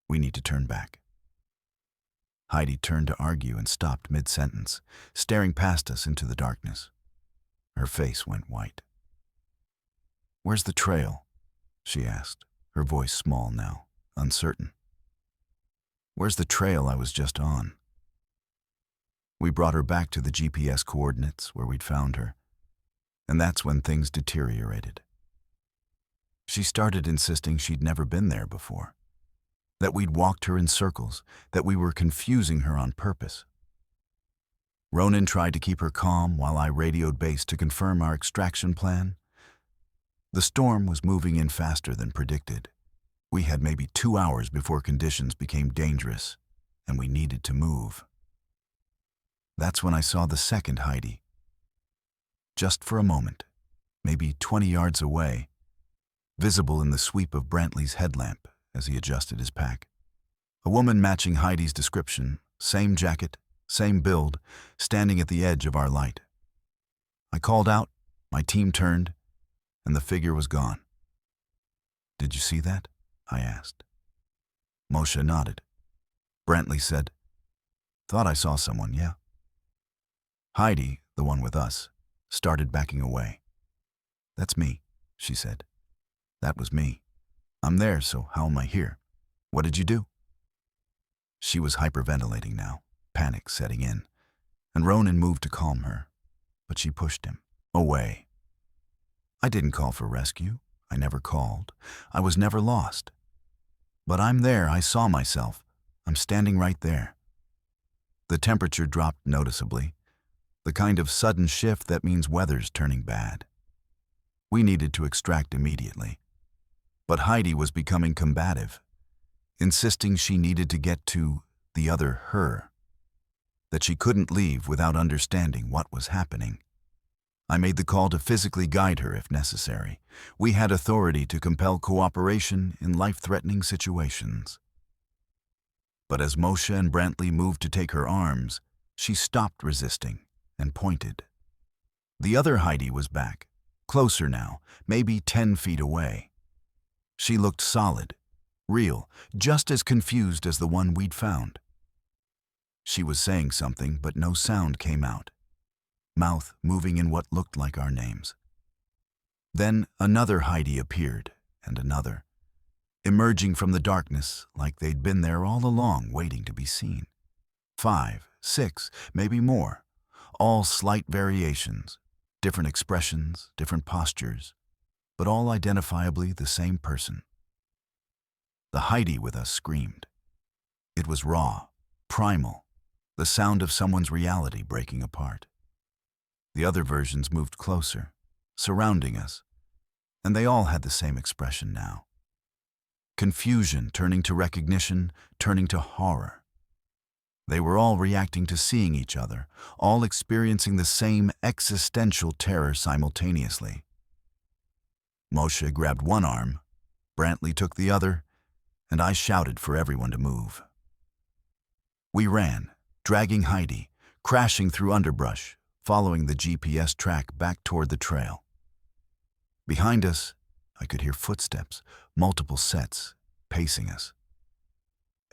Speaker 1: We need to turn back." Heidi turned to argue and stopped mid-sentence, staring past us into the darkness. Her face went white. "Where's the trail?" she asked, her voice small now, uncertain. "Where's the trail I was just on?" We brought her back to the GPS coordinates where we'd found her. And that's when things deteriorated. She started insisting she'd never been there before, that we'd walked her in circles, that we were confusing her on purpose. Ronan tried to keep her calm while I radioed base to confirm our extraction plan. The storm was moving in faster than predicted. We had maybe 2 hours before conditions became dangerous, and we needed to move. That's when I saw the second Heidi. Just for a moment, maybe 20 yards away, visible in the sweep of Brantley's headlamp as he adjusted his pack. A woman matching Heidi's description, same jacket, same build, standing at the edge of our light. I called out, my team turned, and the figure was gone. "Did you see that?" I asked. Moshe nodded. Brantley said, "Thought I saw someone, yeah." Heidi, the one with us, started backing away. "That's me," she said. "That was me. I'm there, so how am I here? What did you do?" She was hyperventilating now, panic setting in, and Ronan moved to calm her, but she pushed him away. "I didn't call for rescue. I never called. I was never lost. But I'm there. I saw myself. I'm standing right there." The temperature dropped noticeably, the kind of sudden shift that means weather's turning bad. We needed to extract immediately. But Heidi was becoming combative, insisting she needed to get to the other her, that she couldn't leave without understanding what was happening. I made the call to physically guide her if necessary. We had authority to compel cooperation in life-threatening situations. But as Moshe and Brantley moved to take her arms, she stopped resisting and pointed. The other Heidi was back, closer now, maybe 10 feet away. She looked solid, real, just as confused as the one we'd found. She was saying something, but no sound came out, mouth moving in what looked like our names. Then another Heidi appeared, and another, emerging from the darkness like they'd been there all along waiting to be seen. 5, 6, maybe more, all slight variations, different expressions, different postures, but all identifiably the same person. The Heidi with us screamed. It was raw, primal, the sound of someone's reality breaking apart. The other versions moved closer, surrounding us, and they all had the same expression now. Confusion turning to recognition, turning to horror. They were all reacting to seeing each other, all experiencing the same existential terror simultaneously. Moshe grabbed one arm, Brantley took the other, and I shouted for everyone to move. We ran, dragging Heidi, crashing through underbrush, following the GPS track back toward the trail. Behind us, I could hear footsteps, multiple sets, pacing us.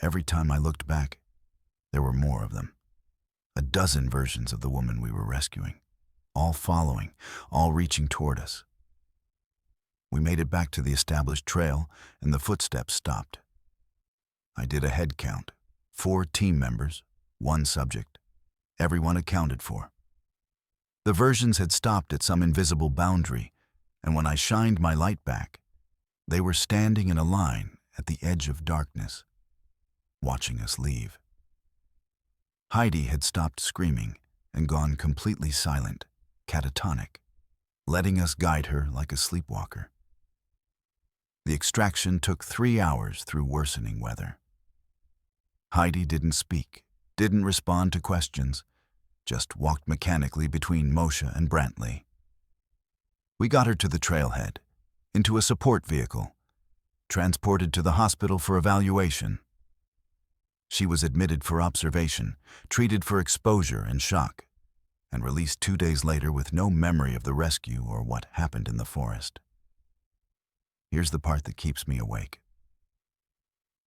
Speaker 1: Every time I looked back, there were more of them. A dozen versions of the woman we were rescuing, all following, all reaching toward us. We made it back to the established trail, and the footsteps stopped. I did a head count. 4 team members, 1 subject. Everyone accounted for. The versions had stopped at some invisible boundary, and when I shined my light back, they were standing in a line at the edge of darkness, watching us leave. Heidi had stopped screaming and gone completely silent, catatonic, letting us guide her like a sleepwalker. The extraction took 3 hours through worsening weather. Heidi didn't speak, didn't respond to questions, just walked mechanically between Moshe and Brantley. We got her to the trailhead, into a support vehicle, transported to the hospital for evaluation. She was admitted for observation, treated for exposure and shock, and released 2 days later with no memory of the rescue or what happened in the forest. Here's the part that keeps me awake.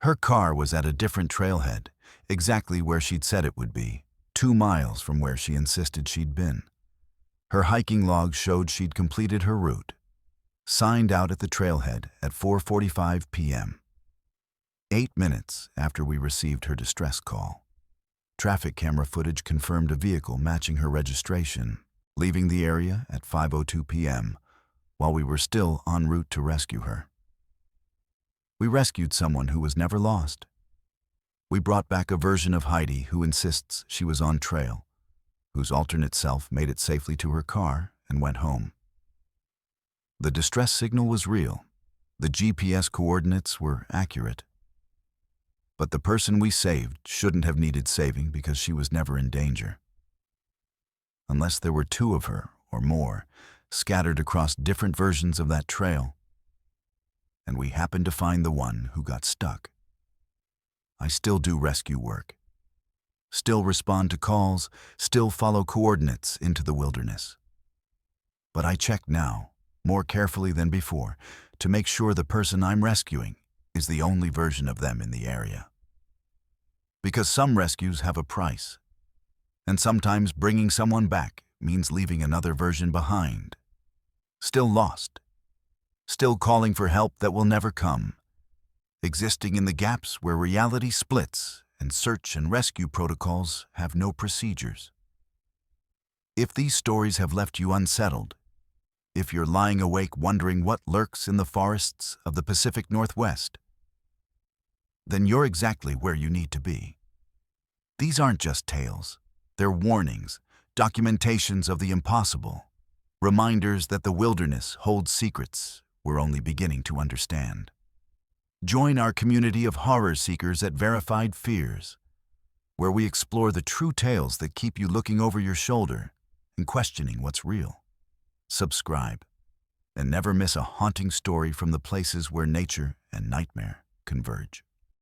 Speaker 1: Her car was at a different trailhead, exactly where she'd said it would be, 2 miles from where she insisted she'd been. Her hiking log showed she'd completed her route, signed out at the trailhead at 4:45 p.m. 8 minutes after we received her distress call. Traffic camera footage confirmed a vehicle matching her registration, leaving the area at 5:02 p.m. while we were still en route to rescue her. We rescued someone who was never lost. We brought back a version of Heidi who insists she was on trail, whose alternate self made it safely to her car and went home. The distress signal was real. The GPS coordinates were accurate. But the person we saved shouldn't have needed saving because she was never in danger. Unless there were two of her, or more, scattered across different versions of that trail, and we happened to find the one who got stuck. I still do rescue work, still respond to calls, still follow coordinates into the wilderness. But I check now, more carefully than before, to make sure the person I'm rescuing is the only version of them in the area. Because some rescues have a price, and sometimes bringing someone back means leaving another version behind, still lost, still calling for help that will never come, existing in the gaps where reality splits and search and rescue protocols have no procedures. If these stories have left you unsettled, if you're lying awake wondering what lurks in the forests of the Pacific Northwest, then you're exactly where you need to be. These aren't just tales. They're warnings, documentations of the impossible, reminders that the wilderness holds secrets we're only beginning to understand. Join our community of horror seekers at Verified Fears, where we explore the true tales that keep you looking over your shoulder and questioning what's real. Subscribe, and never miss a haunting story from the places where nature and nightmare converge.